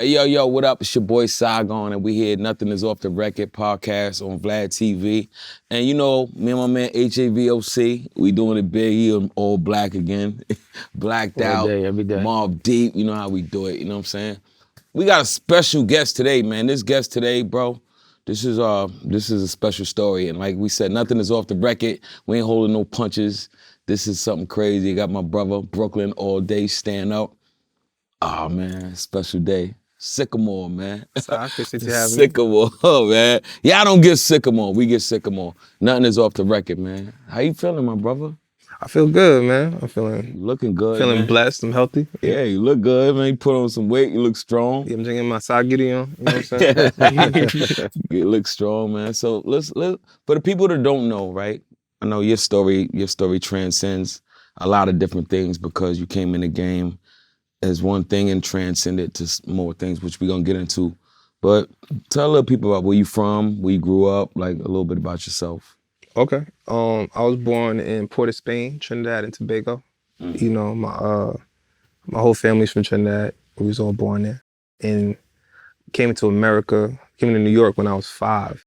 Hey, yo, what up? It's your boy Saigon, and we here Nothing Is Off the Record podcast on Vlad TV. And you know, me and my man HAVOC, we doing it big. He all black again, blacked out. Every day. Mobb Deep, you know how we do it, you know what I'm saying? We got a special guest today, man. This guest today, bro, this is a special story. And like we said, nothing is off the record. We ain't holding no punches. This is something crazy. Got my brother, Brooklyn all day, stand up. Oh man, special day. Sycamore, man. So I appreciate you having me. Sycamore, man. Yeah, I don't get Sycamore. We get Sycamore. Nothing is off the record, man. How you feeling, my brother? I feel good, man. I'm feeling Looking good, feeling man. blessed. I'm healthy. Yeah, you look good, man. You put on some weight. You look strong. Yeah, I'm drinking my Sagiri on. You know what I'm saying? You look strong, man. So let's for the people that don't know, right? I know your story transcends a lot of different things because you came in the game as one thing and transcended to more things, which we're gonna get into. But tell a little people about where you from, where you grew up, like a little bit about yourself. Okay. I was born in Port of Spain, Trinidad and Tobago. You know, my whole family's from Trinidad. We was all born there. And came to New York when I was 5.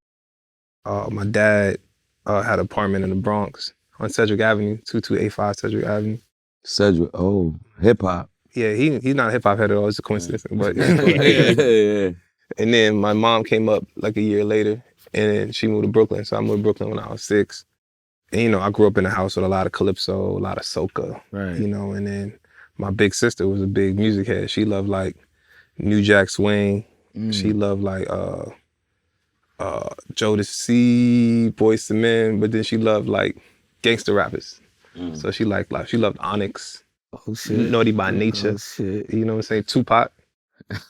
My dad had an apartment in the Bronx on Cedric Avenue, 2285 Cedric Avenue. Cedric, oh, hip hop. Yeah, he's not a hip hop head at all. It's a coincidence. But Yeah. And then my mom came up like a year later, and then she moved to Brooklyn. So I moved to Brooklyn when I was 6. And you know, I grew up in a house with a lot of calypso, a lot of soca. Right. You know, and then my big sister was a big music head. She loved like New Jack Swing. She loved like Jodeci, Boyz II Men, but then she loved like gangster rappers. So she loved Onyx. Oh shit. Naughty by Nature. Oh shit. You know what I'm saying? Tupac.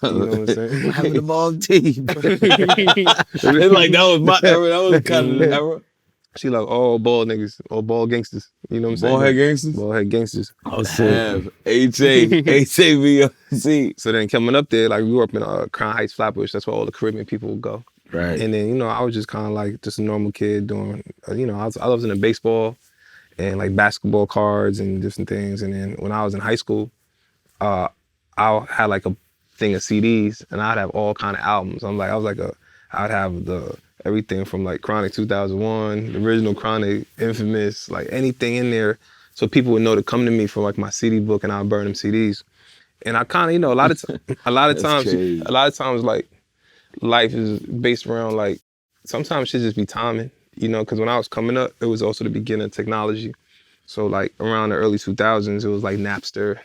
You know what I'm saying? Having the Mobb Deep. It's like that was my era. That was kind of the era. She like all ball niggas, all ball gangsters. You know what I'm saying? Ballhead gangsters. Ballhead gangsters. Oh shit. HAVOC. So then coming up there, like we grew up in Crown Heights, Flatbush. That's where all the Caribbean people would go. Right. And then, you know, I was just kind of like just a normal kid doing, you know, I was into baseball and like basketball cards and different things. And then when I was in high school, I had like a thing of CDs and I'd have all kind of albums. I'd have everything from like Chronic 2001, the original Chronic, Infamous, like anything in there. So people would know to come to me for like my CD book and I'd burn them CDs. And I kind of, you know, a lot of times like life is based around like, sometimes shit just be timing, you know, because when I was coming up, it was also the beginning of technology. So like around the early 2000s, it was like Napster,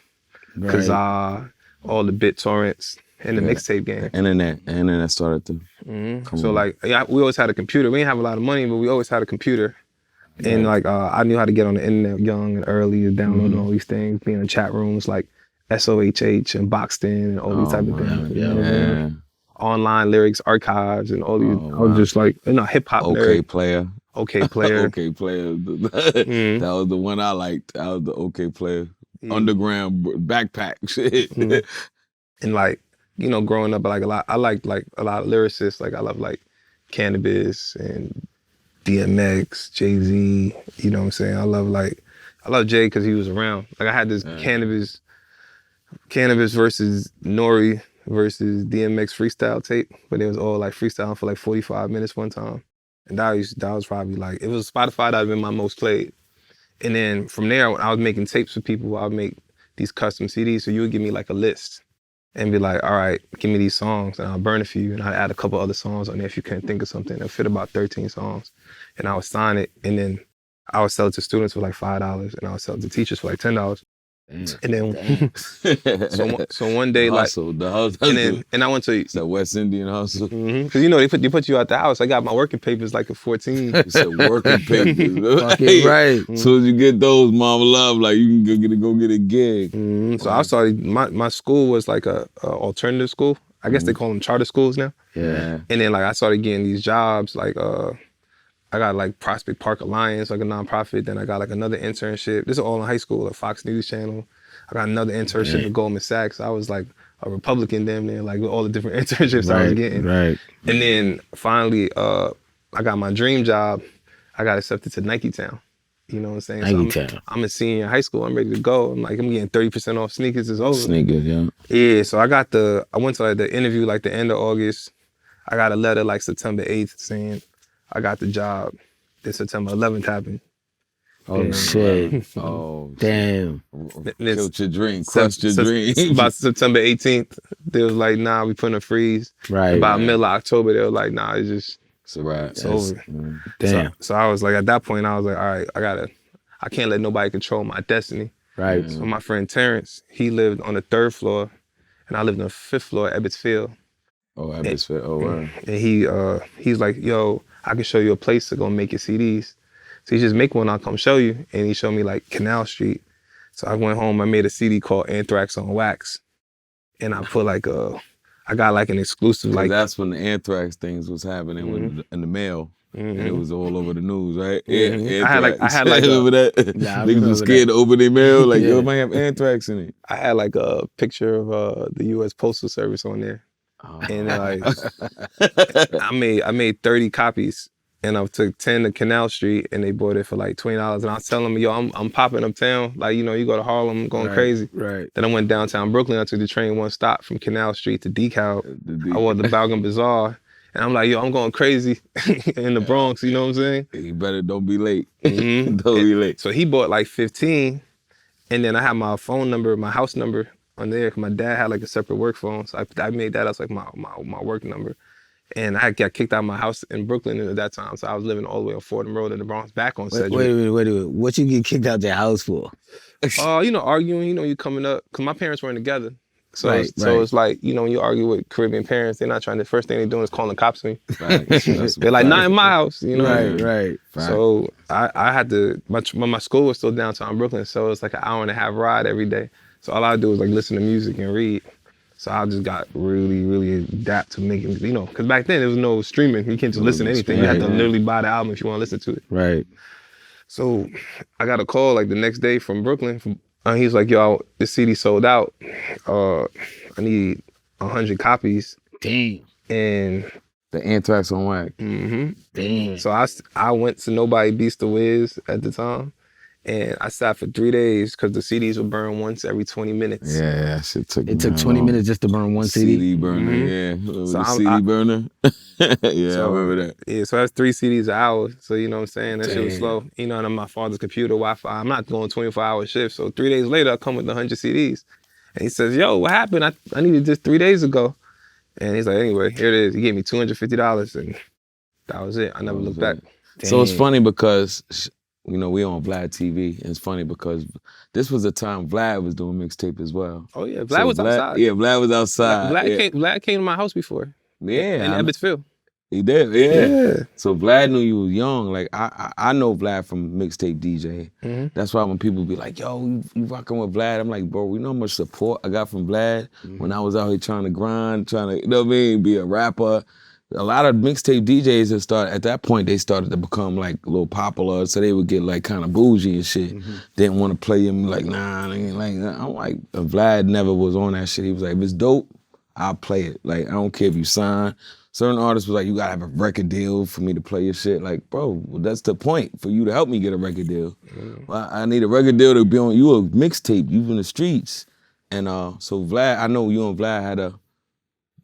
Kazaa, all the BitTorrents, and the mixtape game. Internet started to. So like, yeah, we always had a computer. We didn't have a lot of money, but we always had a computer. Right. And like, I knew how to get on the internet young and early, downloading all these things, being in chat rooms like SOHH and Boxed In and all these type of things. You know? Online lyrics archives and all these. I was just like, you know, hip hop. Okay Player. Okay Player. Okay Player. That was the one I liked. That was the Okay Player. Underground backpack shit. And like, you know, growing up, I liked like a lot of lyricists. Like I love like Cannabis and DMX, Jay-Z. You know what I'm saying? I love Jay because he was around. Like I had this Cannabis versus Nori versus DMX freestyle tape, but it was all like freestyling for like 45 minutes one time. And that was probably like, it was Spotify, that would have been my most played. And then from there, when I was making tapes for people, I would make these custom CDs. So you would give me like a list and be like, all right, give me these songs and I'll burn it for you. And I'd add a couple other songs on there if you couldn't think of something. It'll fit about 13 songs. And I would sign it and then I would sell it to students for like $5 and I would sell it to teachers for like $10. And then, so one day, like, the hustle. And I went to it's that West Indian hustle. Because you know they put you out the house. I got my working papers like at 14. It's a working papers. Right. As soon as you get those, mama love, like you can go get a gig. So I started. My school was like a alternative school. I guess they call them charter schools now. Yeah. And then like I started getting these jobs like. I got like Prospect Park Alliance, like a nonprofit. Then I got like another internship. This is all in high school, like Fox News Channel. I got another internship at Goldman Sachs. I was like a Republican damn near, like with all the different internships I was getting. Right. And then finally, I got my dream job. I got accepted to Nike Town. You know what I'm saying? I can tell. I'm a senior in high school. I'm ready to go. I'm like, I'm getting 30% off sneakers. It's over. Sneakers, yeah. Yeah, so I went to like, the interview like the end of August. I got a letter like September 8th saying I got the job. Then September 11th happened. Oh, shit. Oh, Damn. killed your dream, crushed your dream. About September 18th, they was like, nah, we putting a freeze. Right. About middle of October, they were like, nah, it's just, It's a wrap. it's over. Damn. So I was like, at that point, I was like, all right, I can't let nobody control my destiny. Right. So my friend Terrence, he lived on the 3rd floor, and I lived on the 5th floor at Ebbets Field. Oh, atmosphere. Oh, wow. And he's like, yo, I can show you a place to go make your CDs. So he just make one, I'll come show you. And he showed me like Canal Street. So I went home, I made a CD called Anthrax on Wax. And I put like I got like an exclusive like. That's when the Anthrax things was happening in the mail. And it was all over the news, right? Mhm. Anthrax. I had like remember that? Nah, I Niggas remember was scared that. to open their mail, like, Yeah. yo, it might have anthrax in it. I had like a picture of the U.S. Postal Service on there. And like, I made 30 copies. And I took 10 to Canal Street, and they bought it for like $20. And I was telling them, yo, I'm popping uptown. Like, you know, you go to Harlem, I'm going crazy. Right. Then I went downtown Brooklyn. I took the train one stop from Canal Street to DeKalb. I went to Balgan Bazaar. And I'm like, yo, I'm going crazy in the Bronx, you know what I'm saying? You better don't be late. Mhm. Don't be late. So he bought like 15. And then I had my phone number, my house number on there. 'Cause my dad had like a separate work phone. So I made that as like my work number. And I got kicked out of my house in Brooklyn at that time. So I was living all the way on Fordham Road in the Bronx, back on Sedgwick. Wait a minute. What you get kicked out your house for? You know, arguing, you know, you coming up. Because my parents weren't together. So, Right, so right. it's like, you know, when you argue with Caribbean parents, they're not trying to, first thing they're doing is calling the cops on you. Right. They're like, not in my house, you know? Right. So I had to, my school was still downtown Brooklyn. So it's like an hour and a half ride every day. So all I do is like listen to music and read. So I just got really, really adapt to making, you know, because back then there was no streaming. You can't just listen to anything. You had to literally buy the album if you want to listen to it. Right. So I got a call like the next day from Brooklyn. He's like, yo, the CD sold out. I need 100 copies. Damn. And The Anthrax on Wax. Damn. so I went to Nobody Beats the Wiz at the time. And I sat for 3 days because the CDs would burn once every 20 minutes. Yeah, that shit took It took 20 minutes just to burn one CD. CD burner, yeah. So The I'm- CD burner. Yeah, So, I remember that. Yeah, so that's 3 CDs an hour. So you know what I'm saying? That shit was Damn. slow. You know, and on my father's computer, Wi-Fi. I'm not going 24-hour shifts. So 3 days later, I come with 100 CDs. And he says, yo, what happened? I needed this 3 days ago. And he's like, anyway, here it is. He gave me $250 and that was it. I never looked back. So it's Damn. funny because, you know, we on Vlad TV. And it's funny because this was the time Vlad was doing mixtape as well. Oh yeah, Vlad So was outside. Yeah, Vlad was outside. Vlad came to my house before. Yeah, In Ebbets Field. he did. Yeah. Yeah. So Vlad knew you was young. Like I know Vlad from mixtape DJ. Mhm. That's why when people be like, "Yo, you rocking with Vlad?" I'm like, "Bro, you know how much support I got from Vlad when I was out here trying to grind, trying to, you know what I mean, be a rapper." A lot of mixtape DJs that started at that point, they started to become like a little popular, so they would get like kind of bougie and shit. Didn't want to play him like, nah, they ain't like that. I'm like, Vlad never was on that shit. He was like, if it's dope, I'll play it. Like, I don't care if you sign. Certain artists was like, you gotta have a record deal for me to play your shit. Like, bro, well, that's the point, for you to help me get a record deal. Well, I need a record deal to be on, you a mixtape, you in the streets. And so Vlad, I know you and Vlad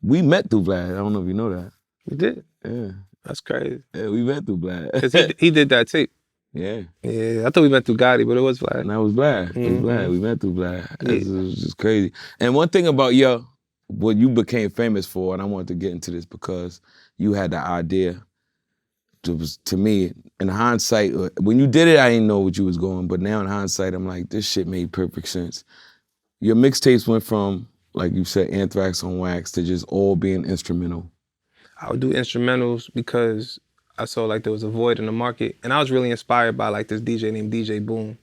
we met through Vlad. I don't know if you know that. We did. Yeah, That's crazy. yeah, we met through Vlad. Because he did that tape. Yeah, Yeah, I thought we met through Gotti, but it was Vlad. and that was Vlad. It was Mhm. Vlad. We met through Vlad. Yeah. It was just crazy. And one thing about what you became famous for, and I wanted to get into this because you had the idea. To me, in hindsight, when you did it, I didn't know what you was going, but now in hindsight, I'm like, this shit made perfect sense. Your mixtapes went from, like you said, Anthrax on Wax to just all being instrumental. I would do instrumentals because I saw like there was a void in the market. And I was really inspired by like this DJ named DJ Boom.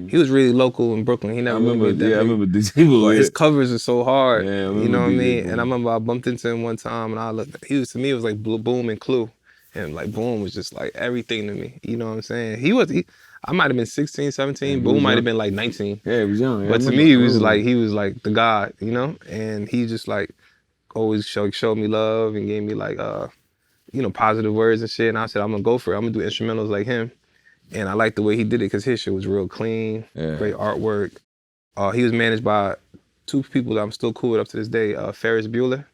He was really local in Brooklyn. He never really made that I big. remember DJ Boom. But his covers are so hard. Yeah, I you remember know what I DJ mean? Boom. And I remember I bumped into him one time and I looked, to me, it was like Boom and Clue. And like Boom was just like everything to me. You know what I'm saying? I might have been 16, 17. Boom might have been like 19. Yeah, he was young. Yeah, But I to remember. me, he was like the God, you know? And he just like always showed me love and gave me like, positive words and shit. And I said, I'm gonna go for it. I'm gonna do instrumentals like him. And I liked the way he did it because his shit was real clean, great artwork. He was managed by two people that I'm still cool with up to this day, Ferris Bueller.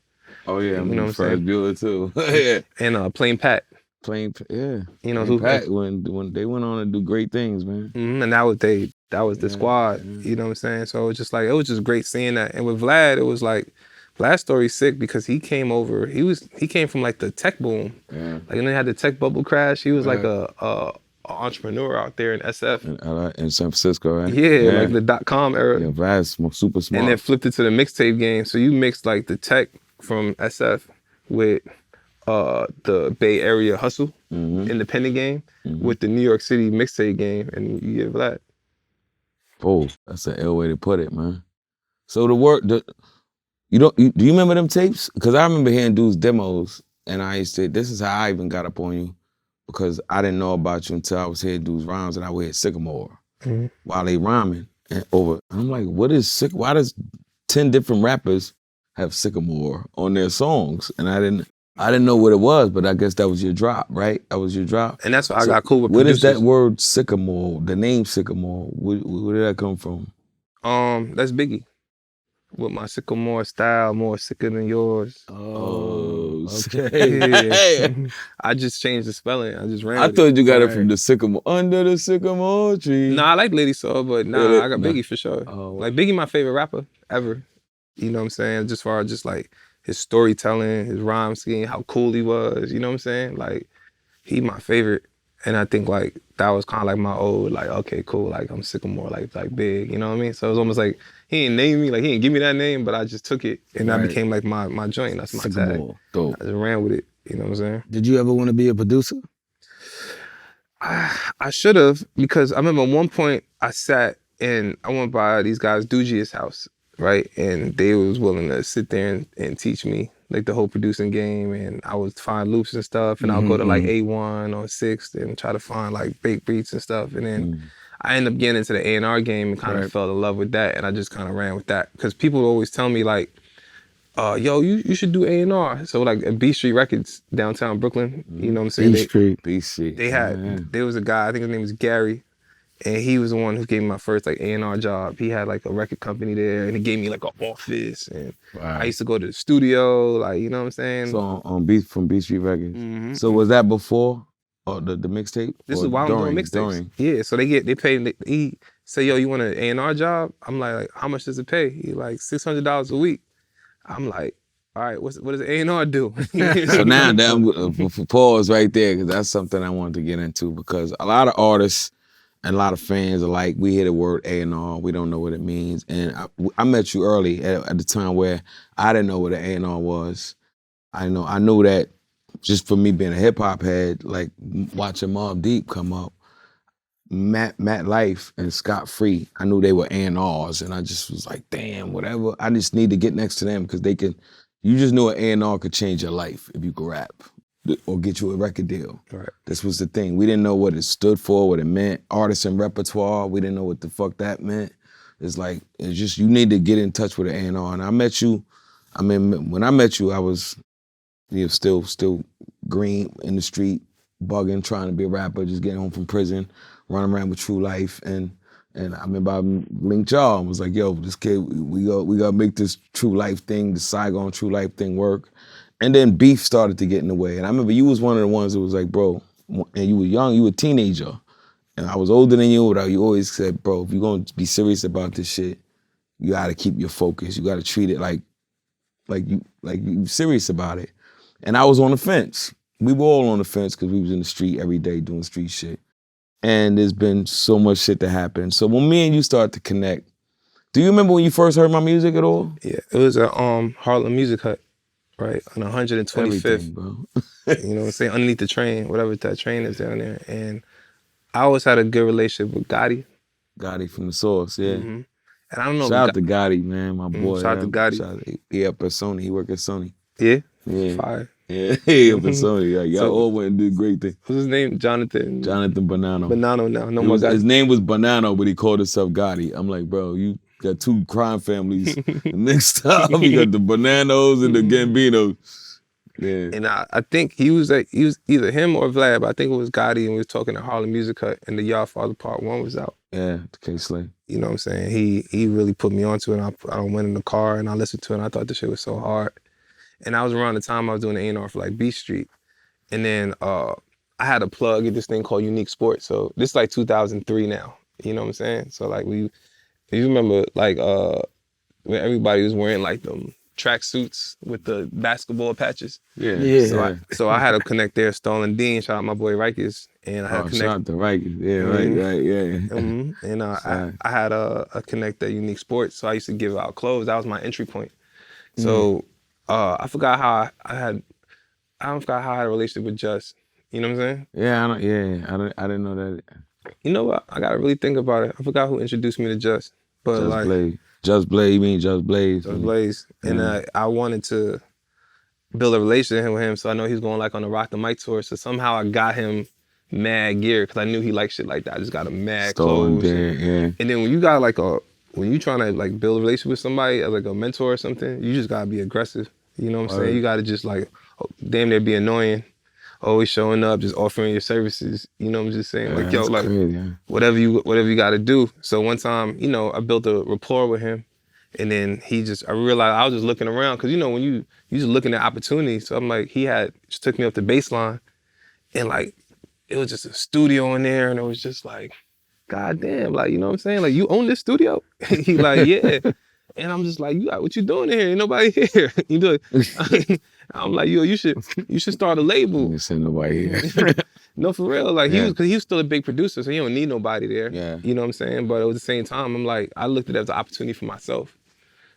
Oh yeah, you know what I'm Ferris saying? Bueller too. Yeah. And Plain Pat. Yeah. You know Plain who Pat when they went on to do great things, man. And that was the squad. You know what I'm saying? So it was just great seeing that. And with Vlad, it was like Vlad's story's sick because he came over. He came from like the tech boom. Yeah. Like when they had the tech bubble crash, he was like a entrepreneur out there in SF. In San Francisco, right? Yeah, like the .com era. Yeah, Vlad's super smart. And then flipped it to the mixtape game. So you mixed like the tech from SF with the Bay Area hustle, independent game, with the New York City mixtape game, and you get Vlad. Oh, that's an ill way to put it, man. So do you remember them tapes? Because I remember hearing dudes' demos, and I used to, this is how I even got up on you, because I didn't know about you until I was hearing dudes' rhymes, and I would hear Sickamore while they rhyming. And I'm like, what is why does 10 different rappers have Sickamore on their songs? And I didn't know what it was, but I guess that was your drop, right? That was your drop. And that's why I got cool with where producers. does that word Sickamore, the name Sickamore, where did that come from? That's Biggie. With my Sickamore style, more sicker than yours. Oh, okay. Yeah. I just changed the spelling. I just ran I with thought you got it it from the Sycamore, under the Sycamore tree. Nah, I like Lady Soul, but I got Biggie for sure. Oh. Like Biggie, my favorite rapper ever. You know what I'm saying? Just far as just like his storytelling, his rhyme scheme, how cool he was. You know what I'm saying? Like he my favorite, and I think like that was kind of like my old like okay cool like I'm Sycamore like big. You know what I mean? So it was almost like he didn't name me, like he didn't give me that name, but I just took it and that became like my joint. That's my Sycamore. tag. Dope. I just ran with it. You know what I'm saying? Did you ever want to be a producer? I should have, because I remember at one point I went by these guys Dugia's house, right? And they was willing to sit there and teach me like the whole producing game, and I would find loops and stuff, and I'll go to like A1 or 6th and try to find like baked beats and stuff, and then I ended up getting into the A&R game and kind of fell in love with that, and I just kind of ran with that, because people would always tell me like, yo, you should do A&R. So like at B Street Records, downtown Brooklyn, you know what I'm saying? B Street. There was a guy, I think his name was Gary, and he was the one who gave me my first like A&R job. He had like a record company there, and he gave me like an office, and I used to go to the studio, like, you know what I'm saying? So from B Street Records. So was that before the mixtape? This is why I'm doing mixtapes. Yeah, so they pay, he say, yo, you want an A&R job? I'm like, how much does it pay? He like $600 a week. I'm like, all right, what does A&R do? So now, pause right there, because that's something I wanted to get into, because a lot of artists and a lot of fans are like, we hear the word A&R, we don't know what it means. And I met you early at the time where I didn't know what an A&R was. I knew that just for me being a hip hop head, like watching Mobb Deep come up, Matt Life and Scott Free, I knew they were A&Rs, and I just was like, damn, whatever. I just need to get next to them, because you just knew an A&R could change your life if you could rap or get you a record deal. Right. This was the thing. We didn't know what it stood for, what it meant. Artist and repertoire, we didn't know what the fuck that meant. It's like, it's just, you need to get in touch with an A&R. And I met you, when I met you, I was still green in the street, bugging, trying to be a rapper, just getting home from prison, running around with True Life. And I remember I linked y'all and was like, yo, this kid, we gotta make this True Life thing, the Saigon True Life thing work. And then beef started to get in the way. And I remember you was one of the ones that was like, bro, and you were young, you were a teenager. And I was older than you, but you always said, bro, if you're gonna be serious about this shit, you gotta keep your focus. You gotta treat it like you serious about it. And I was on the fence. We were all on the fence because we was in the street every day doing street shit. And there's been so much shit that happened. So when me and you started to connect, do you remember when you first heard my music at all? Yeah, it was at Harlem Music Hut, right, on 125th. Everything, bro. You know what I'm saying? Underneath the train, whatever that train is down there. And I always had a good relationship with Gotti. Gotti from the Source, yeah. And I don't know. Shout out to Gotti, man, my boy. Shout out to Gotti. He up at Sony. He work at Sony. Yeah? Yeah. Fire. Yeah, he up at Sony. Like, y'all all went and did great things. What's his name? Jonathan Bonanno. Bonanno now. No more Gotti. His name was Bonanno, but he called himself Gotti. I'm like, bro, you got two crime families mixed up. You got the Bonannos and the Gambinos. Yeah. And I think he was either him or Vlad, but I think it was Gotti, and we was talking at Harlem Music Hut, and the Y'all Father Part 1 was out. Yeah, K Slay. You know what I'm saying? He really put me onto it. And I went in the car and I listened to it, and I thought the shit was so hard. And that was around the time I was doing the A&R for like Beach Street. And then I had a plug at this thing called Unique Sports. So this is like 2003 now. You know what I'm saying? So like you remember like when everybody was wearing like them track suits with the basketball patches. Yeah. Yeah. So I had to connect there, Stalin Dean, shout out my boy Rikers. And I had to connect. Shout out to Rikers. Yeah, right, yeah. And I had a connect at Unique Sports. So I used to give out clothes. That was my entry point. So I forgot how I had a relationship with Just. You know what I'm saying? Yeah, I didn't know that. You know what? I gotta really think about it. I forgot who introduced me to Just. But Just like Blaze. Just Blaze, you mean Just Blaze. Just Blaze. And I wanted to build a relationship with him, so I know he's going like on the Rock the Mic tour. So somehow I got him mad gear because I knew he liked shit like that. I just got him mad clothes. Yeah. And then when you got like when you trying to like build a relationship with somebody as like a mentor or something, you just gotta be aggressive. You know what I'm saying? You gotta just like damn near be annoying, always showing up, just offering your services. You know what I'm just saying? Like yo, like crazy, whatever you gotta do. So one time, you know, I built a rapport with him, and then I realized I was just looking around because you know when you just looking at opportunities. So I'm like, he just took me up to Baseline, and like it was just a studio in there, and it was just like, God damn, like, you know what I'm saying? Like, you own this studio? He like, yeah. And I'm just like, what you doing in here? Ain't nobody here. You do it. I'm like, yo, you should start a label. You said nobody here. No, for real. Like, he was still a big producer, so he don't need nobody there. Yeah. You know what I'm saying? But at the same time, I'm like, I looked at it as an opportunity for myself.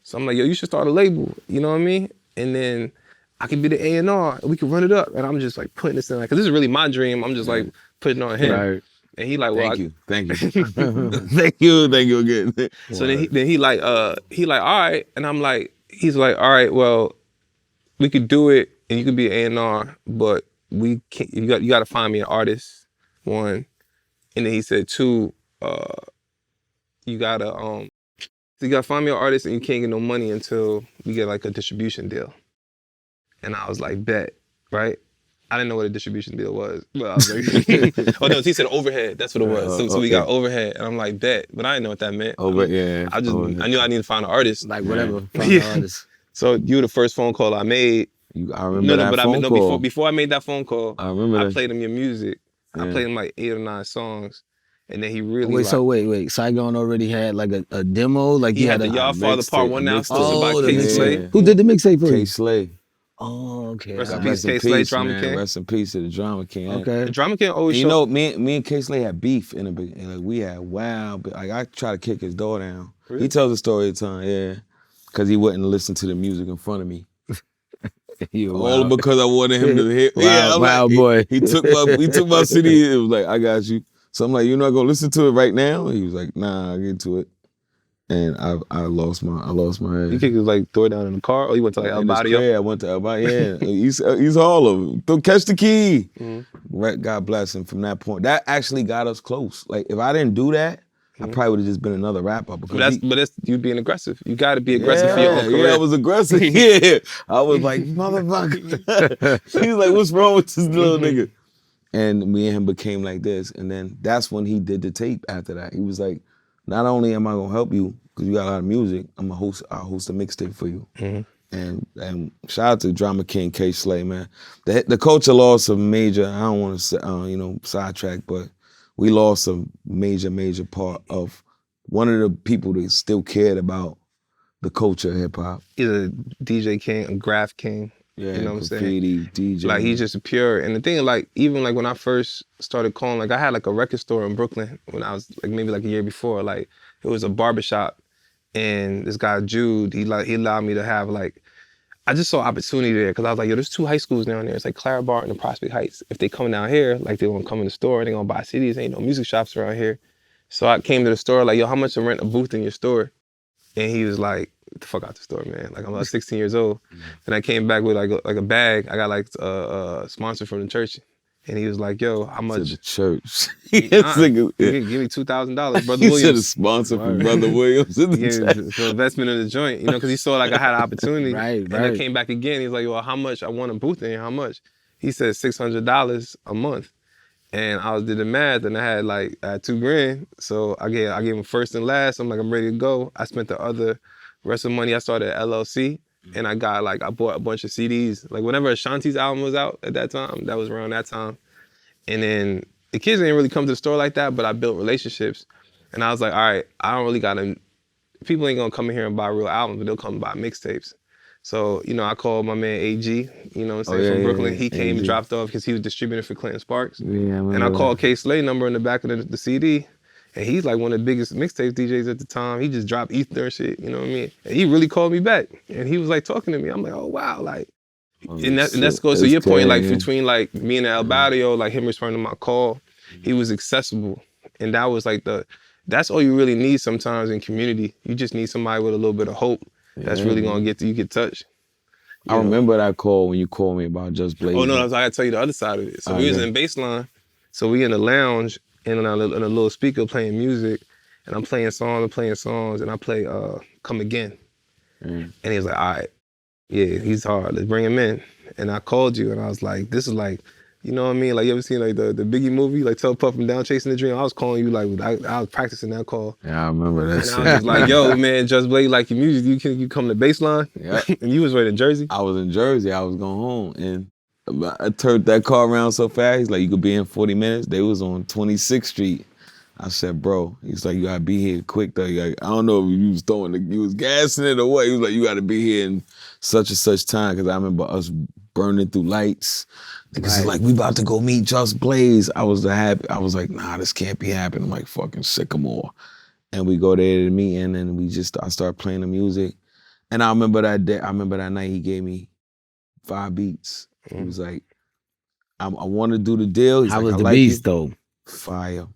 So I'm like, yo, you should start a label. You know what I mean? And then I can be the A&R, and we can run it up. And I'm just like putting this in, like, cause this is really my dream. I'm just like putting it on him. Right. And he like, well, thank you. Thank you again. So then he like, all right. And I'm like, he's like, all right, well, we could do it, and you could be an A&R, but we can't. You got to find me an artist, one. And then he said, two, you gotta find me an artist, and you can't get no money until we get like a distribution deal. And I was like, bet, right? I didn't know what a distribution deal was. But I was like, oh no, he said overhead. That's what it was. So we got overhead, and I'm like, bet, but I didn't know what that meant. I knew I needed to find an artist. Like whatever. Artist. So you were the first phone call I made. I remember that phone call. Before I made that phone call, I played him your music. I played him like 8 or 9 songs, and then he really wait. Saigon already had like a demo, like he had the Y'all Father Part 1 now. Oh, the mixtape. Who did the mixtape for you? K Slay. Oh, okay. Rest in peace, K Slay, Drama King. Rest in peace to the Drama King. Okay. The Drama King always. You know, me and K Slay had beef in the beginning. Like we had like I tried to kick his door down. Really? He tells a story of the time, yeah, because he wouldn't listen to the music in front of me. All because I wanted him to hit. Wow, boy. He took my CD. It was like, I got you. So I'm like, you're not gonna listen to it right now? And he was like, nah, I'll get to it. And I lost my head. You kicked his like throw it down in the car, or you went to like El Barrio? Yeah, I went to El Barrio. Yeah, he's all of them. Don't catch the key. Right, God bless him. From that point, that actually got us close. Like if I didn't do that, I probably would have just been another rapper. But that's you being aggressive. You got to be aggressive for your own career. Yeah, I was aggressive. Yeah, I was like, motherfucker. He's like, what's wrong with this little nigga? And me and him became like this. And then that's when he did the tape after that. He was like, not only am I gonna help you, because you got a lot of music, I'll host a mixtape for you. And shout out to Drama King K Slay, man. The culture lost a major, I don't want to sidetrack, but we lost a major part of one of the people that still cared about the culture of hip hop. He's a DJ king, a graph king. Yeah, you know what I'm saying? Graffiti, DJ. Like he's just pure. And the thing, like even like when I first started calling, like I had like a record store in Brooklyn when I was like maybe like a year before. Like it was a barbershop, and this guy Jude, he allowed me to have like, I just saw opportunity there because I was like, yo, there's 2 high schools down there. It's like Clara Barton and Prospect Heights. If they come down here, like they gonna come in the store, they gonna buy CDs. Ain't no music shops around here. So I came to the store like, yo, how much to rent a booth in your store? And he was like, get the fuck out the store, man. Like I'm like 16 years old. And I came back with like a bag. I got like a sponsor from the church. And he was like, yo, how To much? the church. Nah, Give give me $2,000, Brother He should have Williams. sponsored for Brother Williams in the Yeah, church. for investment in the joint, you know, because he saw like I had an opportunity. Right, And I right. came back again. He's like, well, how much? I want a booth in here. How much? He said $600 a month. And I did the math, and I had $2,000. So I gave him first and last. I'm like, I'm ready to go. I spent the other rest of the money. I started at LLC, and I bought a bunch of CDs. Like whenever Ashanti's album was out at that time, that was around that time. And then the kids didn't really come to the store like that, but I built relationships. And I was like, all right, I don't really gotta, people ain't gonna come in here and buy real albums, but they'll come and buy mixtapes. So, you know, I called my man AG, you know what I'm saying, from Brooklyn. He came and dropped off because he was distributing for Clinton Sparks. And I called K Slay number in the back of the CD. And he's like one of the biggest mixtape DJs at the time. He just dropped Ether and shit, you know what I mean? And he really called me back. And he was like talking to me. I'm like, oh wow, like, and that's goes to your point, like between like me and El Barrio, like him responding to my call, he was accessible. And that was like that's all you really need sometimes in community. You just need somebody with a little bit of hope that's really gonna get touched. I remember that call when you called me about Just Blaze. Oh no, I gotta tell you the other side of it. So we was in baseline, so we in the lounge and in a little speaker playing music, and I'm playing songs, and I play Come Again. And he was like, all right, yeah, he's hard, let's bring him in. And I called you and I was like, this is like, you know what I mean? Like, you ever seen like the Biggie movie, like Tell Puff and Down Chasing the Dream? I was calling you like, I was practicing that call. Yeah, I remember that. And I was just like, yo, man, Just Blaze like your music. You come to baseline? Yeah. And you was right in Jersey? I was in Jersey. I was going home. And I turned that car around so fast. He's like, you could be in 40 minutes. They was on 26th Street. I said, bro, he's like, you gotta be here quick though. Like, I don't know if you was you was gassing it or what. He was like, you gotta be here in such and such time. Cause I remember us burning through lights. Niggas is like, we about to go meet Just Blaze. I was like, nah, this can't be happening. I'm like, fucking Sickamore. And we go there to meet, and then I start playing the music. And I remember that night he gave me 5 beats. He was like, I want to do the deal. He's How like, was I the like beats you. though? Fire.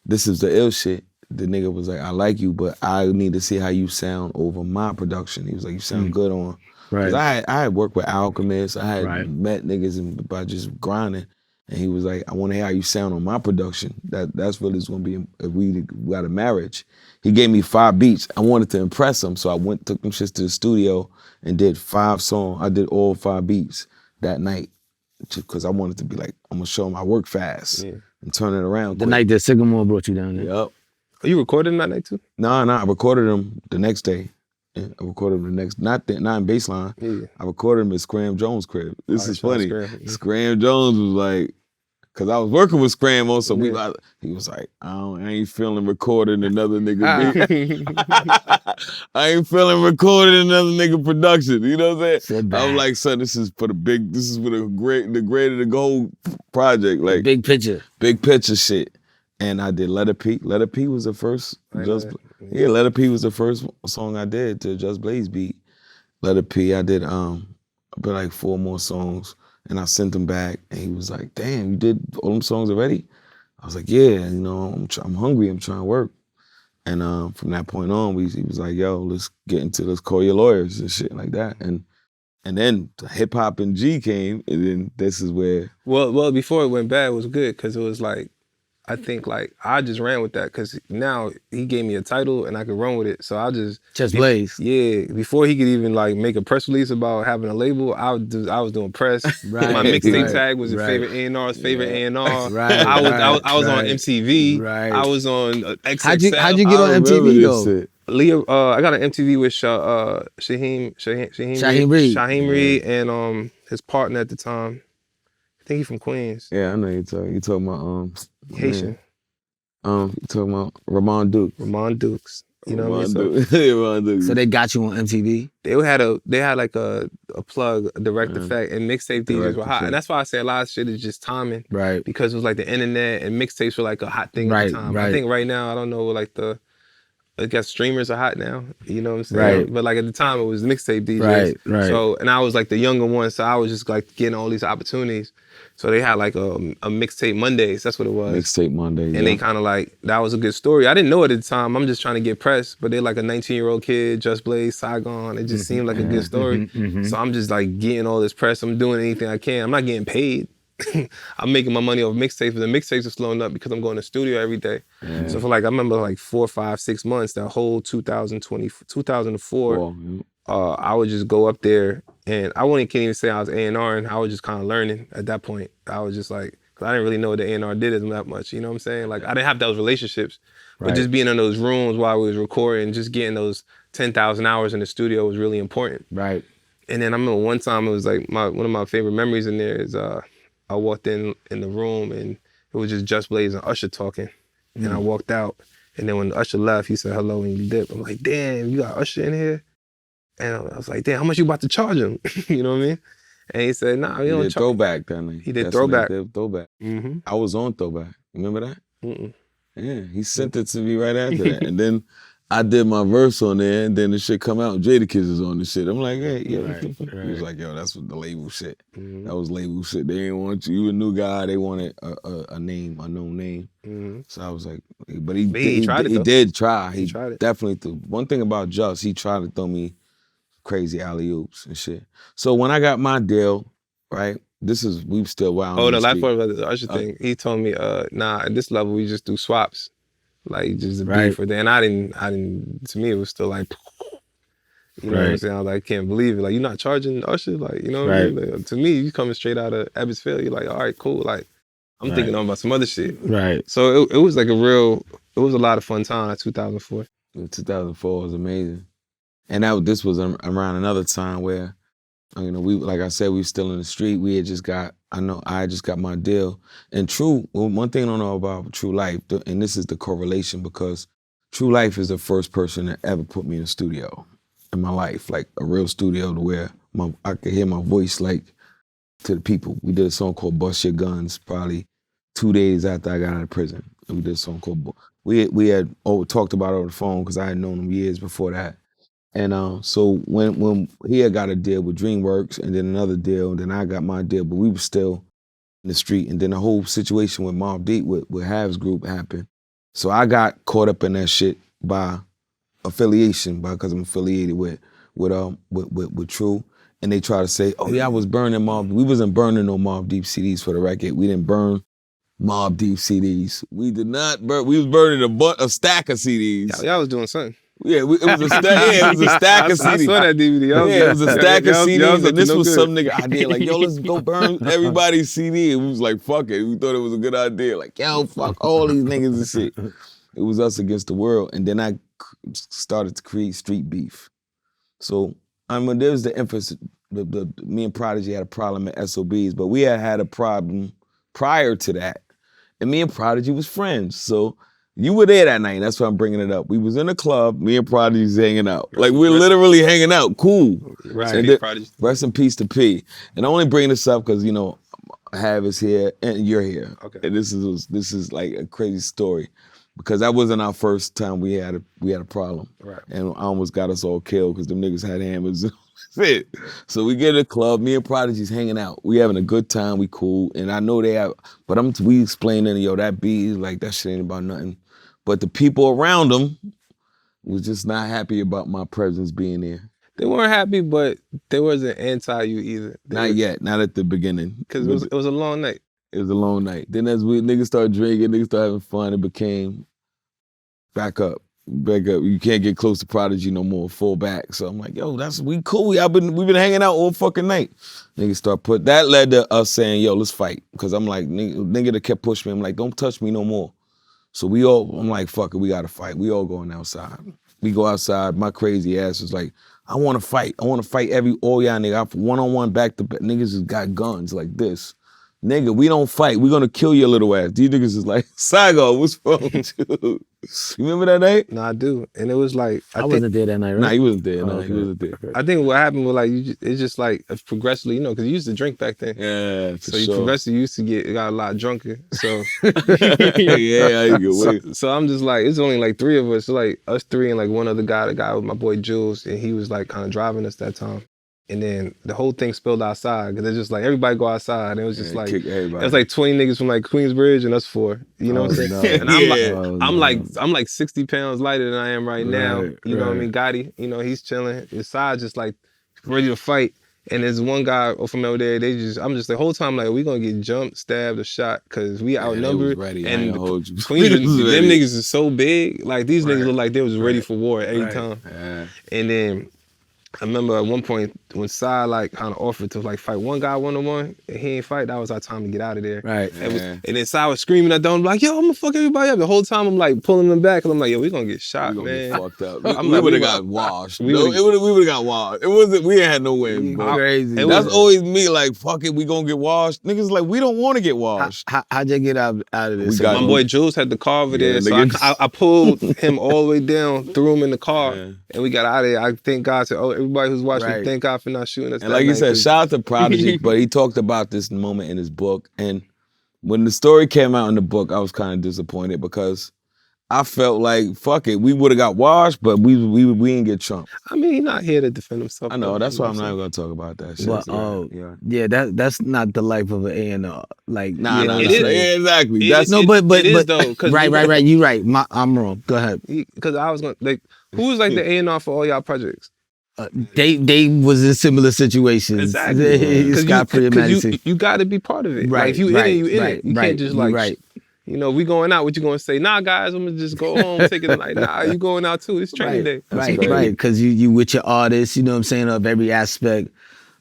This is the ill shit. The nigga was like, I like you, but I need to see how you sound over my production. He was like, you sound good on. Right. Cause I had worked with Alchemist. I had Right. met niggas by just grinding. And he was like, I want to hear how you sound on my production. That's what it's gonna be if we got a marriage. He gave me 5 beats. I wanted to impress him, so I took them shits to the studio and did 5 songs. I did all 5 beats that night, because I wanted to be like, I'm gonna show him I work fast and turn it around. The night that Sickamore brought you down there. Yep. Are you recording that night too? Nah, I recorded them the next day. Yeah, I recorded them not in baseline. Yeah. I recorded them at Scram Jones' crib. This is funny. Scram. Scram Jones was like, cause I was working with Scram on, so he was like, I ain't feeling recording another nigga beat. I ain't feeling recording another nigga production. You know what I'm saying? I was like, son, this is for the greater the goal project. Like Big picture shit. And I did Let It P. Let It P was the first. Let It P was the first song I did to Just Blaze beat. Let It P. I did like 4 more songs, and I sent them back, and he was like, "Damn, you did all them songs already?" I was like, "Yeah, you know, I'm hungry. I'm trying to work." And from that point on, he was like, "Yo, let's call your lawyers and shit like that." And then hip hop and G came, and then this is where. Well, before it went bad, it was good because it was like, I think like I just ran with that because now he gave me a title and I could run with it. So I just Blaze. Yeah, before he could even like make a press release about having a label, I was doing press. Right. My mixtape tag was your favorite A&R's favorite A&R. Right. I was on MTV. Right. I was on XXL. How'd you get on MTV though? Leo, I got an MTV with Shaheem Reed and his partner at the time. I think he's from Queens. Yeah, I know you talking about Haitian. You talking about Ramon Dukes. Ramon Dukes. You know what I mean? Ramon Dukes. So they got you on MTV? They had like a plug, a direct effect, and mixtape DJs were hot. And that's why I say a lot of shit is just timing. Right. Because it was like the internet and mixtapes were like a hot thing at the time. Right. I think right now, I don't know, like I guess streamers are hot now, you know what I'm saying? Right. But like at the time, it was mixtape DJs. Right. So, and I was like the younger one, so I was just like getting all these opportunities. So they had like a Mixtape Mondays, that's what it was. Mixtape Mondays, And they kind of like, that was a good story. I didn't know it at the time, I'm just trying to get press, but they're like a 19-year-old kid, Just Blaze, Saigon, it just seemed like a good story. So I'm just like getting all this press, I'm doing anything I can. I'm not getting paid, I'm making my money off mixtapes, but the mixtapes are slowing up because I'm going to the studio every day. Yeah. So for like, I remember like 4, 5, 6 months, that whole 2004, Well, I would just go up there, and can't even say I was A&R, and I was just kind of learning at that point. I was just like, cause I didn't really know what the A&R did as that much, you know what I'm saying? Like, I didn't have those relationships, but just being in those rooms while we was recording, just getting those 10,000 hours in the studio was really important. Right. And then I remember one time, it was like one of my favorite memories in there is I walked in the room, and it was just Blaze and Usher talking. And I walked out, and then when Usher left, he said hello and you dipped. I'm like, damn, you got Usher in here? And I was like, damn, how much you about to charge him? You know what I mean? And he said, nah, we don't charge. Throwback, then. He did Throwback. Throwback. Mm-hmm. I was on Throwback. Remember that? Mm-mm. Yeah, he sent it to me right after that. And then I did my verse on there, and then the shit come out, and Jadakiss is on the shit. I'm like, hey, yo. He was like, yo, that's what the label shit. Mm-hmm. That was label shit. They didn't want you. You a new guy. They wanted a name, a known name. Mm-hmm. So I was like, but he tried it, though. He did try. He tried it. Definitely. One thing about Just, he tried to throw me crazy alley-oops and shit. So when I got my deal, right, we still wild. Oh, the last part about the Usher thing, he told me, nah, at this level, we just do swaps. Like, just a beat for that. And I didn't, to me, it was still like, you know what I'm saying? I was like, I can't believe it. Like, you're not charging Usher? Like, you know what I mean? Like, to me, you coming straight out of Ebbsville, you're like, all right, cool. Like, I'm thinking about some other shit. Right. So it was like it was a lot of fun time at 2004. 2004 was amazing. And this was around another time where, you know, like I said, we were still in the street. I just got my deal. And one thing I don't know about True Life, and this is the correlation, because True Life is the first person that ever put me in a studio in my life, like a real studio to where I could hear my voice like to the people. We did a song called Bust Your Guns probably 2 days after I got out of prison. And we did a song called, we had talked about it on the phone because I had known him years before that. And so when he had got a deal with DreamWorks and then another deal, and then I got my deal, but we were still in the street. And then the whole situation with Mobb Deep with Hav's group happened. So I got caught up in that shit by affiliation, because I'm affiliated with True. And they try to say, oh yeah, I was burning Mobb. We wasn't burning no Mobb Deep CDs for the record. We didn't burn Mobb Deep CDs. We did not burn. We was burning a stack of CDs. Y'all was doing something. Yeah, it was a stack. Yeah, it was a stack of CDs. I saw that DVD. It was a stack of CDs, and this was good. some nigga idea. Like, yo, let's go burn everybody's CD. And we was like, fuck it. We thought it was a good idea. Like, yo, fuck all these niggas and shit. It was us against the world. And then I started to create street beef. So there was the emphasis. Me and Prodigy had a problem at SOBs, but we had a problem prior to that. And me and Prodigy was friends. So you were there that night. That's why I'm bringing it up. We was in a club. Me and Prodigy's hanging out. Like, we're literally hanging out. Cool. Right. Rest in peace to P. And I only bring this up because, you know, Hav is here and you're here. Okay. And this is like a crazy story, because that wasn't our first time we had a problem. Right. And I almost got us all killed because them niggas had hammers. It. So we get in the club, me and Prodigy's hanging out. We having a good time, we cool. And I know they have, but we explaining, yo, that beat is like, that shit ain't about nothing. But the people around them was just not happy about my presence being there. They weren't happy, but they wasn't anti you either. Not yet, not at the beginning. Because it was a long night. It was a long night. Then as niggas started drinking, niggas started having fun, it became back up. You can't get close to Prodigy no more, fall back. So I'm like, yo, we cool. We've been hanging out all fucking night. Niggas that led to us saying, yo, let's fight. Because I'm like, nigga that kept pushing me, I'm like, don't touch me no more. So I'm like, fuck it, we gotta fight. We all going outside. We go outside, my crazy ass was like, I wanna fight. I wanna fight all y'all nigga. One-on-one back to back. Niggas just got guns like this. Nigga, we don't fight. We gonna kill your little ass. These niggas is like, Saigon, what's wrong with you? You remember that night? No, I do. And it was like, I wasn't there that night, right? Nah, he wasn't there. Okay. He wasn't there. I think what happened was like, it's just like progressively, you know, because you used to drink back then. Yeah, so you progressively used to got a lot drunker. So yeah, I get so I'm just like, it's only like three of us. So like us three and like one other guy, the guy with my boy Jules, and he was like kind of driving us that time. And then the whole thing spilled outside because it's just like everybody go outside. And it was just like it was like 20 niggas from like Queensbridge and us 4. You know what I'm saying? No. And I'm like 60 pounds lighter than I am right now. You know what I mean? Gotti, you know, he's chilling. His side just like ready to fight. And there's one guy from over there, I'm just the whole time like, we gonna get jumped, stabbed, or shot, cause we outnumbered. Ready. And I hold you. Queens, them niggas is so big, like these niggas look like they was ready for war every time. Yeah. And then I remember at one point when Sai like kind of offered to like fight one guy one-on-one, and he ain't fight, that was our time to get out of there. Right. And then Sai was screaming at them like, yo, I'm gonna fuck everybody up. The whole time I'm like pulling them back, and I'm like, yo, we gonna get shot, We man. gonna get fucked up. I'm We like, would have we got washed. we We would've- would have got washed. It wasn't. We ain't had no win. Bro. Crazy. That's always me. Like, fuck it, we gonna get washed. Niggas like, we don't want to get washed. How'd you get out of this? We got My boy Jules had the car over there, so I pulled him all the way down, threw him in the car, and we got out of there. I thank God to everybody who's watching, thank God for not shooting us. And like you said, shout out to Prodigy, but he talked about this moment in his book. And when the story came out in the book, I was kind of disappointed because I felt like, fuck it, we would have got washed, but we didn't get trumped. I mean, he's not here to defend himself. I know, that's why I'm not even gonna talk about that shit. But, that's not the life of an A&R. Like, Nah, it is. yeah, exactly. It is though. Right. You right. I'm wrong. Go ahead. Because I was going like, who was like the A&R for all y'all projects? They was in similar situations. Exactly. Because you got to be part of it. Right. Like, if you in it, you in it. You can't just like, right. You know, we going out. What you gonna say? Nah, guys, I'm gonna just go home, take it tonight. Nah, you going out too. It's training day. Right. Because you with your artists, you know what I'm saying, of every aspect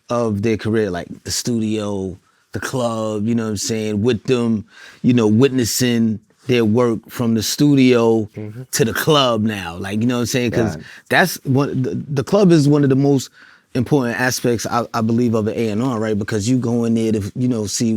of their career, like the studio, the club, you know what I'm saying, with them, you know, witnessing their work from the studio to the club now. Like, you know what I'm saying? Because that's the club is one of the most important aspects, I believe, of an A&R, right? Because you go in there to, you know, see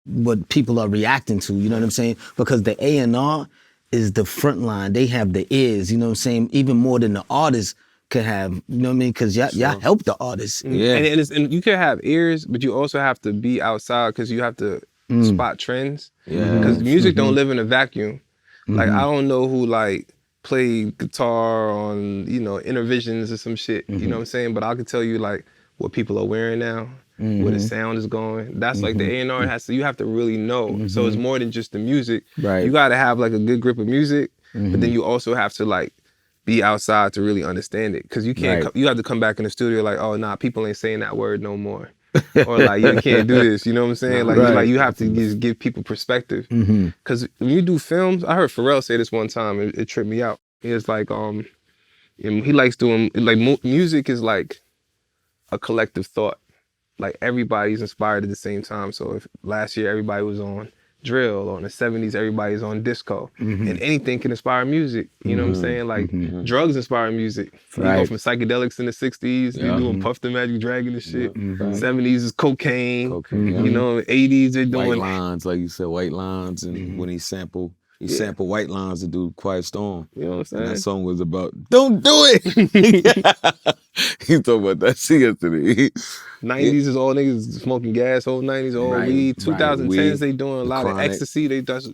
what people are reacting to, you know what I'm saying? Because the A&R is the front line. They have the ears, you know what I'm saying? Even more than the artists could have, you know what I mean? Because y'all help the artists. Yeah. And you can have ears, but you also have to be outside because you have to spot trends. Yeah. Because music don't live in a vacuum. Like, I don't know who like played guitar on, you know, Intervisions or some shit, you know what I'm saying? But I can tell you like what people are wearing now. Where the sound is going. That's like the A&R you have to really know. So it's more than just the music. Right. You gotta have like a good grip of music, but then you also have to like be outside to really understand it. Cause you can't, you have to come back in the studio like, oh nah, people ain't saying that word no more. Or like, you can't do this, you know what I'm saying? Like, you have to just give people perspective. Cause when you do films, I heard Pharrell say this one time, it tripped me out. He was like, he likes doing, like music is like a collective thought. Like everybody's inspired at the same time. So if last year everybody was on drill, or in the 70s everybody's on disco, and anything can inspire music. You know what I'm saying? Like drugs inspire music. You go from psychedelics in the 60s, you're doing Puff the Magic Dragon and shit. 70s is cocaine. You know, 80s they're doing white lines, like you said, white lines, and when he sampled white lines to do Quiet Storm. You know what I'm saying? And that song was about, don't do it! He's talking about that shit yesterday. 90s is all niggas smoking gas, whole 90s all weed. 2010s they doing a lot of ecstasy. They does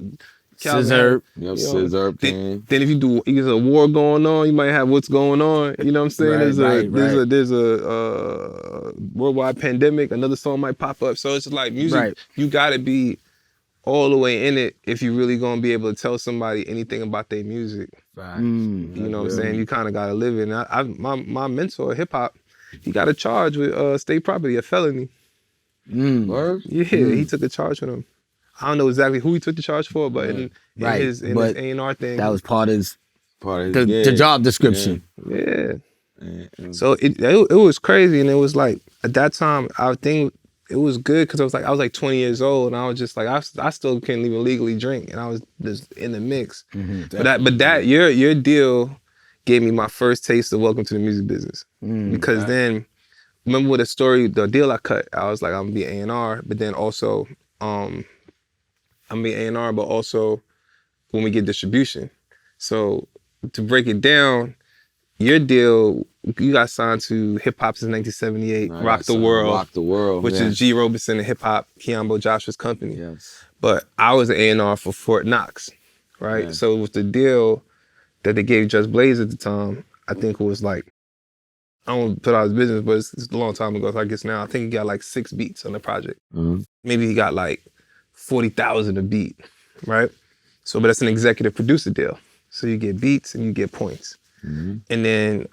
Scissor. Scissor. Then if you do, there's a war going on, you might have what's going on. You know what I'm saying? There's a worldwide pandemic. Another song might pop up. So it's like music. You gotta be all the way in it if you really gonna be able to tell somebody anything about their music. You know what I'm saying? You kind of gotta live it. And my mentor, hip hop, he got a charge with state property, a felony. Yeah, he took a charge with him. I don't know exactly who he took the charge for, but in his A&R thing, that was part of the job description. Yeah. So it was crazy, and it was like at that time I think it was good because I was like 20 years old, and I was just like I still can't even legally drink, and I was just in the mix. But that your deal gave me my first taste of welcome to the music business, because then remember with the deal I cut, I was like I'm gonna be A&R, but then also I'm gonna be A&R, but also when we get distribution. So to break it down, your deal, you got signed to Hip Hop since 1978, Rock the World, which is G. Robeson and Hip Hop, Keambo Joshua's company. But I was an A&R for Fort Knox, right? So it was the deal that they gave Just Blaze at the time. I think it was like, I don't want to put out his business, but it's a long time ago, so I guess now. I think he got like 6 beats on the project. Maybe he got like 40,000 a beat, right? So, but that's an executive producer deal. So you get beats and you get points. And then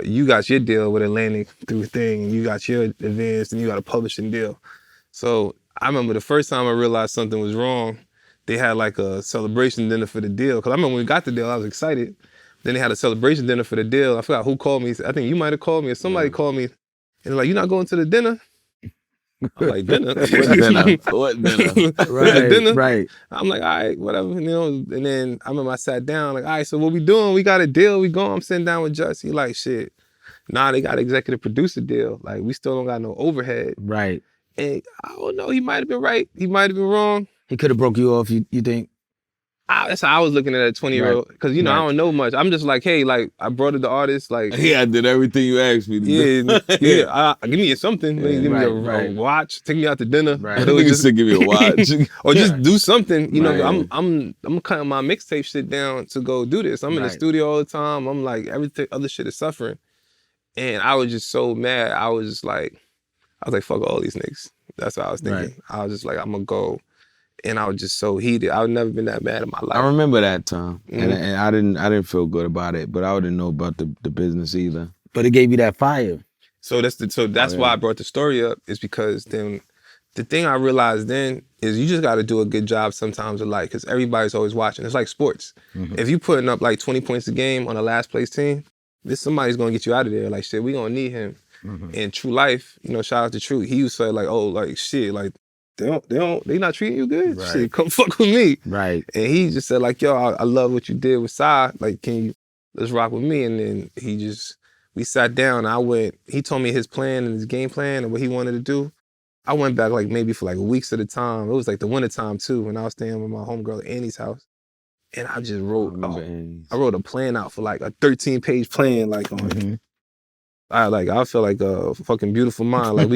you got your deal with Atlantic through Thing, and you got your advance, and you got a publishing deal. So I remember the first time I realized something was wrong, they had like a celebration dinner for the deal. Cause I remember when we got the deal, I was excited. Then they had a celebration dinner for the deal. I forgot who called me. I think you might have called me or somebody called me. And they're like, "You're not going to the dinner?" I'm like, "Dinner? What dinner? What dinner? Right, Dinner?" right. I'm like, "All right, whatever," you know. And then I remember I sat down, like, "All right, so what we doing? We got a deal. We going." I'm sitting down with Just. He like, "Shit, nah, they got executive producer deal. Like, we still don't got no overhead." Right. And I don't know. He might have been right. He might have been wrong. He could have broke you off, you think? That's how I was looking at a 20-year-old. Because, you know, I Right. don't know much. I'm just like, hey, like, I brought it the artist. Like, Yeah, I did everything you asked me to do. yeah, give me something. Yeah. Give me a Right. watch. Take me out to dinner. Right. I think you said give me a watch. Or just do something. You know, Right. I'm cutting my mixtape shit down to go do this. I'm in the Right. studio all the time. I'm like, everything, other shit is suffering. And I was just so mad. I was like, fuck all these niggas. That's what I was thinking. Right. I was just like, I'm gonna go. And I was just so heated. I've never been that mad in my life. I remember that time, and Mhm. I didn't feel good about it, but I didn't know about the business either. But it gave you that fire. So that's yeah. why I brought the story up, is because then the thing I realized then is you just got to do a good job sometimes of life, because everybody's always watching. It's like sports. If you putting up like 20 points a game on a last place team, somebody's gonna get you out of there. Like, shit, we gonna need him. In True Life, you know, shout out to True. He used to say like, oh, like shit, like they not treating you good. Right. Shit, come fuck with me. Right. And he just said like, yo, I love what you did with Sai. Like, let's rock with me. And then we sat down. He told me his plan and his game plan and what he wanted to do. I went back like maybe for like weeks at a time. It was like the winter time too, when I was staying with my homegirl at Annie's house. And I just wrote, I wrote a plan out for like a 13-page plan, like on I feel like a fucking beautiful mind. Like,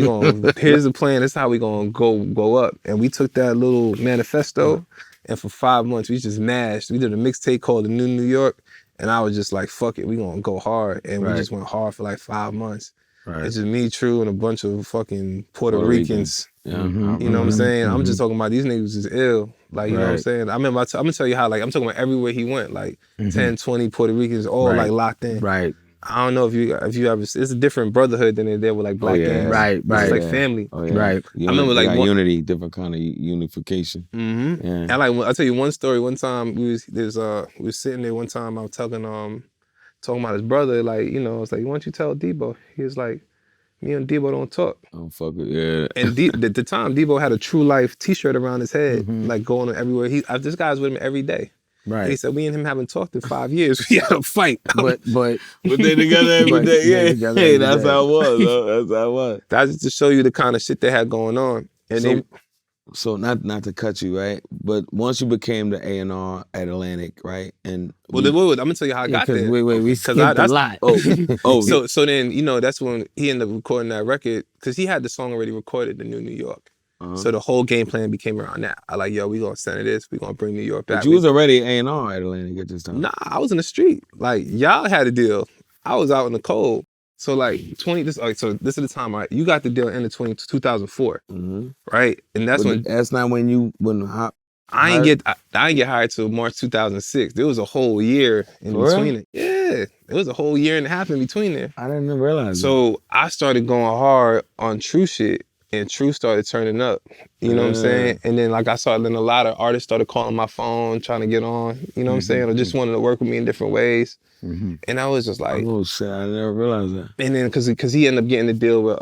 here's the plan, this is how we gonna go up. And we took that little manifesto, and for 5 months we just mashed. We did a mixtape called The New York, and I was just like, fuck it, we gonna go hard. And we just went hard for like 5 months. Right. It's just me, True, and a bunch of fucking Puerto Ricans. Yeah. You know what I'm saying? I'm just talking about these niggas is ill. Like, you know what I'm saying? I remember, I'm gonna tell you how, like, I'm talking about everywhere he went, like 10, 20 Puerto Ricans, all like locked in. Right. I don't know if you ever, it's a different brotherhood than they're there with like black gangs. Right. It's like family. Oh, yeah. Right. I remember, like, unity, different kind of unification. Mm-hmm. Yeah. And like, I'll tell you one story. One time we was sitting there one time, I was talking about his brother, like, you know, I was like, why don't you tell Debo? He was like, me and Debo don't talk. Oh, fuck it, yeah. And at the time, Debo had a True Life t-shirt around his head, like going everywhere. This guy's with him every day. Right. And he said, we and him haven't talked in 5 years. We had a fight. But But they together every day. Yeah. Hey, that's how it was. That's how it was. That's just to show you the kind of shit they had going on. And So not to cut you, right? But once you became the A&R at Atlantic, right? And I'm gonna tell you how I got there. Wait, we skipped a lot. So then, you know, that's when he ended up recording that record, because he had the song already recorded, The New York. So the whole game plan became around that. I like, yo, we gonna center this. We gonna bring New York back. But you was already A&R at Atlantic at this time. Nah, I was in the street. Like, y'all had a deal. I was out in the cold. So like so this is the time, right? You got the deal in 2004, right? And that's when that's not when I didn't get hired till March 2006. There was a whole year in between it. Yeah, it was a whole year and a half in between there. I didn't even realize. So I started going hard on True shit, and True started turning up. You know what I'm saying? And then like then a lot of artists started calling my phone, trying to get on. You know what I'm saying? Or just wanted to work with me in different ways. And I was just like, oh shit, I never realized that. And then because he ended up getting the deal with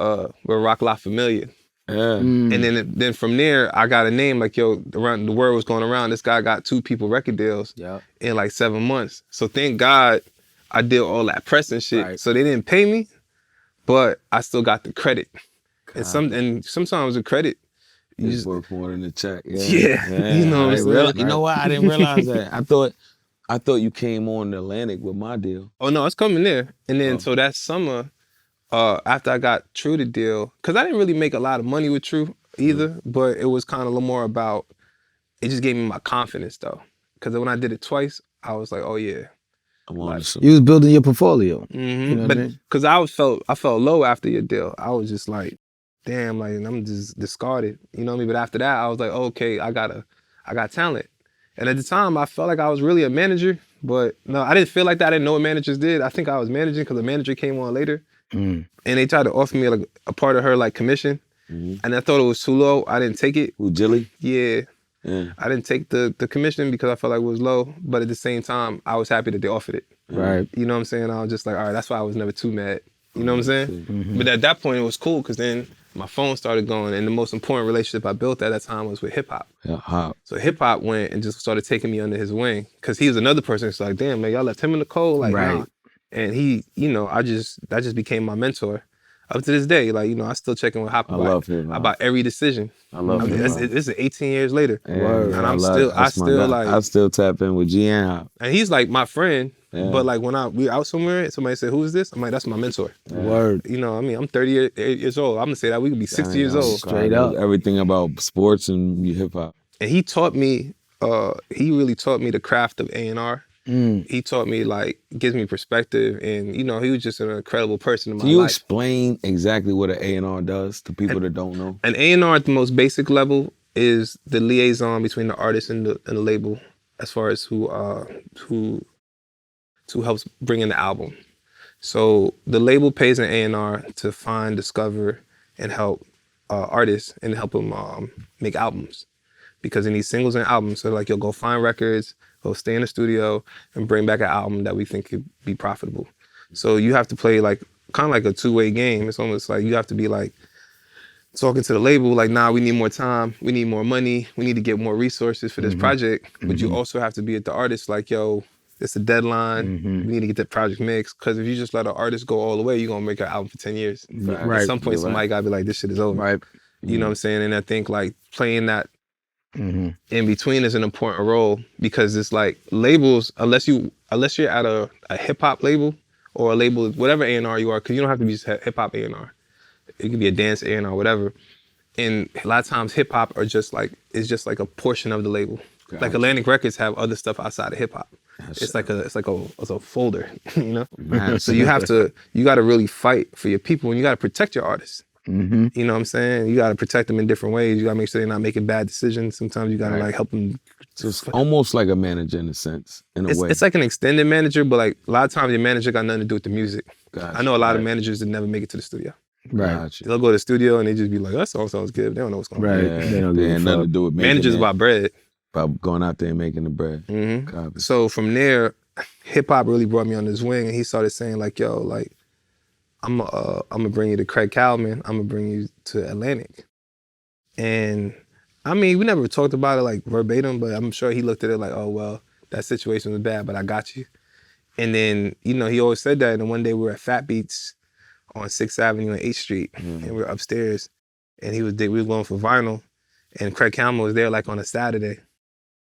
Rock La Familia. Yeah. And then from there, I got a name like, yo, the word was going around. This guy got 2 people record deals in like 7 months. So thank God I did all that press and shit. Right. So they didn't pay me, but I still got the credit. And sometimes the credit, you just work more than the check. Yeah. You know what I'm saying? You know what? I didn't realize that. I thought you came on the Atlantic with my deal. Oh no, it's coming there. And then so that summer, after I got True the deal, because I didn't really make a lot of money with True either, but it was kind of a little more about, it just gave me my confidence though. Because when I did it twice, I was like, oh yeah. You was building your portfolio. You know but because I felt low after your deal. I was just like, damn, like I'm just discarded. You know what I mean? But after that, I was like, okay, I got talent. And at the time, I felt like I was really a manager. But no, I didn't feel like that. I didn't know what managers did. I think I was managing because the manager came on later. And they tried to offer me like a part of her like commission. And I thought it was too low. I didn't take it. Who, Jilly? Yeah. I didn't take the commission because I felt like it was low. But at the same time, I was happy that they offered it. Right. You know what I'm saying? I was just like, all right, that's why I was never too mad. You know what I'm saying? But at that point, it was cool because then my phone started going, and the most important relationship I built at that time was with hip hop. So hip hop went and just started taking me under his wing because he was another person that's like, damn, man, y'all left him in the cold, like, nah. And he, you know, that just became my mentor. Up to this day, like, you know, I still check in with Hop about every decision. I love him. This is 18 years later, and I still tap in with G and Hop. And he's like my friend. But like when we out somewhere, somebody said, "Who is this?" I'm like, "That's my mentor." Word. You know, I mean, I'm 38 years old. I'm gonna say that we could be 60 years old. Straight up. Everything about sports and hip hop. And he taught me. He really taught me the craft of A&R. He taught me, like, gives me perspective, and you know, he was just an incredible person in my life. Can you explain exactly what an A&R does to people that don't know? An A&R at the most basic level is the liaison between the artist and the label, as far as who helps bring in the album. So the label pays an A&R to find, discover, and help artists and help them make albums. Because they need singles and albums. So like, you'll go find records, go stay in the studio, and bring back an album that we think could be profitable. So you have to play like, kind of like a two-way game. It's almost like you have to be like, talking to the label, like, nah, we need more time, we need more money, we need to get more resources for this project. But you also have to be at the artist like, yo, it's a deadline. We need to get that project mixed. Because if you just let an artist go all the way, you're going to make an album for 10 years. At some point, somebody got to be like, this shit is over. You know what I'm saying? And I think like playing that in between is an important role, because it's like labels, unless you're at a hip hop label or a label, whatever A&R you are, because you don't have to be just hip hop A&R. It could be a dance A&R, whatever. And a lot of times hip hop is just like a portion of the label. Gotcha. Like Atlantic Records have other stuff outside of hip hop. It's like a folder, you know? So you got to really fight for your people, and you got to protect your artists. You know what I'm saying? You got to protect them in different ways. You got to make sure they're not making bad decisions. Sometimes you got to like help them. So it's almost like a manager in a sense, in a way. It's like an extended manager, but like a lot of times your manager got nothing to do with the music. Gotcha. I know a lot of managers that never make it to the studio. Gotcha. They'll go to the studio and they just be like, that song sounds good. They don't know what's going on. They don't have nothing to do with making managers about bread. About going out there and making the bread. So from there, hip hop really brought me on his wing, and he started saying like, yo, like, I'm gonna bring you to Craig Callman. I'm gonna bring you to Atlantic. And I mean, we never talked about it like verbatim, but I'm sure he looked at it like, oh, well, that situation was bad, but I got you. And then, you know, he always said that. And then one day we were at Fat Beats on 6th Avenue and 8th Street, and we were upstairs, and we were going for vinyl, and Craig Callman was there like on a Saturday.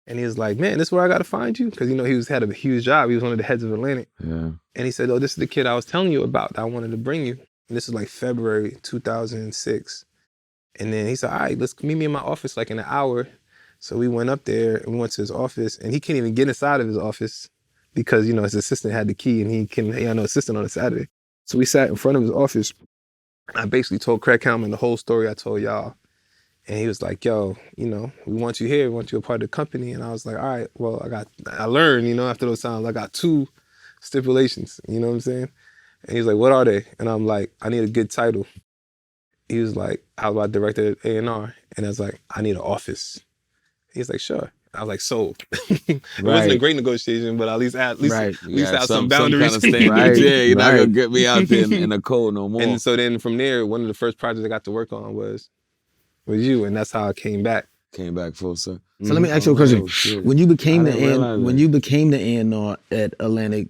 And he was like, man, this is where I got to find you? Because, you know, he had a huge job. He was one of the heads of Atlantic. And he said, oh, this is the kid I was telling you about that I wanted to bring you. And this is like February 2006. And then he said, all right, let's meet me in my office like in an hour. So we went up there and we went to his office, and he couldn't even get inside of his office because, you know, his assistant had the key, and he had no assistant on a Saturday. So we sat in front of his office. I basically told Craig Callman the whole story I told y'all. And he was like, yo, you know, we want you here. We want you a part of the company. And I was like, all right, well, I learned, you know, after those times, I got 2 stipulations, you know what I'm saying? And he was like, what are they? And I'm like, I need a good title. He was like, how about director of A&R? And I was like, I need an office. He's like, sure. I was like, sold. It wasn't a great negotiation, but at least have some boundaries. Some kind of standards. Yeah, you're not gonna get me out there in the cold no more. And so then from there, one of the first projects I got to work on was you, and that's how I came back. Came back full circle. So let me ask you a question. When you became the A&R at Atlantic,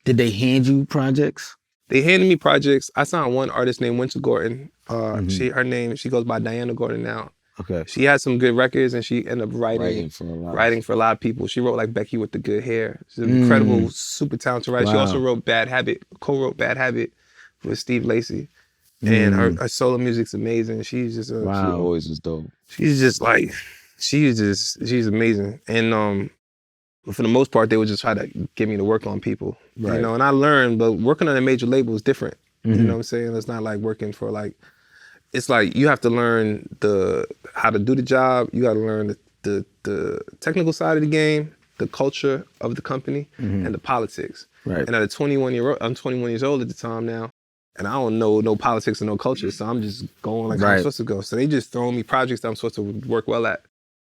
did they hand you projects? They handed me projects. I signed one artist named Winter Gordon. She goes by Diana Gordon now. Okay. She had some good records, and she ended up writing for a lot of people. She wrote like Becky with the Good Hair. She's an incredible, super talented writer. Wow. She also wrote co-wrote Bad Habit with Steve Lacy. And her solo music's amazing. She's just she always was dope. She's just like, she's amazing. And for the most part, they would just try to get me to work on people. You know, and I learned, but working on a major label is different. You know what I'm saying? It's not like working for like, it's like you have to learn how to do the job. You got to learn the technical side of the game, the culture of the company and the politics. Right. And at a 21 year old, I'm 21 years old at the time now, and I don't know no politics or no culture, so I'm just going like how I'm supposed to go. So they just throwing me projects that I'm supposed to work well at.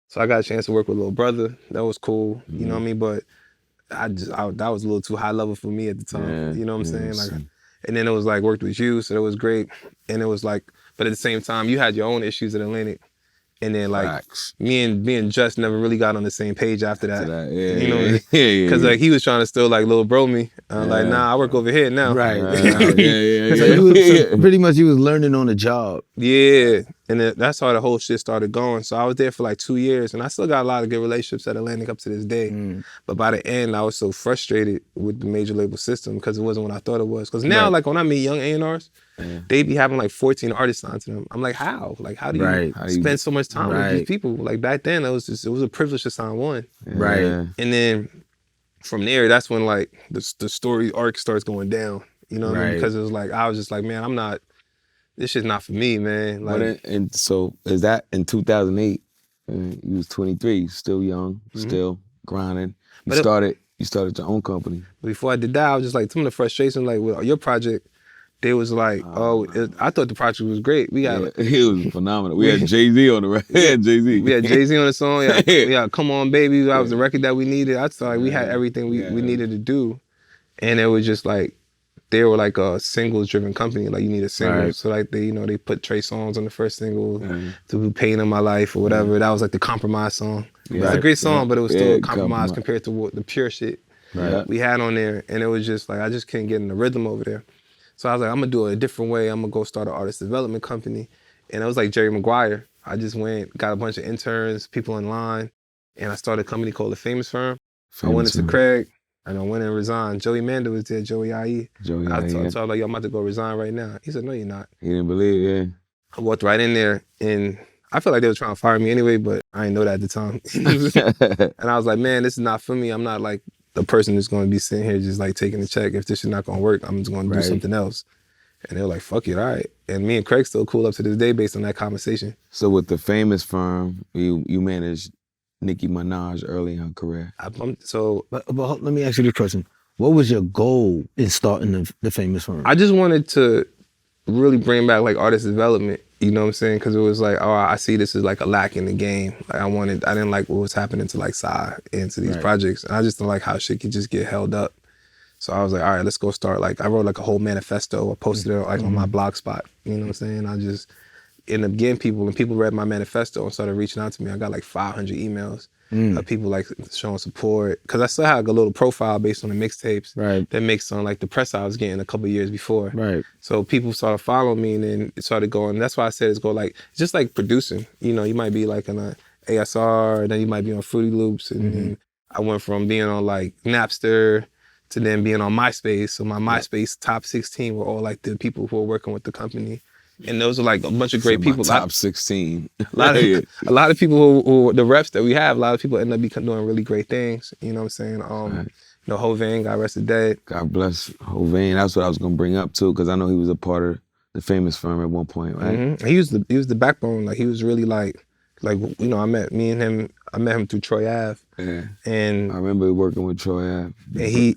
So I got a chance to work with Little Brother. That was cool, you know what I mean? But that was a little too high level for me at the time. You know what I'm saying? Like, and then it was like worked with you, so that was great. And it was like, but at the same time, you had your own issues at Atlantic. And then like me and Just never really got on the same page after that. You know, because like he was trying to still like little bro me. Like, nah, I work over here now. Right. So pretty much you was learning on the job. Yeah. And that's how the whole shit started going. So I was there for like 2 years, and I still got a lot of good relationships at Atlantic up to this day. But by the end, I was so frustrated with the major label system because it wasn't what I thought it was. Because now, like when I meet young A&Rs, they be having like 14 artists signed to them. I'm like, how? Like, how do you spend so much time with these people? Like back then, it was a privilege to sign one. Right. And then from there, that's when like the story arc starts going down. You know what I mean? Because it was like, I was just like, man, this shit's not for me, man. Like, and so is that in 2008? You was 23, still young, still grinding. You started your own company. Before I did that, I was just like, some of the frustration, like with your project, they was like, I thought the project was great. We got it was phenomenal. We had Jay-Z on the record. We had Jay-Z. We had Jay-Z on the song. We had Come On Baby. That was the record that we needed. I thought like we had everything we needed to do. And it was just like, they were like a singles driven company. Like you need a single. So like they put Trey Songz on the first single to Pain in My Life or whatever. That was like the compromise song. It was a great song, but it was still a compromise compared to what the pure shit we had on there. And it was just like, I just couldn't get in the rhythm over there. So I was like, I'm gonna do it a different way. I'm gonna go start an artist development company. And it was like Jerry Maguire. I just got a bunch of interns, people in line, and I started a company called The Famous Firm. I went into Craig. And I went and resigned. Joey Manda was there, Joey IE. I told him, like, yo, I'm about to go resign right now. He said, no, you're not. He didn't believe, I walked right in there, and I felt like they were trying to fire me anyway, but I didn't know that at the time. And I was like, man, this is not for me. I'm not like the person that's going to be sitting here just like taking the check. If this is not going to work, I'm just going to do something else. And they were like, fuck it, all right. And me and Craig still cool up to this day based on that conversation. So with The Famous Firm, you managed Nicki Minaj early in her career. But let me ask you this question. What was your goal in starting the Famous Firm? I just wanted to really bring back like artist development, you know what I'm saying? Because it was like, oh, I see this as like a lack in the game. Like I didn't like what was happening to like Psy and to these projects. And I just didn't like how shit could just get held up. So I was like, all right, let's go start. Like I wrote like a whole manifesto. I posted it like on my blog spot, you know what I'm saying? I just ended up getting people, and people read my manifesto and started reaching out to me. I got like 500 emails of people like showing support. Cause I still had like a little profile based on the mixtapes that mixed on like the press I was getting a couple years before. So people started following me, and then it started going. That's why I said it's just like producing. You know, you might be like on a ASR, and then you might be on Fruity Loops. And then I went from being on like Napster to then being on MySpace. So my MySpace top 16 were all like the people who were working with the company. And those are like a bunch of great people. Top 16. A lot of people who the reps that we have, a lot of people end up doing really great things. You know what I'm saying? You know, Hovain, God rest his dead. God bless Hovain. That's what I was gonna bring up too, because I know he was a part of The Famous Firm at one point, right? He was the backbone. Like he was really like you know, I met him through Troy Ave. And I remember working with Troy Ave. And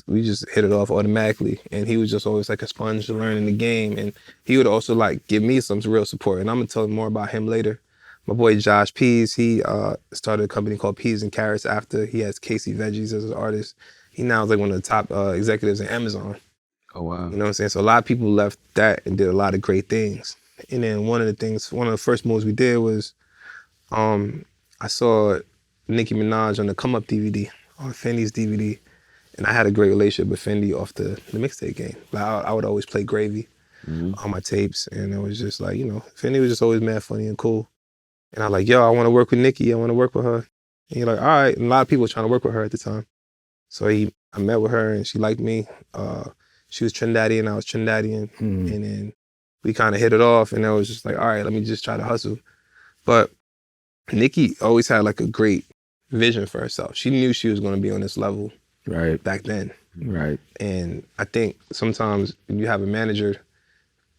we just hit it off automatically. And he was just always like a sponge to learning the game. And he would also like give me some real support. And I'm gonna tell you more about him later. My boy Josh Pease, he started a company called Peas and Carrots after he has Casey Veggies as an artist. He now is like one of the top executives at Amazon. Oh wow. You know what I'm saying? So a lot of people left that and did a lot of great things. And then one of the first moves we did was I saw Nicki Minaj on the Come Up DVD, on Fendi's DVD, and I had a great relationship with Fendi off the mixtape game. Like I would always play Gravy on my tapes, and it was just like, you know, Fendi was just always mad funny and cool. And I was like, yo, I want to work with Nicki, I want to work with her. And you're like, all right, and a lot of people were trying to work with her at the time. So I met with her, and she liked me. She was Trinidadian, I was Trinidadian, and then we kind of hit it off, and I was just like, all right, let me just try to hustle. But Nicki always had like a great vision for herself. She knew she was going to be on this level back then. And I think sometimes if you have a manager,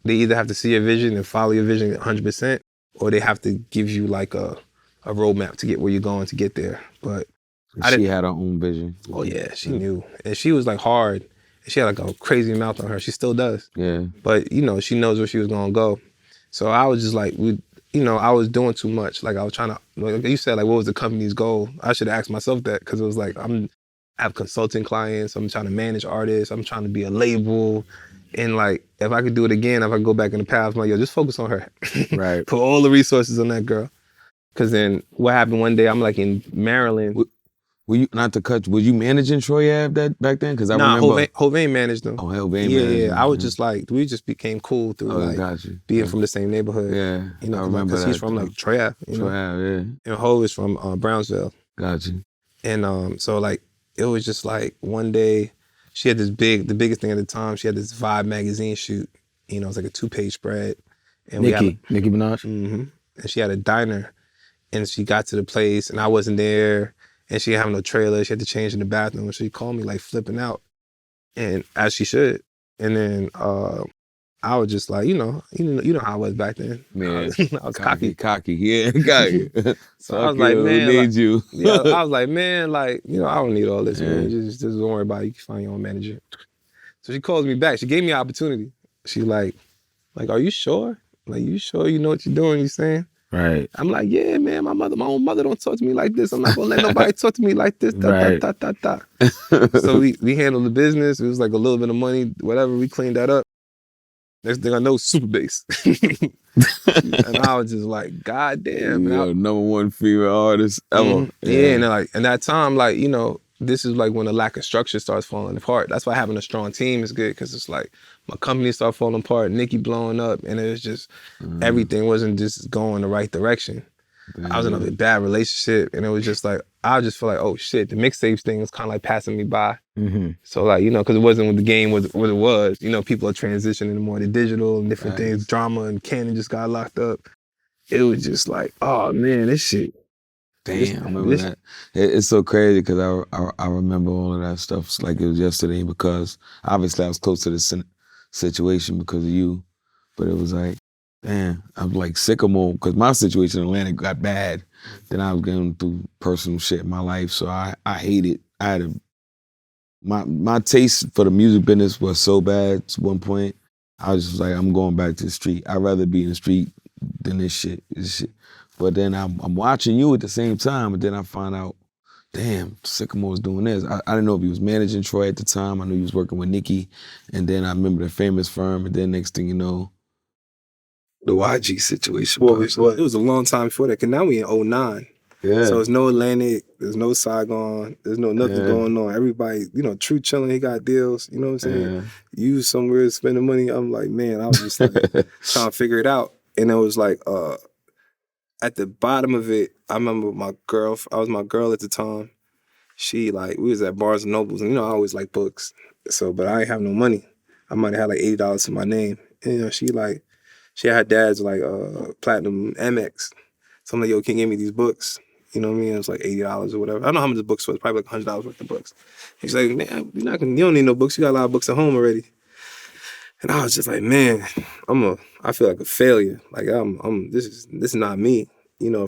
they either have to see your vision and follow your vision 100%, or they have to give you like a roadmap to get where you're going to get there. But She had her own vision. Oh yeah, she knew. And she was like hard. She had like a crazy mouth on her. She still does. Yeah. But, you know, she knows where she was gonna go. So I was just like, I was doing too much. Like I was trying to, like you said, like what was the company's goal? I should have asked myself that because it was like, I have consulting clients. I'm trying to manage artists. I'm trying to be a label. And like, if I could do it again, if I could go back in the past, I'm like, yo, just focus on her. Right. Put all the resources on that girl. Because then what happened one day, I'm like in Maryland. Were you, not to cut, were you managing Troy Ave back then? Because I remember. Hovain managed them. Oh, Hovain managed them. Yeah, I was just like, we just became cool through being from the same neighborhood. Yeah, you know, I remember because he's from like Troy Ave. Troy Ave, yeah. And Ho is from Brownsville. Gotcha. And so like, it was just like one day, she had the biggest thing at the time, she had this Vibe magazine shoot. You know, it was like a 2-page spread. And Nicki Minaj? Mm-hmm. And she had a diner. And she got to the place and I wasn't there. And she didn't have no trailer. She had to change in the bathroom. And she called me like flipping out. And as she should. And then I was just like, you know how I was back then. Man, I was cocky. Yeah, cocky. So I was like, man, need you. Yeah, I was like, man, like, I don't need all this, man. Just don't worry about it. You can find your own manager. So she calls me back. She gave me an opportunity. She like, are you sure? Like, you sure you know what you're doing? You saying? Right. I'm like, yeah, man, my own mother don't talk to me like this. I'm not gonna let nobody talk to me like this. So we handled the business. It was like a little bit of money, whatever. We cleaned that up. Next thing I know, super bass. And I was just like, God damn. Number one female artist ever. Mm-hmm. Yeah, and like, and that time, like, this is like when the lack of structure starts falling apart. That's why having a strong team is good, because it's like my company started falling apart, Nicki blowing up, and it was just everything wasn't just going the right direction. I was in a bad relationship, and it was just like, I just feel like, oh shit, the mixtapes thing was kind of like passing me by. Mm-hmm. So like, because it wasn't what the game was, what it was. People are transitioning more to digital and different things. Drama and Cannon just got locked up. It was just like, oh man, this shit. Damn, I remember that. It's so crazy because I remember all of that stuff. It's like it was yesterday, because obviously I was close to this situation because of you. But it was like, damn, I'm like Sickamore, because my situation in Atlanta got bad. Then I was going through personal shit in my life, so I hated. I had my taste for the music business was so bad at one point. I was just like, I'm going back to the street. I'd rather be in the street than this shit. But then I'm watching you at the same time, and then I find out, damn, Sickamore was doing this. I didn't know if he was managing Troy at the time. I knew he was working with Nicki, and then I remember the famous firm, and then next thing you know, the YG situation. Well, it was a long time before that, because now we in 2009. Yeah. So there's no Atlantic, there's no Saigon, there's no nothing going on. Everybody, True chilling, he got deals, you know what I'm saying? Yeah. You was somewhere spending money. I'm like, man, I was just like trying to figure it out. And it was like, at the bottom of it, I remember I was my girl at the time. She we was at Barnes and Nobles, and I always like books. So, but I ain't have no money. I might have had like $80 to my name. And she had her dad's platinum Amex. So I'm like, yo, can you give me these books? You know what I mean? It was like $80 or whatever. I don't know how much the books was, probably like $100 worth of books. He's like, man, you don't need no books. You got a lot of books at home already. And I was just like, man, I feel like a failure. Like this is not me.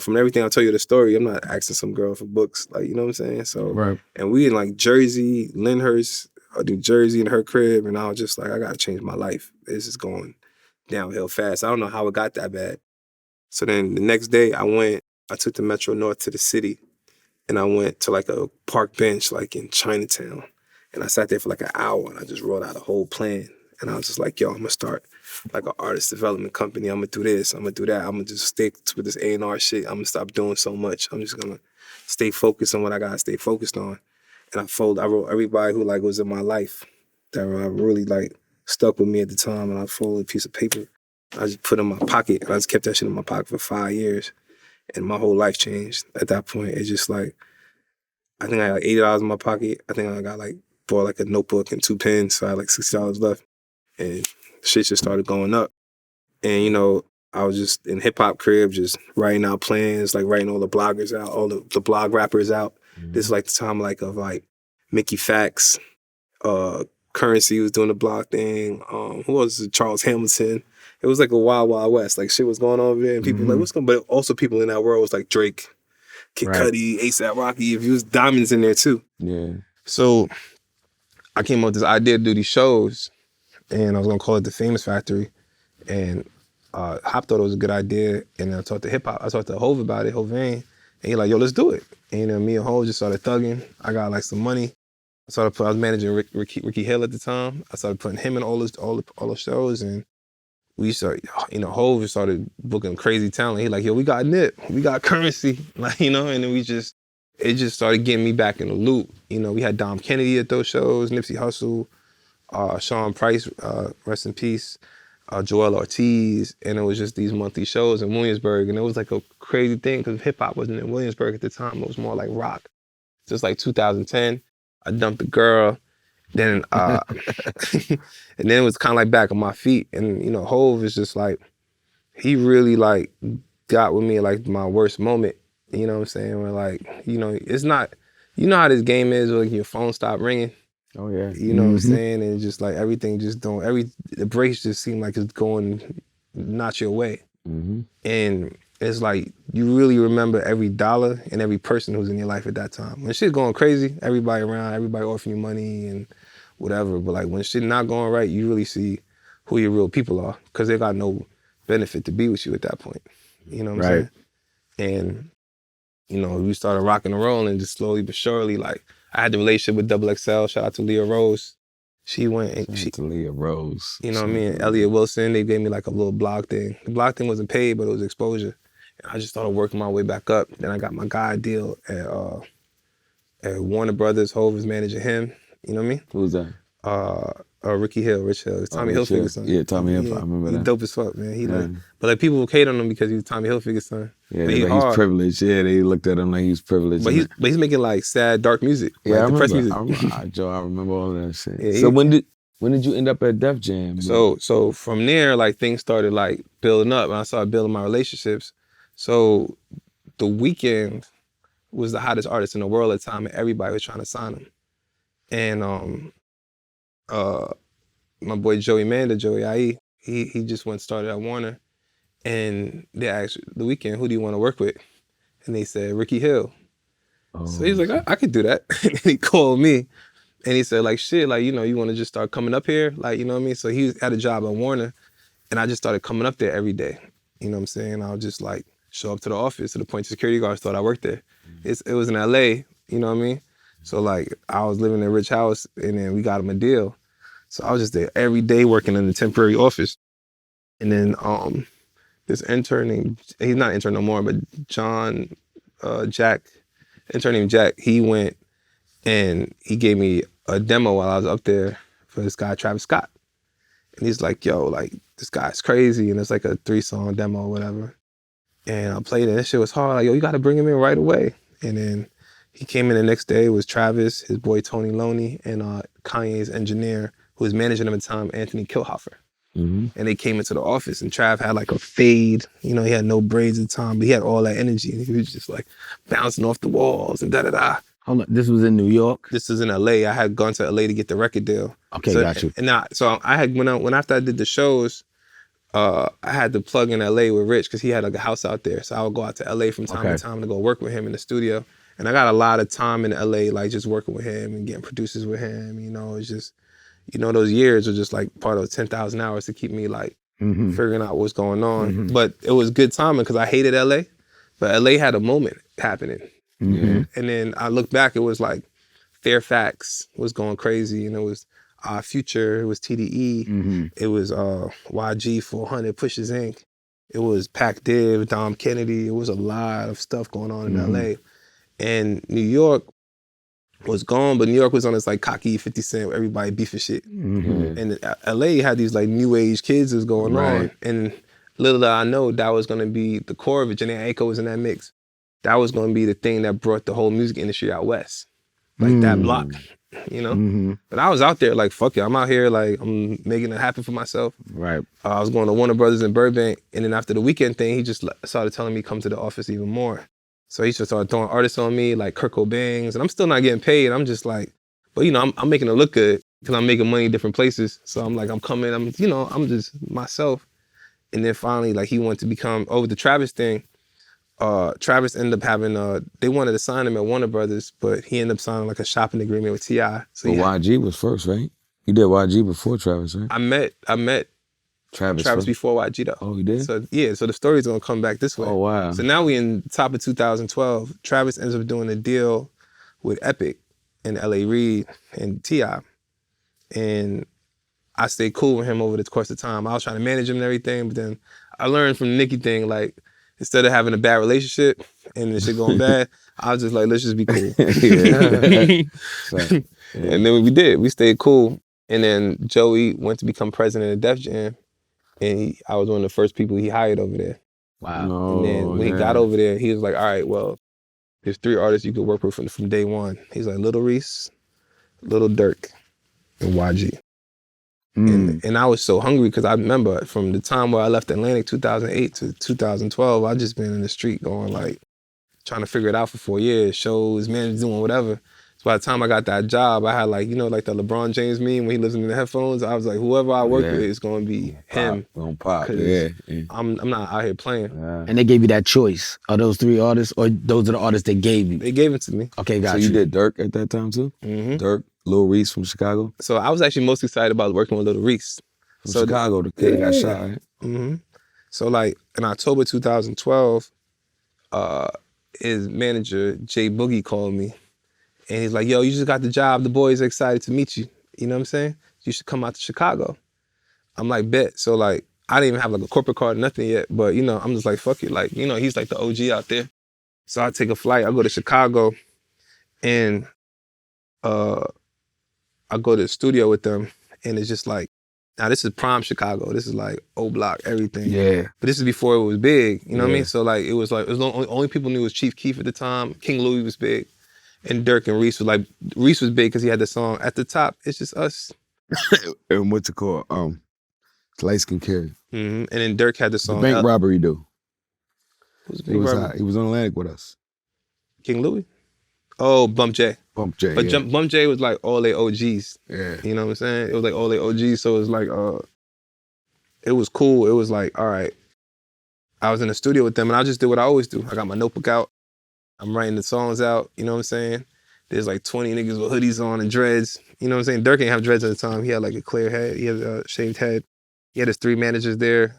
From everything I tell you the story, I'm not asking some girl for books. Like, you know what I'm saying? So, right. And we in like Jersey, Lyndhurst, New Jersey in her crib. And I was just like, I gotta change my life. This is going downhill fast. I don't know how it got that bad. So then the next day I took the Metro North to the city, and I went to like a park bench like in Chinatown. And I sat there for like an hour, and I just wrote out a whole plan. And I was just like, yo, I'm gonna start like an artist development company. I'm gonna do this, I'm gonna do that. I'm gonna just stick with this A&R shit. I'm gonna stop doing so much. I'm just gonna stay focused on what I gotta stay focused on. And I wrote everybody who was in my life that really stuck with me at the time, and I folded a piece of paper. I just put it in my pocket, and I just kept that shit in my pocket for 5 years. And my whole life changed at that point. It's just I think I had $80 in my pocket. I think I got bought a notebook and 2 pens, so I had $60 left. And shit just started going up. And, I was just in hip-hop crib, just writing out plans, writing all the bloggers out, all the blog rappers out. Mm-hmm. This is the time of Mickey Fax, Currency was doing the blog thing. Who was Charles Hamilton? It was a wild, wild west. Shit was going on over there, and people what's going on? But also people in that world was Drake, Kid Right. Cudi, A$AP Rocky. If you was Diamonds in there too. Yeah. So I came up with this idea to do these shows, and I was gonna call it the Famous Factory. And Hop thought it was a good idea, and I talked to hip hop. I talked to Hov about it, Hovain, and he like, yo, let's do it. And me and Hov just started thugging. I got like some money. I was managing Ricky Hill at the time. I started putting him in all the shows, and we started, Hov started booking crazy talent. He like, yo, we got Nip, we got Currency, like, and then it just started getting me back in the loop. We had Dom Kennedy at those shows, Nipsey Hussle, Sean Price, rest in peace, Joel Ortiz, and it was just these monthly shows in Williamsburg, and it was like a crazy thing because hip hop wasn't in Williamsburg at the time. It was more like rock. Just like 2010, I dumped a girl, then and then it was kind of like back on my feet, and Hov is just like, he really like got with me at like my worst moment. You know what I'm saying? Where like, it's not, how this game is, where like your phone stopped ringing. Oh yeah. You know what I'm saying? And just like everything just the brakes just seem like it's going not your way. Mm-hmm. And it's like, you really remember every dollar and every person who's in your life at that time. When shit's going crazy, everybody around, everybody offering you money and whatever. But like when shit not going right, you really see who your real people are, because they got no benefit to be with you at that point. You know what I'm saying? And, we started rocking and rolling, just slowly but surely. Like, I had the relationship with Double XL. Shout out to Leah Rose. She went and to Leah Rose. You know what I mean? Elliot Wilson, they gave me like a little blog thing. The blog thing wasn't paid, but it was exposure. And I just started working my way back up. Then I got my guy deal at Warner Brothers. Hov was managing him. You know what I mean? Who was that? Rich Hill. It's Tommy Hilfiger's son. Yeah, Tommy Hilfiger. I remember that. He's dope as fuck, man. But like people hate on him because he was Tommy Hilfiger's son. Yeah, but he's privileged. Yeah, they looked at him like he was privileged. But he's making like sad, dark music. Yeah, like depressed music. I remember all that shit. Yeah, so when did you end up at Def Jam? So from there, like things started like building up, and I started building my relationships. So The Weeknd was the hottest artist in the world at the time, and everybody was trying to sign him. And my boy Joey IE, he just went started at Warner, and they asked The Weeknd, who do you want to work with? And they said Ricky Hill. So he's like, I could do that. And he called me, and he said like, shit, like, you want to just start coming up here? Like, you know what I mean? So he had a job at Warner, and I just started coming up there every day. You know what I'm saying? I'll just like show up to the office to the point security guards thought I worked there. It was in LA, you know what I mean? So like I was living in a rich house, and then we got him a deal. So I was just there every day working in the temporary office. And then this intern named, he's not intern no more, but intern named Jack, he went and he gave me a demo while I was up there for this guy, Travis Scott. And he's like, yo, like this guy's crazy. And it's like a 3-song demo or whatever. And I played it, that shit was hard. Like, yo, you gotta bring him in right away. And then he came in the next day. It was Travis, his boy Tony Loney, and Kanye's engineer, who was managing him at the time, Anthony Kilhoffer. Mm-hmm. And they came into the office, and Trav had like a fade. He had no braids at the time, but he had all that energy. And he was just like bouncing off the walls and da-da-da. Hold on, this was in New York? This is in LA. I had gone to LA to get the record deal. Okay, so, got you. And I had, when after I did the shows, I had to plug in LA with Rich because he had like a house out there. So I would go out to LA from time to time to go work with him in the studio. And I got a lot of time in LA, like just working with him and getting producers with him. It's just, those years are just like part of 10,000 hours to keep me like figuring out what's going on. Mm-hmm. But it was good timing because I hated LA, but LA had a moment happening. Mm-hmm. And then I look back, it was like Fairfax was going crazy, and it was Future, it was TDE, it was YG 400, Pushes Inc., it was Pac Div, Dom Kennedy. It was a lot of stuff going on in LA. And New York was gone, but New York was on this like cocky 50 Cent, everybody beefing shit. Mm-hmm. And LA had these like new age kids that was going on. And little did I know that was gonna be the core of it. Janae Aiko was in that mix. That was gonna be the thing that brought the whole music industry out west. Like that block, But I was out there like, fuck it, I'm out here like, I'm making it happen for myself. Right. I was going to Warner Brothers in Burbank, and then after the Weeknd thing, he just started telling me come to the office even more. So he just started throwing artists on me, like Kurt Cobain's, and I'm still not getting paid. I'm just like, but I'm making it look good because I'm making money in different places. So I'm like, I'm coming, I'm just myself. And then finally, like he wanted to become, over the Travis thing, Travis ended up having they wanted to sign him at Warner Brothers, but he ended up signing like a shopping agreement with T.I. So well, YG was first, right? You did YG before Travis, right? I met Travis before YG though. Oh, you did? So yeah, so the story's gonna come back this way. Oh, wow. So now we in top of 2012. Travis ends up doing a deal with Epic and L.A. Reid and T.I. And I stayed cool with him over the course of time. I was trying to manage him and everything, but then I learned from the Nicki thing, like, instead of having a bad relationship and the shit going bad, I was just like, let's just be cool. Yeah. And then we did. We stayed cool. And then Joey went to become president of Def Jam. And I was one of the first people he hired over there. Wow. No, And then when he got over there, he was like, all right, well, there's 3 artists you could work with from day one. He's like, Lil Reese, Lil Durk, and YG. And I was so hungry because I remember from the time where I left Atlantic 2008 to 2012, I just been in the street going like, trying to figure it out for 4 years, shows, man, doing whatever. So by the time I got that job, I had like, you know, like the LeBron James meme when he lives in the headphones, I was like, whoever I work with is going to be him. Gonna pop, 'Cause yeah. I'm not out here playing. And they gave you that choice. Are those 3 artists, or those are the artists they gave you? They gave it to me. Okay, got So you did Dirk at that time too? Mm-hmm. Dirk, Lil Reese from Chicago? So I was actually most excited about working with Lil Reese. From Chicago, the kid that got shot, right? Mm-hmm. So like in October 2012, his manager, Jay Boogie, called me. And he's like, yo, you just got the job. The boys are excited to meet you. You know what I'm saying? You should come out to Chicago. I'm like, bet. So like, I didn't even have like a corporate card, nothing yet. But you know, I'm just like, fuck it. Like, you know, he's like the OG out there. So I take a flight. I go to Chicago and I go to the studio with them. And it's just like, now this is prime Chicago. This is like O Block, everything. Yeah. But this is before it was big. You know what I mean? So like, it was the only people knew was Chief Keef at the time. King Louis was big. And Dirk and Reese was like, Reese was big because he had the song At the Top, It's Just Us. And what's it called? Light Skin Carry. Mm-hmm. And then Dirk had the The song. bank robbery dude. Who's the He bank was robbery? He was on Atlantic with us. King Louis? Oh, Bump J. Bump J. But yeah. Bump J was like all they OGs. Yeah. You know what I'm saying? It was like all they OGs. So it was like, it was cool. It was like, all right. I was in the studio with them and I just did what I always do. I got my notebook out. I'm writing the songs out. You know what I'm saying? There's like 20 niggas with hoodies on and dreads. You know what I'm saying? Dirk didn't have dreads at the time. He had like a clear head. He had a shaved head. He had his 3 managers there.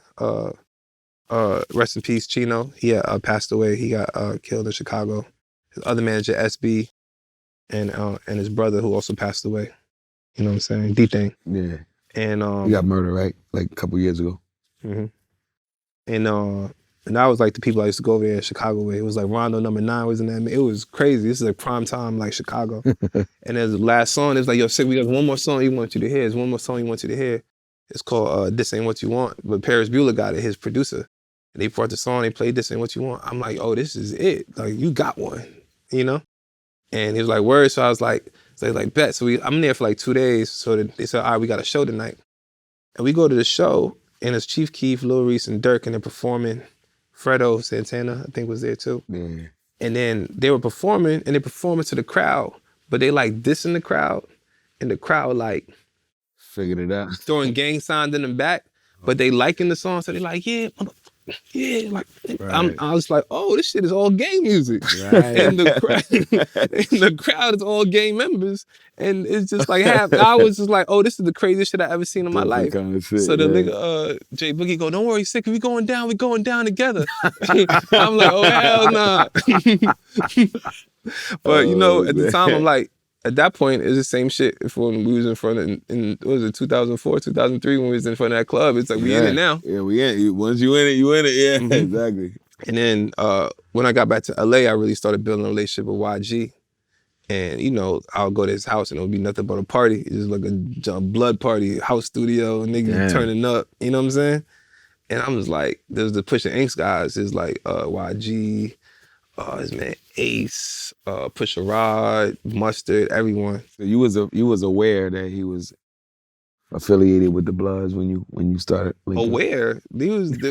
Rest in peace, Chino. He passed away. He got killed in Chicago. His other manager, SB, and his brother who also passed away. You know what I'm saying? D-Thing. Yeah. And He got murdered, right? Like a couple years ago. mm-hmm. And that was like the people I used to go over there in Chicago with. It was like Rondo number 9 was in that. It was crazy. This is like prime time, like Chicago. And there's the last song. It's like, yo, Sick, we got one more song you want you to hear. There's one more song you want you to hear. It's called This Ain't What You Want. But Paris Bueller got it, his producer. And they brought the song, they played This Ain't What You Want. I'm like, oh, this is it. Like, you got one, you know? And he was like, word. So I was like, bet. So I'm there for like 2 days. So they said, all right, we got a show tonight. And we go to the show, and it's Chief Keef, Lil Reese, and Dirk, and they're performing. Fredo Santana, I think, was there too. Yeah. And then they were performing, and they performing to the crowd, but they like dissing the crowd, and the crowd like Figured it out. throwing gang signs in the back, but they liking the song, so they like, yeah, yeah, like Right. I was like, oh, this shit is all gang music, Right. and the crowd is all gang members, and it's just like I was just like, oh, this is the craziest shit I ever seen in my life. Kind of shit, So the yeah. nigga Jay Boogie go, don't worry, Sick, we going down together. I'm like, oh hell nah. But you know, at the time, I'm like, at that point, it's the same shit. If when we was in front of, in what was it, 2004, 2003, when we was in front of that club, it's like, we in it now. Yeah, we in it. Once you in it, you in it. Yeah, Mhm. exactly. And then when I got back to LA, I really started building a relationship with YG. And, you know, I'll go to his house and it'll be nothing but a party. It's just like a blood party, house studio, niggas Damn. turning up. You know what I'm saying? And I'm just like, there's the Pusha Inks guys. It's like YG, his man Ace, Pusha Rod, Mustard, everyone. So you was aware that he was affiliated with the Bloods when you started linking? Aware. He was He's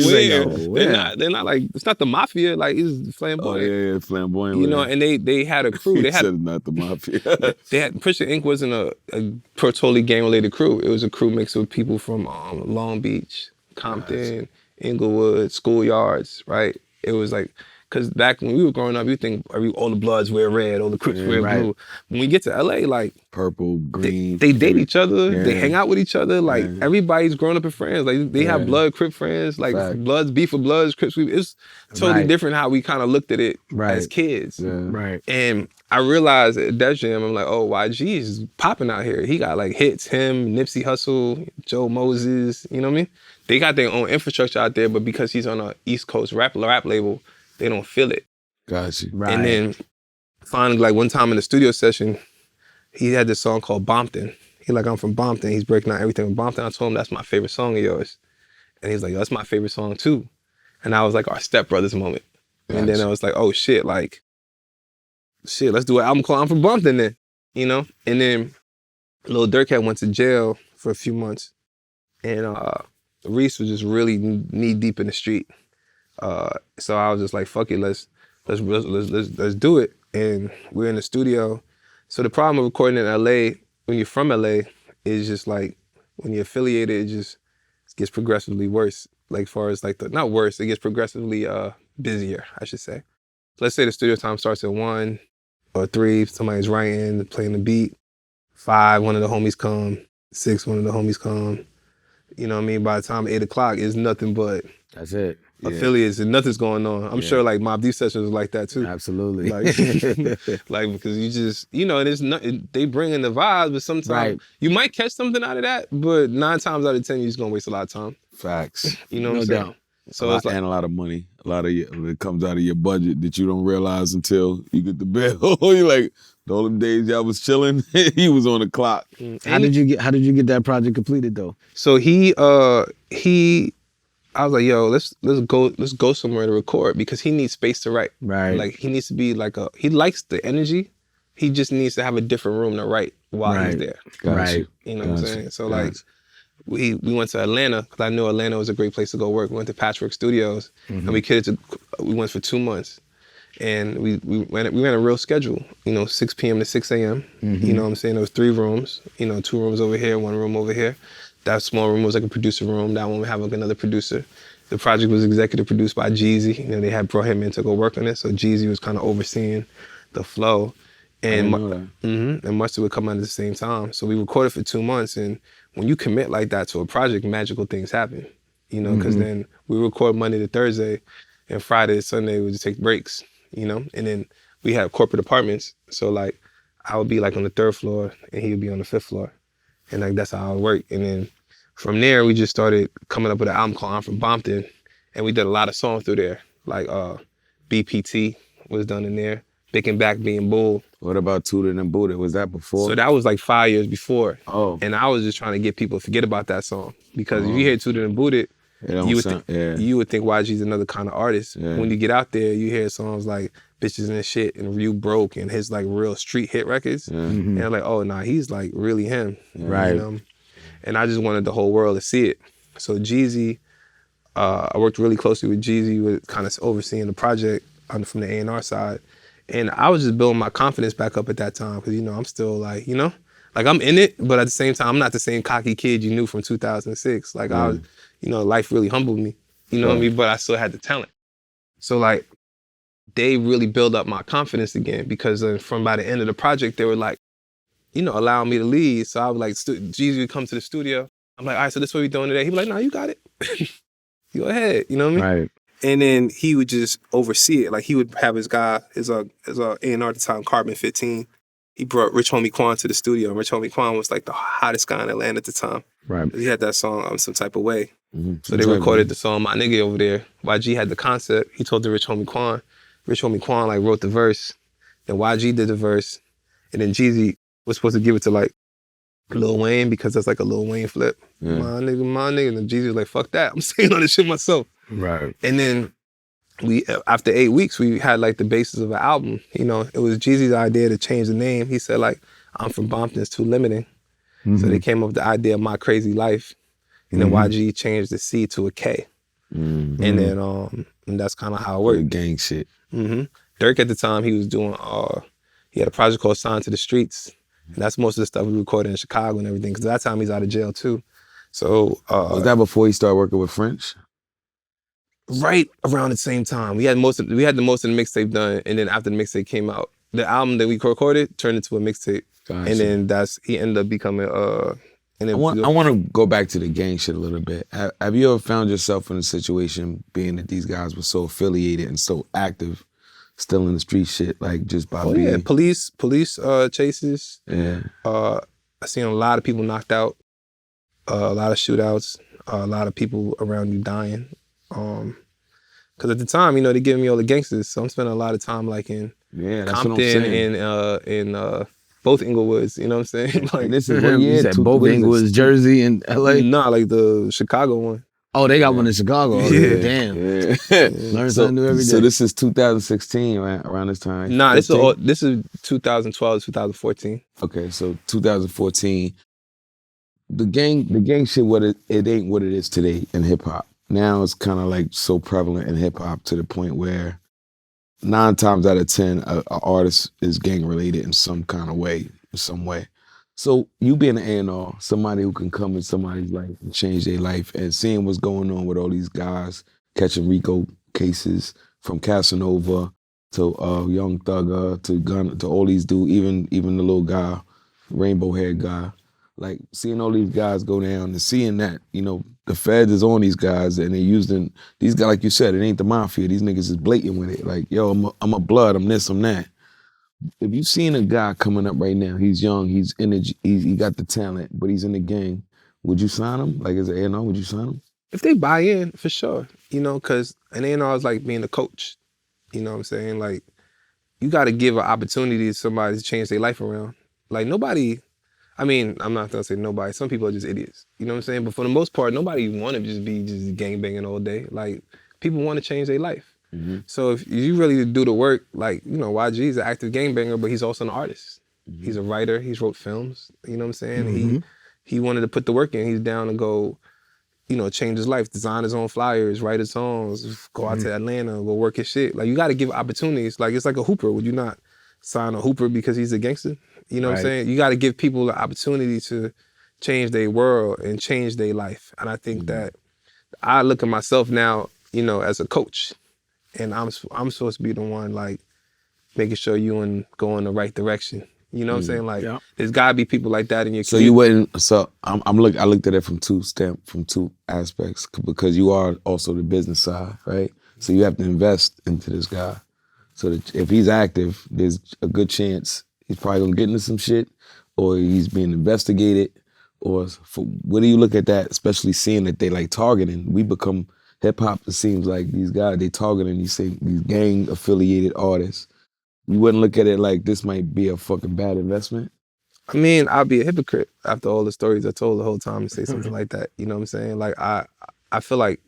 aware. like, aware. They're not like, it's not the mafia, like it's flamboyant. Oh yeah, flamboyant. You know, and they had a crew. They He had said not the mafia. They had Pusha Inc. wasn't a totally gang related crew. It was a crew mixed with people from Long Beach, Compton, Inglewood, schoolyards, right? It was like, because back when we were growing up, you think all the Bloods wear red, all the Crips wear blue. When we get to LA, like purple, green. They date each other, they hang out with each other, like everybody's grown up and friends. Like they have Blood, Crip friends, like Bloods, beef with Bloods, Crips. It's totally different how we kind of looked at it as kids. Right. And I realized at that jam, I'm like, oh, YG is popping out here. He got like hits, him, Nipsey Hussle, Joe Moses, you know what I mean? They got their own infrastructure out there, but because he's on a East Coast rap label, they don't feel it. Got you. Right. And then finally, like one time in the studio session, he had this song called Bompton. He like, I'm from Bompton. He's breaking out everything with Bompton. I told him, that's my favorite song of yours. And he's like, that's my favorite song too. And I was like, our stepbrothers moment. And then I was like, oh shit, let's do an album called I'm from Bompton then, you know? And then Lil Durk had went to jail for a few months. And Reese was just really knee deep in the street. So I was just like, fuck it, let's do it. And we're in the studio. So the problem with recording in LA, when you're from LA, is just like, when you're affiliated, it just gets progressively worse. Like far as like not worse, it gets progressively busier, I should say. Let's say the studio time starts at 1 or 3, somebody's writing, playing the beat. 5, one of the homies come. 6, one of the homies come. You know what I mean? By the time 8 o'clock, it's nothing but That's it. affiliates and nothing's going on. I'm sure like Mobb Deep sessions was like that too. Absolutely. Like because you just, you know, and it's not, they bring in the vibes, but sometimes you might catch something out of that, but 9 times out of 10, you're just gonna waste a lot of time. Facts. You know what I'm saying? doubt. So it's like, and a lot of money. A lot of it comes out of your budget that you don't realize until you get the bill. You're like, all them days y'all was chilling, he was on the clock. How did you get that project completed though? So I was like, yo, let's go somewhere to record because he needs space to write. Right. Like he needs to be like he likes the energy. He just needs to have a different room to write while he's there. Right. You know what I'm saying? So like we went to Atlanta because I knew Atlanta was a great place to go work. We went to Patchwork Studios and we went for 2 months. And we ran a real schedule, you know, 6 p.m. to 6 a.m. You know what I'm saying? There was 3 rooms, you know, 2 rooms over here, 1 room over here. That small room was like a producer room. That one would have like another producer. The project was executive produced by Jeezy. You know, they had brought him in to go work on it. So Jeezy was kind of overseeing the flow. And Mustard would come out at the same time. So we recorded for 2 months. And when you commit like that to a project, magical things happen. You know, because then we record Monday to Thursday and Friday to Sunday we would take breaks, you know? And then we had corporate apartments. So like I would be like on the 3rd floor and he would be on the 5th floor. And like that's how it worked. And then from there, we just started coming up with an album called I'm From Bompton. And we did a lot of songs through there. Like BPT was done in there. Big and Back Being Bull. What about Tooted and Booted? Was that before? So that was like 5 years before. Oh. And I was just trying to get people to forget about that song. Because if you hear Tooted and Booted, you would think YG's another kind of artist. Yeah. When you get out there, you hear songs like Bitches and Shit and You Broke and his like real street hit records. And I'm like, oh, nah, he's like really him. Right. You know? And I just wanted the whole world to see it. So Jeezy, I worked really closely with Jeezy, with kind of overseeing the project from the A&R side. And I was just building my confidence back up at that time because, you know, I'm still like, you know, like I'm in it, but at the same time, I'm not the same cocky kid you knew from 2006. Like I was, you know, life really humbled me, you know what I mean? But I still had the talent. So like, they really built up my confidence again because from by the end of the project, they were like, you know, allowing me to lead. So I was like, Jeezy would come to the studio. I'm like, all right, so this is what we're doing today. He'd be like, no, you got it. Go ahead, you know what I mean? Right. And then he would just oversee it. Like he would have his guy, his A&R at the time, Carbon 15. He brought Rich Homie Quan to the studio. Rich Homie Quan was like the hottest guy in Atlanta at the time. Right. He had that song Some Type of Way. So they recorded the song My Nigga over there. YG had the concept. He told the Rich Homie Quan. Rich Homie Quan like wrote the verse. Then YG did the verse. And then Jeezy was supposed to give it to like Lil Wayne because that's like a Lil Wayne flip. My nigga. And then Jeezy was like, fuck that. I'm saying all this shit myself. Right. And then we, after 8 weeks, we had like the basis of an album. You know, it was Jeezy's idea to change the name. He said like, I'm From Bompton, it's too limiting. So they came up with the idea of My Crazy Life. And then YG changed the C to a K. And then and that's kind of how it worked. Gang shit. Durk at the time, he was doing, he had a project called Signed to the Streets. And that's most of the stuff we recorded in Chicago and everything. Because at that time, he's out of jail too. So. Was that before he started working with French? right around the same time. We had the most of the mixtape done, and then after the mixtape came out, the album that we recorded turned into a mixtape. Gotcha. And then he ended up becoming and I then want to go back to the gang shit a little bit. Have you ever found yourself in a situation being that these guys were so affiliated and so active, still in the street shit, like just by being? Yeah, police chases. Yeah. I seen a lot of people knocked out, a lot of shootouts, a lot of people around you dying. Because at the time, you know, they giving me all the gangsters, so I'm spending a lot of time like in Compton and both Inglewoods, you know what I'm saying? Like this is what year? You said both Inglewoods, Jersey, and LA? Nah, like the Chicago one. Oh, they got one in Chicago. Yeah. Damn. Yeah. Learn something new every day. So this is 2016, right? Around this time? Nah, this is 2012, 2014. Okay, so 2014. The gang shit, it ain't what it is today in hip hop. Now it's kind of like so prevalent in hip hop to the point where 9 times out of 10, a artist is gang related in some kind of way, in some way. So you being an A&R, somebody who can come in somebody's life and change their life, and seeing what's going on with all these guys catching RICO cases, from Casanova to Young Thugger to Gunna to all these dudes, even the little guy, rainbow haired guy. Like seeing all these guys go down and seeing that, you know, the feds is on these guys and they're using these guys, like you said, it ain't the mafia. These niggas is blatant with it. Like, yo, I'm a blood, I'm this, I'm that. If you seen a guy coming up right now, he's young, he's energy, he got the talent, but he's in the gang, would you sign him? Like as an A&R, would you sign him? If they buy in, for sure. You know, because an A&R is like being a coach. You know what I'm saying? Like, you got to give an opportunity to somebody to change their life around. Like nobody, I mean, I'm not gonna say nobody. Some people are just idiots. You know what I'm saying? But for the most part, nobody want to just be gangbanging all day. Like, people want to change their life. Mm-hmm. So if you really do the work, like, you know, YG is an active gangbanger, but he's also an artist. Mm-hmm. He's a writer. He's wrote films. You know what I'm saying? Mm-hmm. He wanted to put the work in. He's down to go, you know, change his life, design his own flyers, write his songs, go out to Atlanta, go work his shit. Like, you got to give opportunities. Like, it's like a hooper. Would you not sign a hooper because he's a gangster? You know what I'm saying? You got to give people the opportunity to change their world and change their life. And I think that I look at myself now, you know, as a coach, and I'm supposed to be the one, like, making sure you go in the right direction. You know what I'm saying? Like, there's gotta be people like that in your community. So you wouldn't. So I looked at it from two aspects, because you are also the business side, right? So you have to invest into this guy. So that if he's active, there's a good chance he's probably gonna get into some shit, or he's being investigated, or what do you look at that? Especially seeing that they like targeting. We become hip hop. It seems like these guys, they targeting these gang affiliated artists. You wouldn't look at it like this might be a fucking bad investment? I mean, I'd be a hypocrite after all the stories I told the whole time to say something like that. You know what I'm saying? Like, I feel like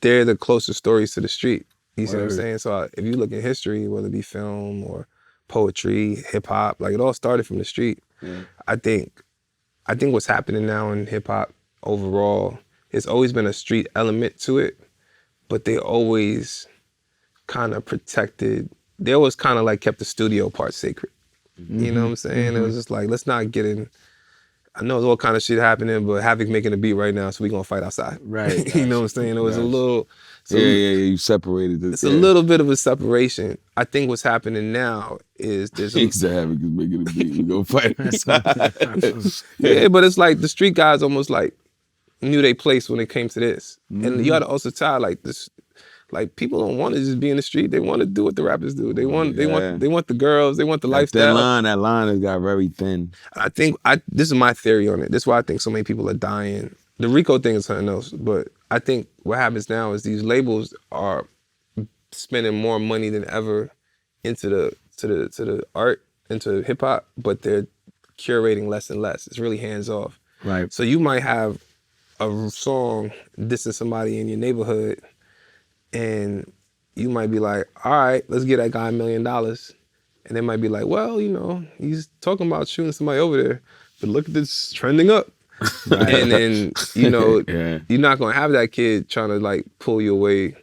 they're the closest stories to the street. You see what I'm saying? So if you look at history, whether it be film or poetry, hip hop, like, it all started from the street. Yeah. I think what's happening now in hip hop overall, it's always been a street element to it, but they always kind of protected. They always kind of like kept the studio part sacred. You know what I'm saying? It was just like, let's not get in. I know there's all kind of shit happening, but Havoc making a beat right now, so we gonna fight outside. Right. You know what I'm saying? It was a little. So you separated this. It's a little bit of a separation. I think what's happening now is there's Havoc is making a beat. We gonna fight outside. Yeah, but it's like the street guys almost like knew their place when it came to this, and you got to also tie like this. Like, people don't want to just be in the street. They want to do what the rappers do. They want the girls. They want the lifestyle. That line has got very thin. I think this is my theory on it. This is why I think so many people are dying. The RICO thing is something else, but I think what happens now is these labels are spending more money than ever into the art, into hip hop, but they're curating less and less. It's really hands off. Right. So you might have a song dissing somebody in your neighborhood, and you might be like, all right, let's get that guy $1 million. And they might be like, well, you know, he's talking about shooting somebody over there, but look at this trending up. Right. And then, you know, you're not gonna have that kid trying to like pull you away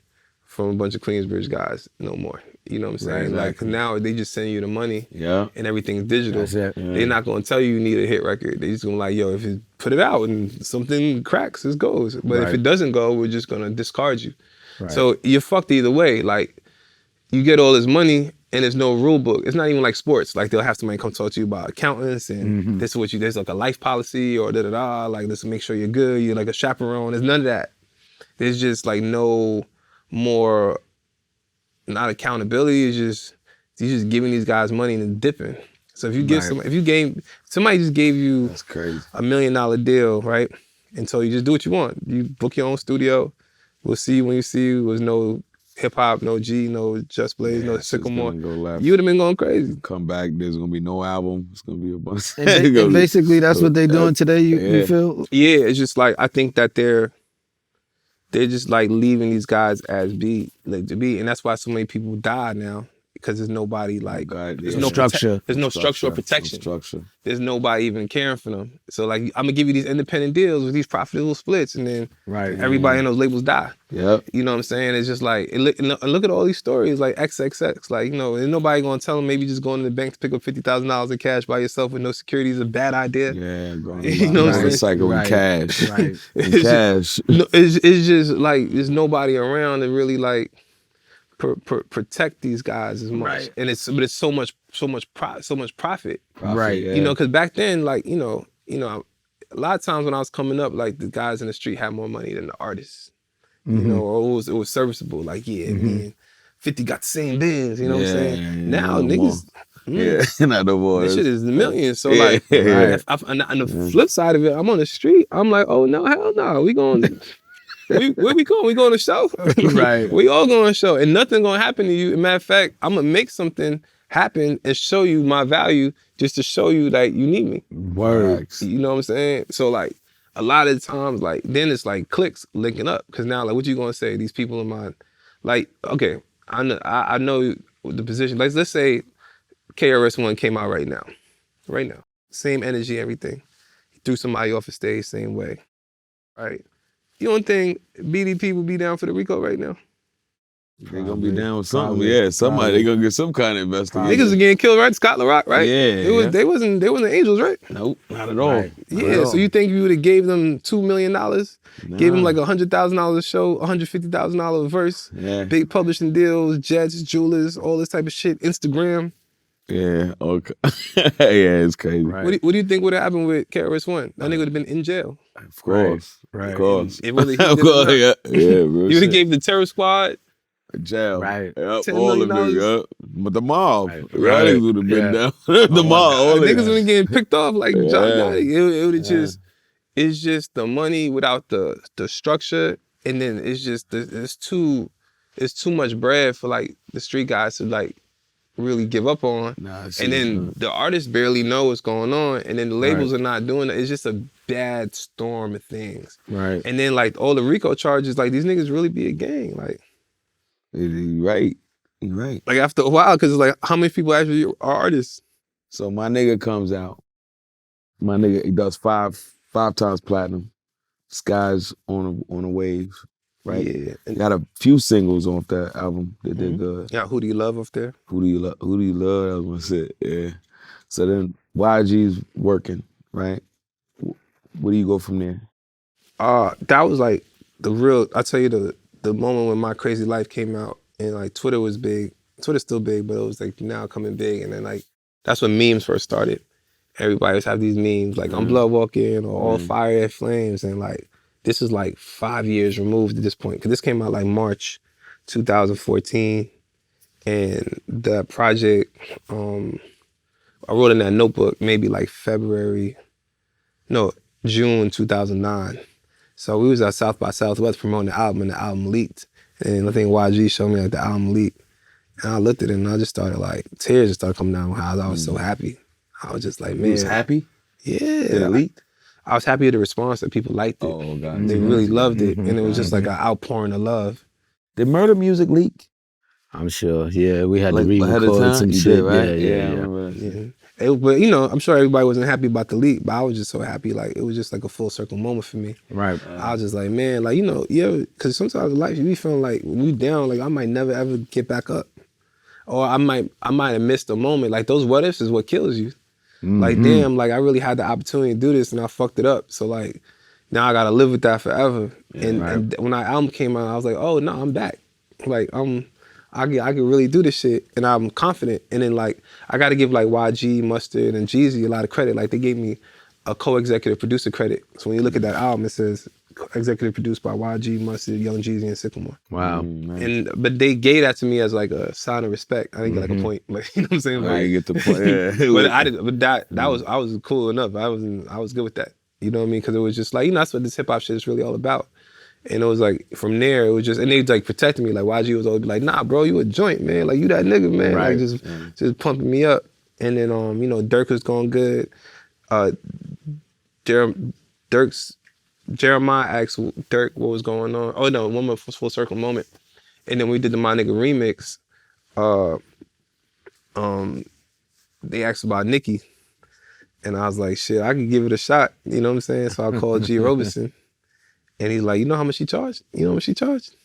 from a bunch of Queensbridge guys no more. You know what I'm saying? Right, exactly. Like, now they just send you the money and everything's digital. They're not gonna tell you need a hit record. They just gonna like, yo, if you put it out and something cracks, it goes. But if it doesn't go, we're just gonna discard you. So you're fucked either way. Like, you get all this money and there's no rule book. It's not even like sports. Like, they'll have somebody come talk to you about accountants and this is what there's like a life policy or da-da-da. Like, this will make sure you're good. You're like a chaperone. There's none of that. There's just like no more, not accountability. It's just, you're just giving these guys money and dipping. So if you give somebody just gave you That's crazy. $1 million deal, right? And so you just do what you want. You book your own studio. We'll see you when you see you. There's no hip hop, no G, no Just Blaze, no Sickamore. You would have been going crazy. Come back, there's gonna be no album. It's gonna be a bunch. And basically, that's what they're doing today. You feel? Yeah, it's just like I think that they're just like leaving these guys as to be, and that's why so many people die now. Because there's nobody like there's no structure. There's no structure or protection. There's nobody even caring for them. So like I'm gonna give you these independent deals with these profitable splits, and then everybody in those labels die. Yep. You know what I'm saying? It's just like look at all these stories like XXX. Like, you know, ain't nobody gonna tell them maybe just going to the bank to pick up $50,000 in cash by yourself with no security is a bad idea. Yeah, you know what I'm saying? Cycle in cash. Right. In cash. No, it's just like there's nobody around to really like protect these guys as much, and it's so much profit. Right. You know, because back then, like you know, a lot of times when I was coming up, like the guys in the street had more money than the artists. You know, or it was serviceable. Like me and 50 got the same biz. You know what I'm saying? Now niggas. Not no more. This shit is millions. So like, on the flip side of it, I'm on the street. I'm like, oh no, hell no, we going. Where we going? We going to show? Right. We all going to show, and nothing gonna happen to you. As a matter of fact, I'm gonna make something happen and show you my value, just to show you that you need me. Words. You know what I'm saying? So like, a lot of times, like then it's like clicks linking up, because now like, what you gonna say? These people in mind, like, okay, I know the position. Like, let's say KRS-One came out right now, same energy, everything. He threw somebody off the stage, same way, right? You don't think BDP would be down for the RICO right now? They gonna be down with something. Yeah, somebody they gonna get some kind of investigation. Niggas are getting killed, right? Scott LaRock, right? Yeah. They wasn't angels, right? Nope, not at all. Yeah. So you think you would have gave them $2 million, gave them like $100,000 a show, $150,000 a verse, big publishing deals, jets, jewelers, all this type of shit, Instagram. Yeah. Okay. Yeah, it's crazy. Right. What do you think would have happened with KRS-One? That nigga would have been in jail. Of course. Right. Of course. It really of course. Yeah. Bro, you would have gave the Terror Squad jail. Right. Yep. $10 All of million. them. Yep. But the mob. Right. Niggas would have been down. The mob. All Niggas would have getting picked off like John Gotti. It would have just. It's just the money without the structure, and then it's just it's too much bread for like the street guys to like really give up on. And then the artists barely know what's going on, and then the labels are not doing it. It's just a bad storm of things. Right. And then like all the RICO charges, like these niggas really be a gang. Like, you're right. You're right. Like after a while, because it's like, how many people actually are artists? So my nigga comes out. My nigga, he does five times platinum. Sky's on a wave. Right? Yeah. And got a few singles off that album that did good. Yeah, Who Do You Love up there? Who Do You Love? Who Do You Love? That was my shit. Yeah. So then YG's working, right? Where do you go from there? That was like the real, I tell you the moment when My Crazy Life came out, and like Twitter was big. Twitter's still big, but it was like now coming big. And then like, that's when memes first started. Everybody was have these memes like I'm blood walking or all fire at flames, and like, this is like 5 years removed at this point, because this came out like March 2014, and the project, I wrote in that notebook maybe like June 2009. So we was at South by Southwest promoting the album, and the album leaked. And I think YG showed me like the album leaked, and I looked at it and I just started like, tears just started coming down my eyes. I was so happy. I was just like, man. You was happy? Yeah. Did it leak? I was happy with the response that people liked it. Oh, God. They really loved it, and it was just like an outpouring of love. Did Murder Music leak? I'm sure. Yeah, we had Like, to re-record some shit. Did, right? Yeah. But you know, I'm sure everybody wasn't happy about the leak, but I was just so happy. Like, it was just like a full circle moment for me. Right. I was just like, man, like, you know, because sometimes in life you be feeling like when we down, like I might never ever get back up, or I might have missed a moment. Like those what ifs is what kills you. Like, damn, like I really had the opportunity to do this and I fucked it up. So like, now I gotta live with that forever. And when our album came out, I was like, oh no, I'm back. Like I can really do this shit, and I'm confident. And then like I got to give like YG, Mustard, and Jeezy a lot of credit. Like they gave me a co-executive producer credit. So when you look at that album, it says executive produced by YG, Mustard, Young Jeezy, and Sickamore. Wow. But they gave that to me as like a sign of respect. I didn't get like a point. Like, you know what I'm saying? Like, I get the point. Yeah. but I did. But that was I was cool enough. I was good with that. You know what I mean? Because it was just like, you know, that's what this hip hop shit is really all about. And it was like, from there, it was just, and they like protected me. Like YG was always like, nah, bro, you a joint, man. Like you that nigga, man. Right. Like just pumping me up. And then, you know, Dirk was going good. Jeremiah asked Dirk what was going on. Oh no, one more full circle moment. And then we did the My Nigga remix. They asked about Nicki. And I was like, shit, I could give it a shot. You know what I'm saying? So I called G. Robinson. And he's like, you know how much she charged? You know how much she charged?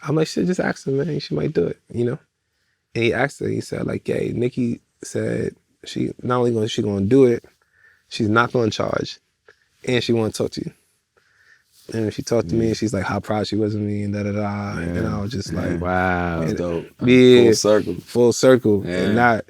I'm like, shit, just ask her, man. She might do it, you know? And he asked her, he said, like, yeah, Nicki said she not only gonna do it, she's not gonna charge, and she wanna talk to you. And she talked to me, and she's like, how proud she was of me, and da-da-da. And I was just like, Wow. That's dope. yeah. Full circle. Full circle. Yeah. And that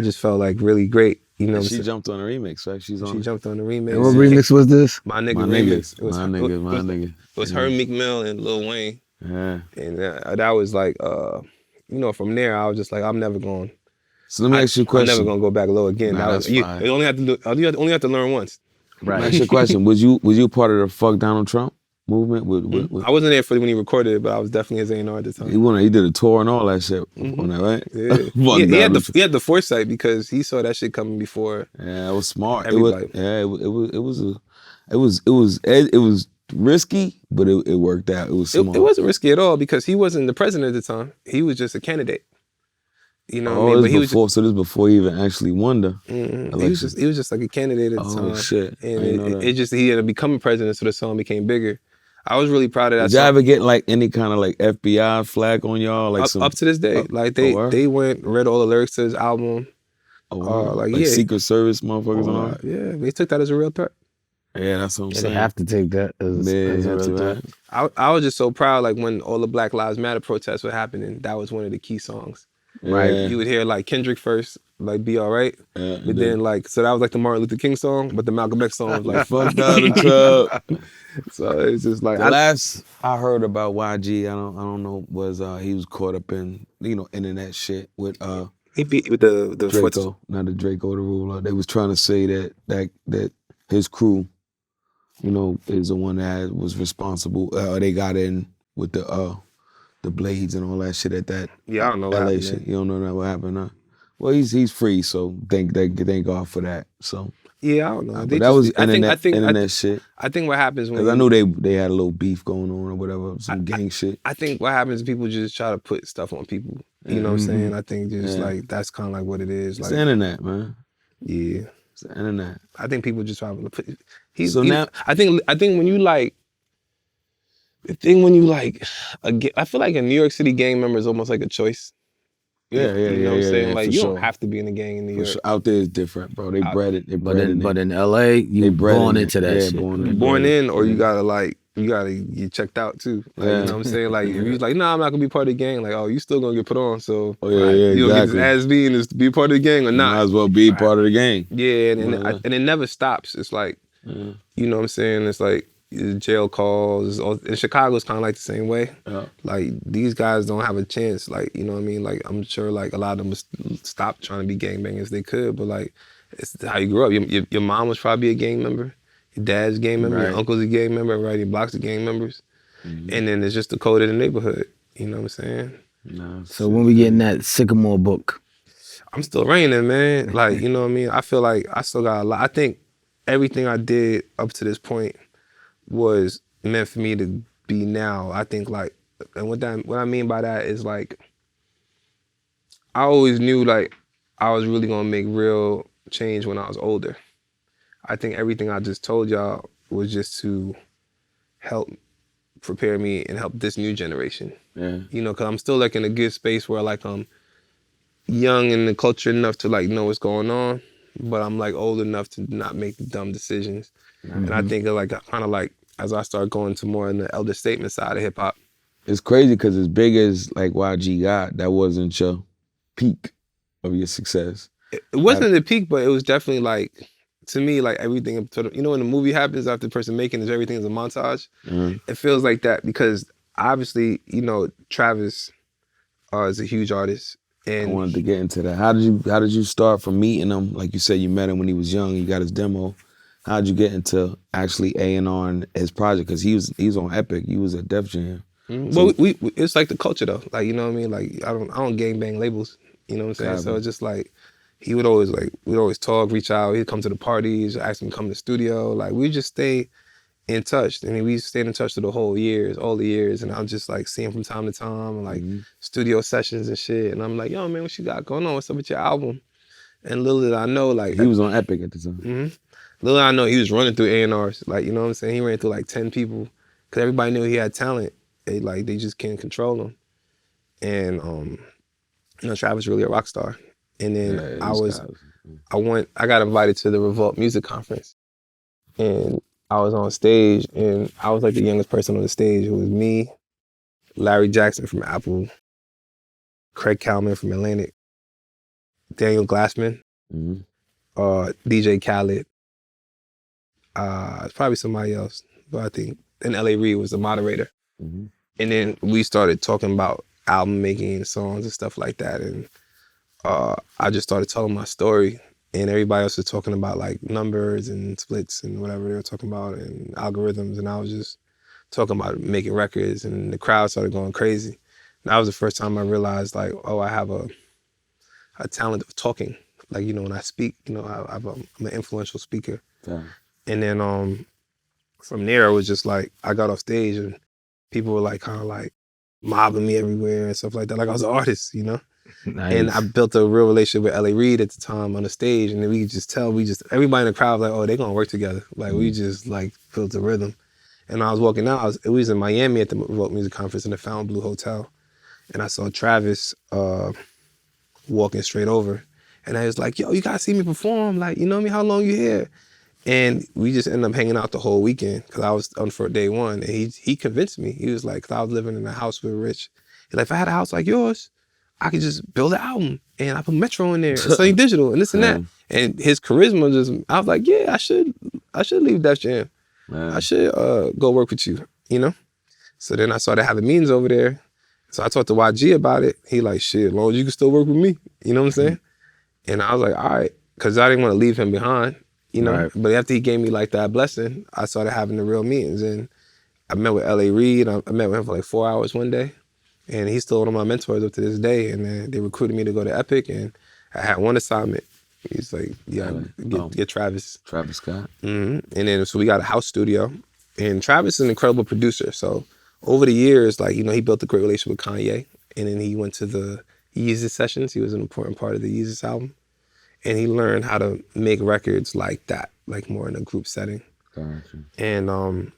just felt like really great. You know what I'm She saying? jumped on the remix, right? She jumped on the remix. And what remix was this? My Nigga My remix. nigga. My nigga. It was her, Meek Mill, and Lil Wayne. Yeah. And that was like, you know, from there, I was just like, I'm never going. So let me ask you a question. I'm never going to go back low again. Nah, that's fine. You only have to learn once. Let me ask you a question. Was you part of the Fuck Donald Trump movement? I wasn't there for when he recorded it, but I was definitely his A&R at the time. He did a tour and all that shit on that, right? Yeah. he had the foresight because he saw that shit coming before. Yeah, it was smart. Everybody. It was risky, but it worked out. It was smart. It wasn't risky at all because he wasn't the president at the time. He was just a candidate. You know what I mean? But this is before he even actually won the election. He was just like a candidate at the time. Oh shit! And it just he ended up becoming president, so the song became bigger. I was really proud of that. Did y'all ever get like any kind of like FBI flag on y'all? Like up to this day, like they went read all the lyrics to his album. Like Secret Service motherfuckers on that. Yeah, they took that as a real threat. Yeah, that's what I'm saying. They have to take that as a real threat. I was just so proud, like when all the Black Lives Matter protests were happening, that was one of the key songs. Right, you would hear like Kendrick first, like "Be Alright," but then like so that was like the Martin Luther King song, but the Malcolm X song was like "Fuck Donald Trump." So it's just like last I heard about YG, I don't know, was he was caught up in internet shit with he beat with the Draco, not the Draco the ruler. They was trying to say that his crew, is the one that was responsible. They got in with the blades and all that shit at that. Yeah, I don't know what LA happened. Shit. You don't know what happened, huh? Well, he's free, so thank God for that. So yeah, I don't know. But that was internet shit. I think what happens when I knew they had a little beef going on or whatever, some gang shit. I think what happens is people just try to put stuff on people. You know what I'm saying? I think just like that's kind of like what it is. It's like the internet, man. Yeah, it's the internet. I think people just try to put. I think when you like. The thing when you like, I feel like a New York City gang member is almost like a choice. Yeah. You know what I'm saying? Like you sure. don't have to be in a gang in New York. Sure. Out there is different, bro. They bred it. But in LA, you born into that shit. Born in, or you gotta get checked out too. Like, you know what I'm saying? Like if you're like, nah, I'm not gonna be part of the gang. Like, oh, you still gonna get put on. So you gonna get this ass being is to be part of the gang or not? Might as well be part of the gang. Yeah, and it never stops. It's like, you know what I'm saying? It's like. Jail calls. In Chicago, it's kind of like the same way. Yeah. Like these guys don't have a chance. Like you know what I mean. Like I'm sure like a lot of them would stop trying to be gangbangers if they could. But like it's how you grew up. Your mom was probably a gang member. Your dad's a gang member. Right. Your uncle's a gang member. Everybody blocks are gang members. Mm-hmm. And then it's just the code of the neighborhood. You know what I'm saying? No, so when we getting that Sickamore book, I'm still reigning, man. Like you know what I mean. I feel like I still got a lot. I think everything I did up to this point was meant for me to be now. I think like, and what I mean by that is like, I always knew like I was really gonna make real change when I was older. I think everything I just told y'all was just to help prepare me and help this new generation. Yeah. You know, cause I'm still like in a good space where like I'm young in the culture enough to like know what's going on, but I'm like old enough to not make the dumb decisions. Mm-hmm. And I think like kind of like as I started going to more in the elder statement side of hip hop. It's crazy because as big as like YG got, that wasn't your peak of your success. It wasn't the peak, but it was definitely like, to me, like everything, you know, when the movie happens after the person making it, everything is a montage. It feels like that because obviously, you know, Travis is a huge artist. And I wanted to get into that. How did you start from meeting him? Like you said, you met him when he was young. You got his demo. How did you get into actually A&R and his project? Because he was on Epic. You was at Def Jam. Well, we it's like the culture though. Like, you know what I mean? Like I don't gangbang labels. You know what I'm saying? Exactly. So it's just like we'd always talk, reach out. He'd come to the parties, ask him to come to the studio. Like we just stay in touch. I mean, we stayed in touch through all the years, and I'll just like see him from time to time, and like studio sessions and shit. And I'm like, yo, man, what you got going on? What's up with your album? And little did I know, like He was on Epic at the time. Little did I know he was running through A&Rs. Like, you know what I'm saying? He ran through like 10 people because everybody knew he had talent. They just can't control him. And you know, Travis really a rock star. And then I got invited to the Revolt Music Conference, and I was on stage, and I was like the youngest person on the stage. It was me, Larry Jackson from Apple, Craig Kalman from Atlantic, Daniel Glassman, DJ Khaled, probably somebody else, but I think, and L.A. Reid was the moderator. And then we started talking about album making, songs and stuff like that, and I just started telling my story, and everybody else was talking about like numbers and splits and whatever they were talking about and algorithms, and I was just talking about making records, and the crowd started going crazy. And that was the first time I realized like, oh, I have a talent of talking. Like, you know, when I speak, you know, I'm an influential speaker. Yeah. And then from there, it was just like, I got off stage and people were like kind of like mobbing me everywhere and stuff like that. Like I was an artist, you know? Nice. And I built a real relationship with L.A. Reid at the time on the stage, and then we could just tell, everybody in the crowd was like, oh, they're gonna work together. Like we just like built a rhythm. And I was walking out, we was in Miami at the Revolt Music Conference in the Fontainebleau Hotel, and I saw Travis walking straight over. And I was like, yo, you gotta see me perform. Like, you know me, how long you here? And we just ended up hanging out the whole weekend because I was on for day one. And he convinced me. He was like, because I was living in a house with Rich. He's like, if I had a house like yours, I could just build an album and I put Metro in there and Sunny Digital and this and that. And his charisma just, I was like, yeah, I should leave Def Jam. I should go work with you, you know? So then I started having meetings over there. So I talked to YG about it. He like, shit, as long as you can still work with me, you know what I'm saying? And I was like, all right, because I didn't want to leave him behind, you know? Right. But after he gave me like that blessing, I started having the real meetings. And I met with L.A. Reid. I met with him for like 4 hours one day. And he's still one of my mentors up to this day. And then they recruited me to go to Epic, and I had one assignment. He's like, yeah, get Travis. Travis Scott. And then so we got a house studio. And Travis is an incredible producer. So over the years, like, you know, he built a great relationship with Kanye. And then he went to the Yeezus sessions. He was an important part of the Yeezus album. And he learned how to make records like that, like more in a group setting. Gotcha. And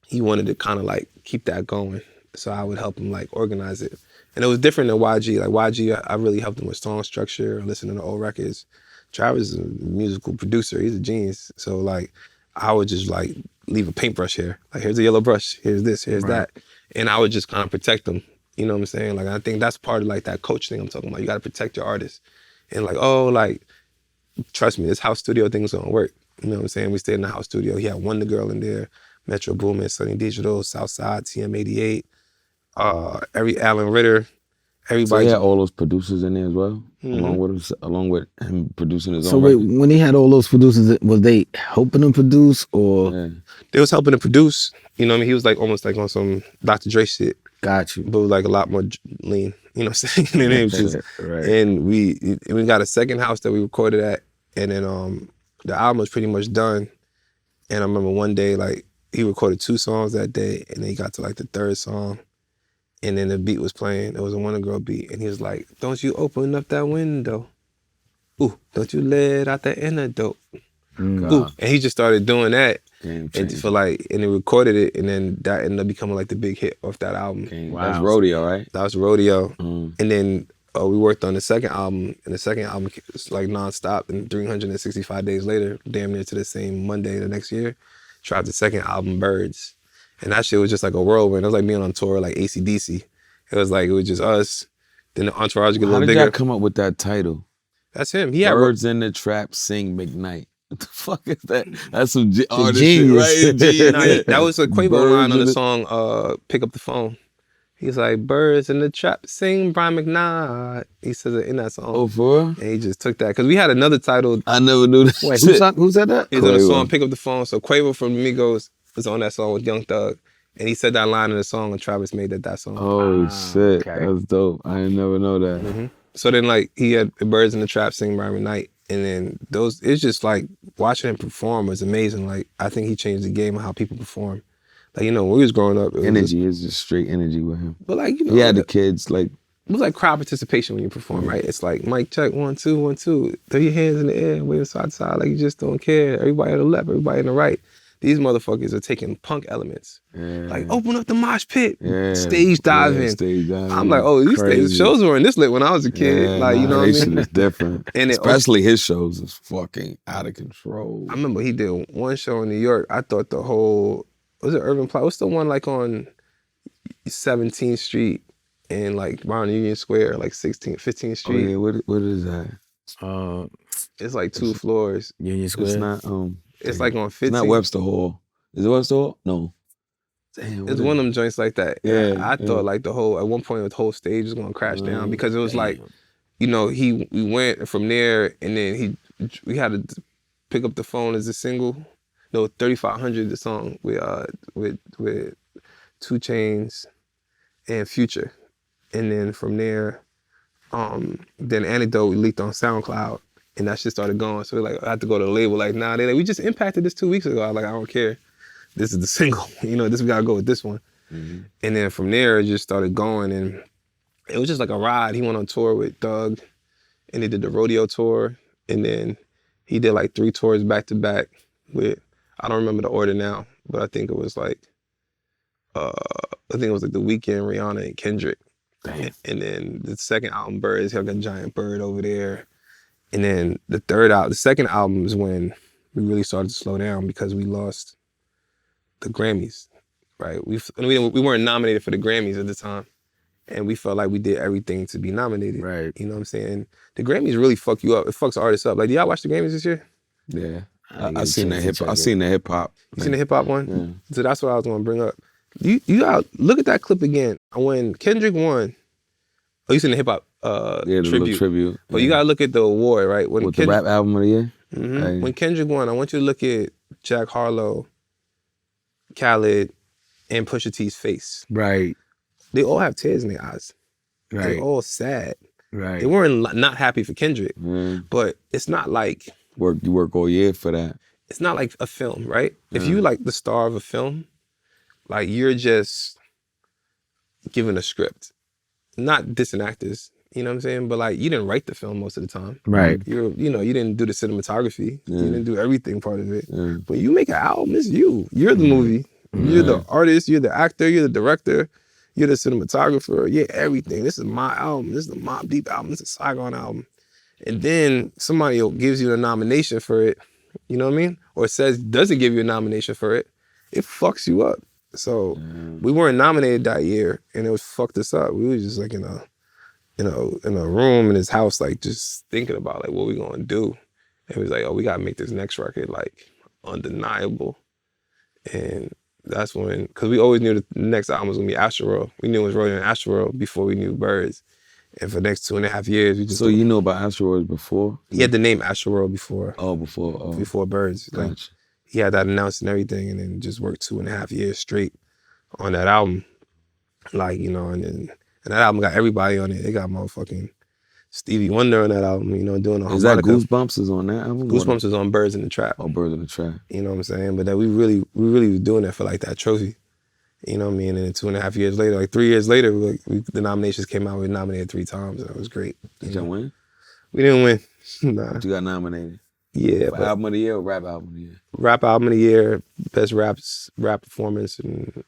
he wanted to kind of like keep that going. So I would help him like organize it. And it was different than YG. Like YG, I really helped him with song structure, listening to old records. Travis is a musical producer. He's a genius. So like, I would just like leave a paintbrush here. Like, here's a yellow brush, here's this, here's that. And I would just kind of protect them. You know what I'm saying? Like, I think that's part of like that coach thing I'm talking about. You got to protect your artist. And like, oh, like, trust me, this house studio thing's gonna work. You know what I'm saying? We stayed in the house studio. He had Wonder Girl in there, Metro Boomin, Sunny Digital, Southside, TM88, every Alan Ritter, everybody. So he had all those producers in there as well, along with him producing his own. So wait, when he had all those producers, was they helping him produce, or they was helping him produce? You know what I mean? He was like almost like on some Dr. Dre shit. Got you. But like a lot more lean. You know what I'm saying? And it was just, and we got a second house that we recorded at, and then the album was pretty much done. And I remember one day, like, he recorded 2 songs that day, and then he got to like the 3rd song, and then the beat was playing. It was a Wonder Girl beat, and he was like, "Don't you open up that window? Ooh, don't you let out that antidote?" Ooh. And he just started doing that, and he recorded it, and then that ended up becoming like the big hit off that album. That's Rodeo, right? That was Rodeo. And then we worked on the second album, and the second album was like nonstop. And 365 days later, damn near to the same Monday the next year, dropped the second album, Birds. And that shit was just like a whirlwind. It was like being on tour like AC/DC. It was just us. Then the entourage get a How little did bigger. y'all come up with that title? That's him. He had Birds in the Trap Sing McKnight. What the fuck is that? That's some artist genius. shit, right? Genius. Nah, that was a Quavo Birds line on in the song Pick Up the Phone. He's like, birds in the trap, sing Brian McKnight. He says it in that song. Oh, for real? And he just took that. Because we had another title. I never knew that. Wait, shit. who said that? He's on the Quavo. song Pick Up the Phone. So Quavo from Migos was on that song with Young Thug. And he said that line in the song and Travis made that song. Oh, shit. okay. That's dope. I didn't never know that. Mm-hmm. So then like he had Birds in the Trap, sing Brian McKnight. And then it's just like watching him perform was amazing. Like I think he changed the game of how people perform. Like, you know, when we was growing up, it was Energy is just straight energy with him. but like, you know, He had the kids, like, it was like crowd participation when you perform, right? It's like mic check, 1, 2, 1, 2. Throw your hands in the air, waving side to side, like you just don't care. Everybody on the left, everybody on the right. These motherfuckers are taking punk elements. yeah. Like open up the mosh pit, Yeah. stage diving. Yeah, stage diving. I'm like, oh, these Crazy. shows weren't this lit when I was a kid. Yeah, like, you know what I that shit mean? is different. And it- Especially his shows is fucking out of control. I remember he did one show in New York. I thought the whole, was it Urban Plaza? What's the one like on 17th Street and like around Union Square, like 16th, 15th Oh Street? yeah, what is that? It's like 2 floors. Union Square. It's not It's like on it's 15th. not Webster Hall. Is it Webster Hall? No. Damn. It's one of them joints like that. Yeah, I yeah. thought like at one point the whole stage was gonna crash down because it was like, Damn. you know, we went from there and then we had to pick up the phone as a single. No, 3500 the song with 2 Chainz and Future. And then from there, then Antidote we leaked on SoundCloud and that shit started going. So like I had to go to the label like, nah, they like, we just impacted this 2 weeks ago. I was like, I don't care. This is the single. You know, we gotta go with this one. Mm-hmm. And then from there, it just started going and it was just like a ride. He went on tour with Doug and he did the rodeo tour. And then he did like 3 tours back to back with, I don't remember the order now, but I think it was like, The Weeknd, Rihanna, and Kendrick. Damn. And then the second album, Birds, he had a giant bird over there. And then the second album is when we really started to slow down because we lost the Grammys, right? We weren't nominated for the Grammys at the time. And we felt like we did everything to be nominated. Right. You know what I'm saying? The Grammys really fuck you up. It fucks artists up. Like, do y'all watch the Grammys this year? Yeah. didn't I get a seen chance that to hip check I it. seen the hip hop. You seen the hip hop one? Yeah. So that's what I was gonna bring up. You gotta look at that clip again. When Kendrick won, oh, you seen the hip hop Yeah, the little tribute. tribute. But you gotta look at the award, right? When With the rap album of the year? Mhm. Hey. When Kendrick won, I want you to look at Jack Harlow, Khaled, and Pusha T's face. Right. They all have tears in their eyes. They're Right. all sad. Right. They weren't not happy for Kendrick, Yeah. but it's not like You work all year for that. it's not like a film, right? If you like the star of a film, like you're just given a script, not dissing actors. You know what I'm saying? But like you didn't write the film most of the time. Right. You didn't do the cinematography. Yeah. You didn't do everything part of it. Yeah. When you make an album, it's you. You're the movie. You're the artist. You're the actor. You're the director. You're the cinematographer. You're everything. This is my album. This is the Mobb Deep album. This is a Saigon album. And then somebody gives you a nomination for it. You know what I mean? Or doesn't give you a nomination for it. It fucks you up. So we weren't nominated that year, and it was fucked us up. We was just like in a room in his house, like just thinking about like what we gonna do. And it was like, oh, we gotta make this next record like undeniable. And that's when, because we always knew the next album was gonna be Astroworld. We knew it was rolling in Astroworld before we knew Birds. And for the next 2.5 years, we just So you know about Astroworld before? he had the name Astroworld before Before Birds. Like, Gotcha. he had that announced and everything, and then just worked 2.5 years straight on that album. Like, and that album got everybody on it. They got motherfucking Stevie Wonder on that album, doing a Is that harmonica. Goosebumps is on that album? Goosebumps is on Birds in the Trap. Oh, Birds in the Trap. You know what I'm saying? But that we really was doing that for like that trophy. You know what I mean? And then 2.5 years later, like 3 years later, the nominations came out. We were nominated 3 times. That was great. Did y'all win? We didn't win. Nah. But you got nominated. Yeah. For But album of the year or rap album of the year? rap album of the year, best rap performance, and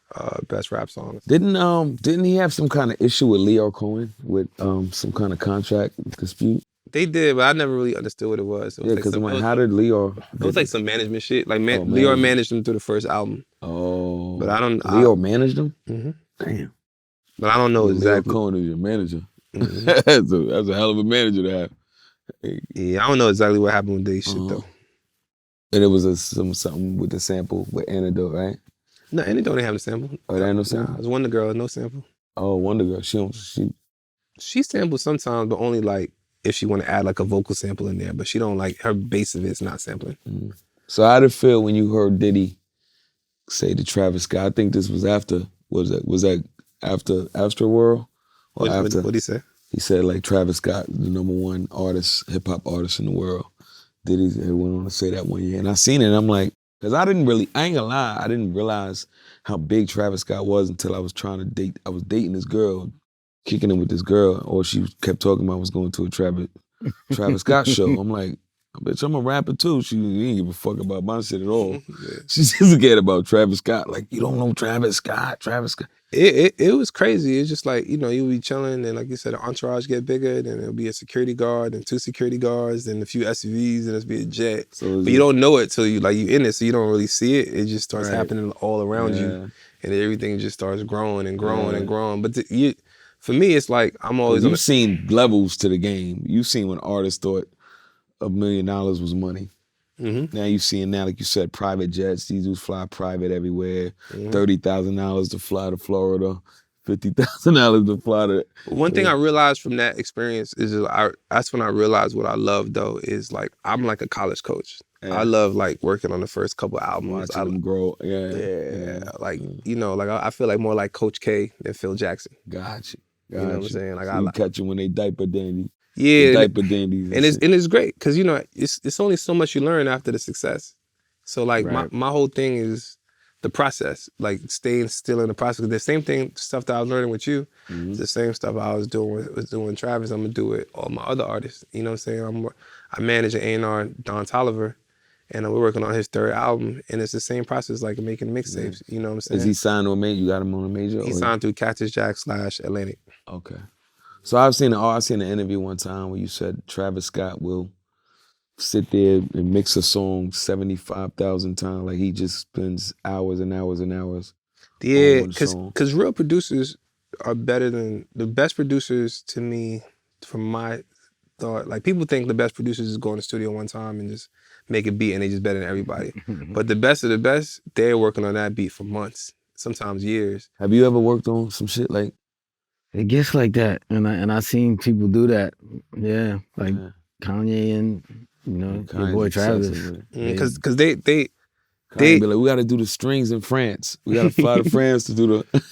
best rap song. Didn't he have some kind of issue with Leo Cohen with some kind of contract dispute? They did, but I never really understood what it was. It was Yeah, like because some, how did Leo? it was like some management shit. Like Leo management. managed them through the first album. Oh, But I don't. Leo managed them. Mhm. Damn. But I don't know Leo exactly. Cohen is your manager. Mhm. that's a hell of a manager to have. Yeah, I don't know exactly what happened with they shit though. And it was something with the sample with Antidote, right? No, and they don't have the sample. Oh, they had no sample? Nah, it was Wonder Girl, no sample. Oh, Wonder Girl. She samples sometimes, but only like if she want to add like a vocal sample in there. But she don't like her base of it's not sampling. So how did it feel when you heard Diddy say to Travis Scott? I think this was after. Was that after Astroworld? Or after? What'd he say? He said like Travis Scott, the #1 artist, hip hop artist in the world. Diddy went on to say that one year, and I seen it. And I'm like, because I ain't gonna lie, I didn't realize how big Travis Scott was until I was trying to date. I was dating this girl, kicking it with this girl, or she kept talking about I was going to a Travis Scott show. I'm like, bitch, I'm a rapper too. She didn't give a fuck about my shit at all. Yeah. She just cared about Travis Scott. Like, you don't know Travis Scott. It was crazy. It's just like, you'll be chilling and like you said, the entourage get bigger, then it'll be a security guard and 2 security guards, then a few SUVs and it'll be a jet. So but you don't know it till you in it, so you don't really see it. It just starts happening all around Yeah. you, and everything just starts growing and growing and growing. But for me, it's like I'm always You've seen levels to the game. You've seen when artists thought $1 million was money. Mm-hmm. Now you seeing like you said, private jets. These dudes fly private everywhere. $30,000 to fly to Florida, $50,000 to fly to. One thing I realized from that experience is that's when I realized what I love though is like I'm like a college coach. Yeah. I love like working on the first couple albums. Watching them grow. Like I feel like more like Coach K than Phil Jackson. Gotcha. You know what I'm saying? Like so you catch them when they diaper dandy. Yeah, diaper dandies. And it's great because it's only so much you learn after the success. So like my whole thing is the process, like staying still in the process. The same stuff that I was learning with you, the same stuff I was doing with Travis. I'm gonna do it all my other artists. You know what I'm saying? I manage an A&R, Don Tolliver, and we're working on his 3rd album, and it's the same process like making mixtapes. You know what I'm saying? Is he signed to a major? You got him on a major? He signed through Cactus Jack / Atlantic. Okay. So I seen an interview one time where you said Travis Scott will sit there and mix a song 75,000 times. Like he just spends hours and hours and hours. Yeah, because real producers are better than the best producers to me, from my thought. Like people think the best producers just go in the studio one time and just make a beat and they just better than everybody. But the best of the best, they're working on that beat for months, sometimes years. Have you ever worked on some shit like? It gets like that, and I seen people do that. Yeah, like Kanye and your boy Travis. Because they be like, we got to do the strings in France. We got to fly to France to do the.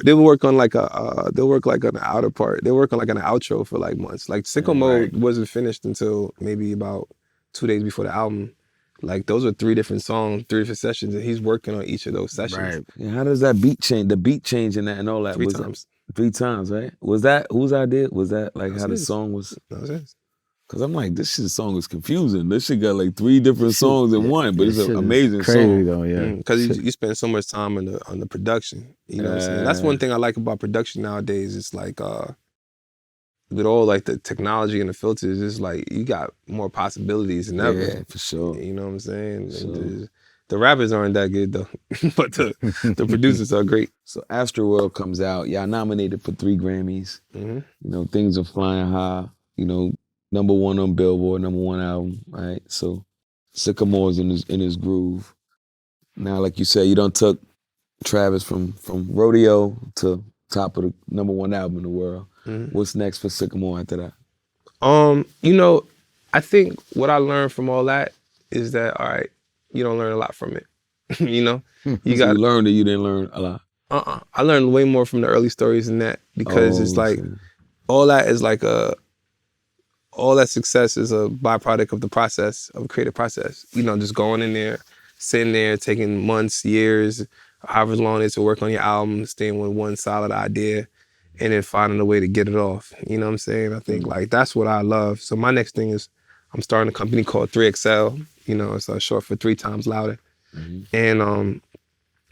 They will work on like they'll work like on the outer part. They work on like an outro for like months. Like Sickamore wasn't finished until maybe about 2 days before the album. Like those are 3 different songs, 3 different sessions, and he's working on each of those sessions. Right. And how does that beat change? The beat change and that and all that. 3 times. 3 times, right? Was that whose idea? Was that like That's how the his. song was? That was his. Cause I'm like, this song is confusing. This shit got like 3 different songs in one, but it's an amazing crazy song. though, yeah. Because you spend so much time on the production. You know what I'm saying? That's one thing I like about production nowadays. It's like with all like the technology and the filters, it's like you got more possibilities than ever. Yeah, for sure. You know what I'm saying? Sure. The rappers aren't that good though, but the producers are great. So Astroworld comes out. Y'all nominated for 3 Grammys. You know, things are flying high. You know, #1 on Billboard, #1 album. Right. So Sickamore's in his groove. Now, like you said, you done took Travis from Rodeo to top of the #1 album in the world. What's next for Sickamore after that? I think what I learned from all that is that, all right, you don't learn a lot from it. You learned that you didn't learn a lot. I learned way more from the early stories than that because it's like all that is like all that success is a byproduct of the process, of a creative process. Just going in there, sitting there, taking months, years, however long it is to work on your album, staying with one solid idea, and then finding a way to get it off. You know what I'm saying? I think like that's what I love. So my next thing is I'm starting a company called 3XL. It's short for 3 times louder. And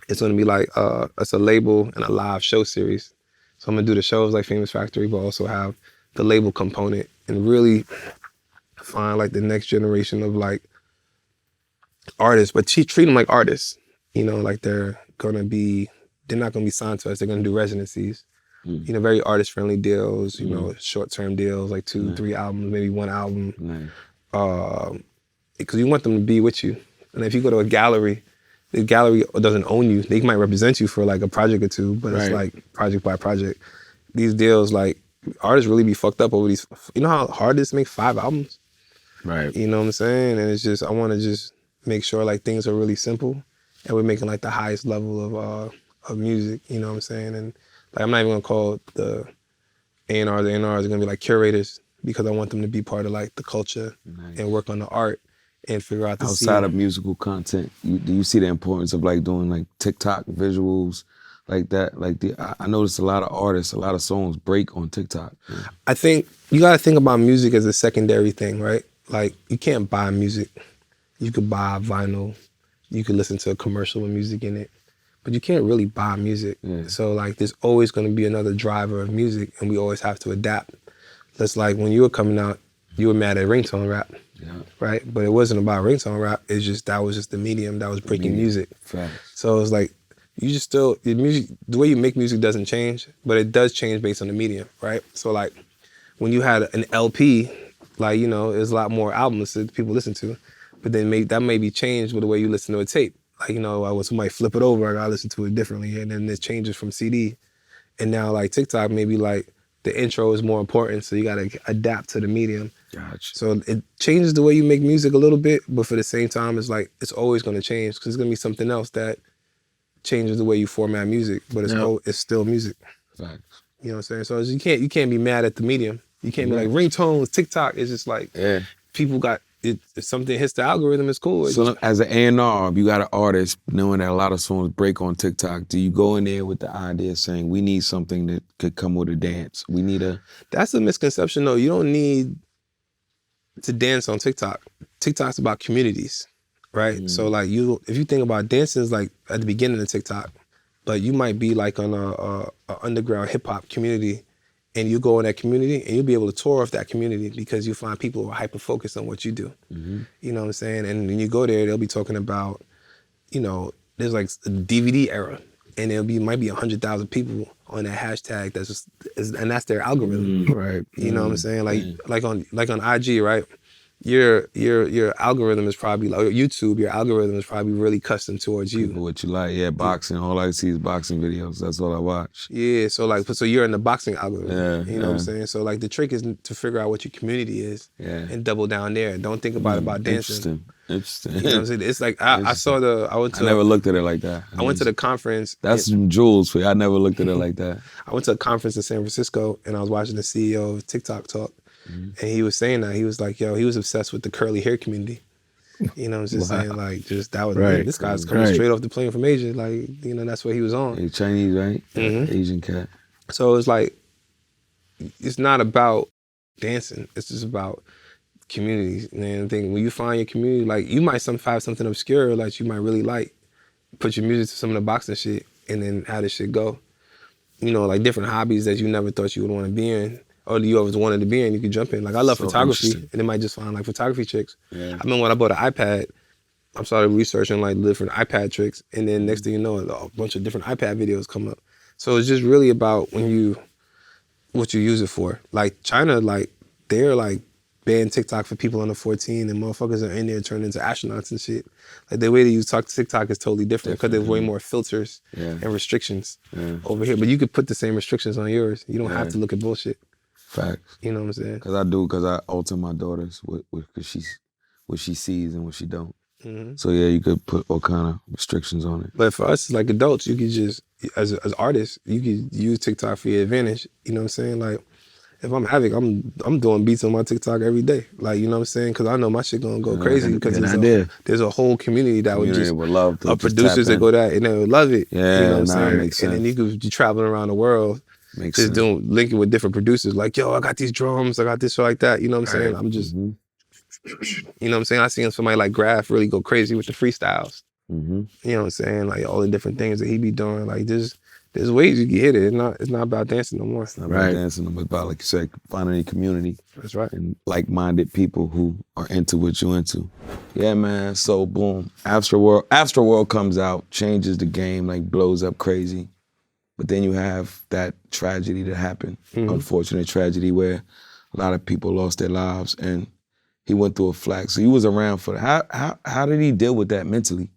it's gonna be like it's a label and a live show series. So I'm gonna do the shows like Famous Factory, but also have the label component and really find like the next generation of like artists, but treat them like artists. You know, like they're not gonna be signed to us. They're gonna do residencies. You know, very artist friendly deals. You know, short term deals, like 2, 3 albums, maybe 1 album. Because you want them to be with you. And if you go to a gallery, the gallery doesn't own you. They might represent you for like a project or 2, but it's like project by project. These deals, like artists really be fucked up over these. You know how hard it is to make 5 albums? Right. You know what I'm saying? And it's just, I want to just make sure like things are really simple and we're making like the highest level of music, you know what I'm saying? And like, I'm not even gonna call the A&Rs are gonna be like curators, because I want them to be part of like the culture and work on the art and figure out the outside scene. of musical content, do you see the importance of like doing like TikTok visuals like that? Like I noticed a lot of artists, a lot of songs break on TikTok. I think you gotta think about music as a secondary thing, right? Like you can't buy music. You could buy vinyl, you could listen to a commercial with music in it, but you can't really buy music. So like there's always gonna be another driver of music and we always have to adapt. That's like when you were coming out, you were mad at ringtone rap, right? But it wasn't about ringtone rap. It's just, that was just the medium that was breaking music. So it's like, you just still, the way you make music doesn't change, but it does change based on the medium, right? So like, when you had an LP, like, you know, there's a lot more albums that people listen to, but then that may be changed with the way you listen to a tape. Like, you know, when somebody flip it over, I gotta listen to it differently, and then it changes from CD. And now like TikTok, maybe like, the intro is more important, so you gotta adapt to the medium. Gotcha. So it changes the way you make music a little bit, but for the same time, it's like, it's always gonna change, because it's gonna be something else that changes the way you format music, but it's still music. Facts. You know what I'm saying? So you can't be mad at the medium. You can't be like, ringtones, TikTok, it's just like, people got, if something hits the algorithm, it's cool. So as an A&R, if you got an artist, knowing that a lot of songs break on TikTok, do you go in there with the idea saying, we need something that could come with a dance? We need a... That's a misconception though. You don't need to dance on TikTok. TikTok's about communities, right? So like if you think about dancing, is like at the beginning of TikTok, but you might be like on a underground hip hop community, and you go in that community and you'll be able to tour off that community because you find people who are hyper-focused on what you do. You know what I'm saying? And when you go there, they'll be talking about, you know, there's like a DVD era, and might be 100,000 people on that hashtag and that's their algorithm. Right. You know what I'm saying? Like on IG, right? Your algorithm is probably, like YouTube, your algorithm is probably really custom towards you. What you like, boxing. All I see is boxing videos. That's all I watch. Yeah, so you're in the boxing algorithm. You know what I'm saying? So like the trick is to figure out what your community is and double down there. Don't think about dancing. Interesting. You know what I'm saying? It's like I never looked at it like that. I went to the conference. That's some jewels for you. I never looked at it like that. I went to a conference in San Francisco and I was watching the CEO of TikTok talk. And he was saying that, he was like, yo, he was obsessed with the curly hair community. You know what I'm saying? Like, just that was, this guy's coming straight off the plane from Asia. Like, you know, that's what he was on. Hey, Chinese, right? Asian cat. So it's like, it's not about dancing. It's just about communities. And I think when you find your community, like, you might have something obscure, like you might really like, put your music to some of the boxing shit and then have this shit go. You know, like different hobbies that you never thought you would want to be in, or you always wanted to be in, you could jump in. Like I love photography, and they might just find like photography chicks. I remember when I bought an iPad, I started researching like different iPad tricks, and then next thing you know, a bunch of different iPad videos come up. So it's just really about what you use it for. Like China, like they're like banned TikTok for people under 14, and motherfuckers are in there turning into astronauts and shit. Like the way that you talk to TikTok is totally different because there's way more filters and restrictions over here. But you could put the same restrictions on yours. You don't have to look at bullshit. Facts. You know what I'm saying? Because I alter my daughters what she sees and what she don't. So yeah, you could put all kind of restrictions on it. But for us, like adults, you could just, as artists, you could use TikTok for your advantage. You know what I'm saying? Like, if I'm Havoc, I'm doing beats on my TikTok every day. Like, you know what I'm saying? Because I know my shit gonna go crazy because there's a whole community that would love to producers that go that and they would love it. Yeah, you know what I'm saying? Makes sense. And then you could be traveling around the world, linking with different producers. Like, yo, I got these drums, I got this shit like that. You know what I'm saying? I'm just, you know what I'm saying? I seen somebody like Graf really go crazy with the freestyles. You know what I'm saying? Like all the different things that he be doing. Like there's ways you can hit it. It's not about dancing no more. It's not about dancing, but about, like you said, finding a community. That's right. And like-minded people who are into what you're into. Yeah, man. So boom, Astroworld comes out, changes the game, like blows up crazy. But then you have that tragedy that happened, unfortunate tragedy where a lot of people lost their lives, and he went through a flack. So you was around for that. How did he deal with that mentally?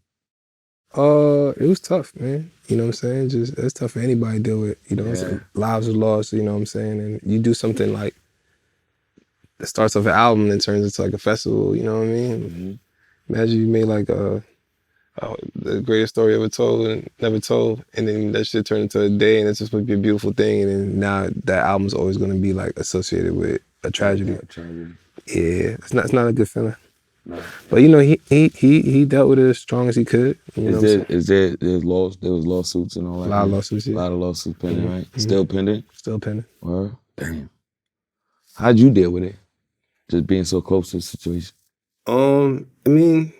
It was tough, man. You know what I'm saying? It's tough for anybody to deal with. You know what I'm saying? Lives are lost, you know what I'm saying? And you do something like that starts off an album and turns into like a festival, you know what I mean? Imagine you made like the greatest story ever told and never told, and then that shit turned into a day, and it's just supposed to be a beautiful thing, and then now that album's always gonna be like associated with a tragedy. Yeah, it's not a good feeling. No. But you know, he dealt with it as strong as he could. You know there was lawsuits and all that? A lot of lawsuits, yeah. A lot of lawsuits pending, right? Still pending? Still pending. Word? Damn. How'd you deal with it? Just being so close to the situation? I mean,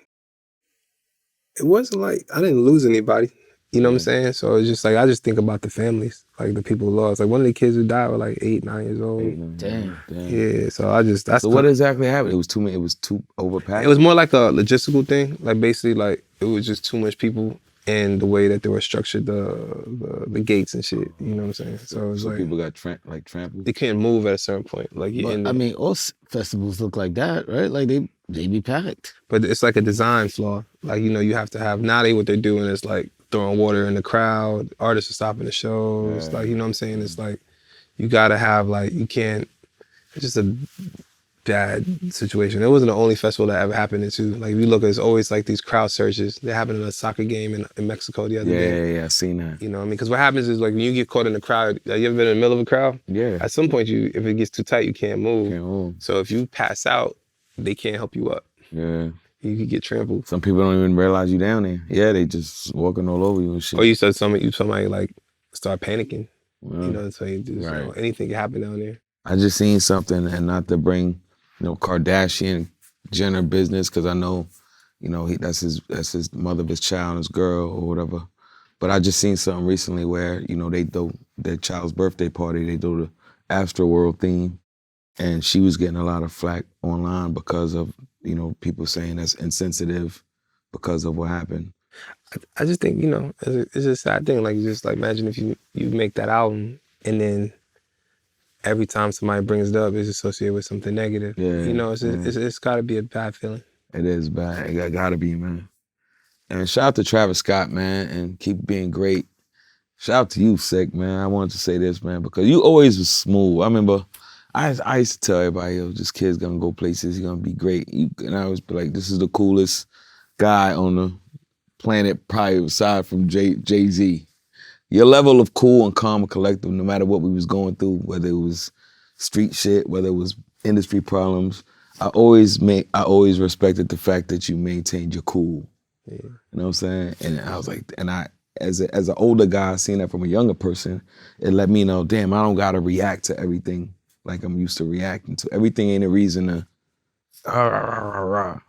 it wasn't like I didn't lose anybody. You know what I'm saying? So it's just like I just think about the families, like the people who lost. Like one of the kids who died were like 8, 9 years old. Damn. Yeah. So so what exactly happened? It was too many. It was too overpacked. It was more like a logistical thing. Like basically, like it was just too much people, and the way that they were structured, the gates and shit. You know what I'm saying? So it was like people got trampled. They couldn't move at a certain point. Like I mean, all festivals look like that, right? Like they be packed. But it's like a design flaw. Like you know, you have to have what they're doing is like throwing water in the crowd. Artists are stopping the shows. Like you know what I'm saying? It's like you gotta have like you can't. It's just a bad situation. It wasn't the only festival that ever happened into. Like if you look, there's always like these crowd surges. They happened in a soccer game in Mexico the other day. Yeah, I seen that. You know what I mean? Because what happens is like when you get caught in the crowd, you ever been in the middle of a crowd? Yeah. At some point, if it gets too tight, you can't move. So if you pass out, they can't help you up. Yeah. You could get trampled. Some people don't even realize you down there. Yeah, they just walking all over you and shit. Or you said somebody like start panicking. You know, so you just, you know, anything can happen down there. I just seen something, and not to bring, Kardashian Jenner business, because I know, that's his mother of his child, his girl or whatever. But I just seen something recently where, they do their child's birthday party, they do the Astroworld theme, and she was getting a lot of flack online because of, people saying that's insensitive because of what happened. I just think, it's just a sad thing. Like, just like imagine if you make that album and then every time somebody brings it up, it's associated with something negative. Yeah, it's got to be a bad feeling. It is bad. It got to be, man. And shout out to Travis Scott, man, and keep being great. Shout out to you, Sick, man. I wanted to say this, man, because you always was smooth. I remember I used to tell everybody, yo, this kid's gonna go places, he's gonna be great. And I was like, this is the coolest guy on the planet, probably aside from Jay-Z. Your level of cool and calm and collective, no matter what we was going through, whether it was street shit, whether it was industry problems, I always respected the fact that you maintained your cool. Yeah. You know what I'm saying? And I was like, as an older guy, seeing that from a younger person, it let me know, damn, I don't gotta react to everything like I'm used to reacting to. Everything ain't a reason to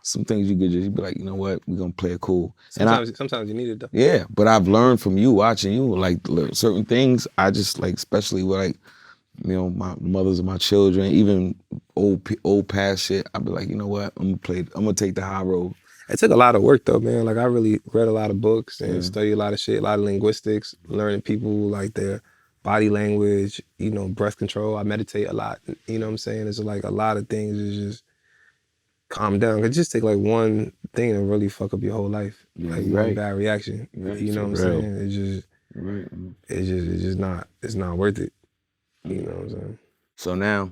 some things you could just be like, you know what, we're gonna play it cool. Sometimes you need it though. Yeah, but I've learned from you, watching you, like certain things, I just like, especially with like, my mothers of my children, even old past shit, I'd be like, you know what, I'm gonna take the high road. It took a lot of work though, man. Like I really read a lot of books and studied a lot of shit, a lot of linguistics, learning people like their body language, breath control. I meditate a lot, you know what I'm saying? It's like a lot of things is just calm down. It just take like one thing to really fuck up your whole life. Like one bad reaction. You know what I'm saying? It's not worth it. You know what I'm saying? So now,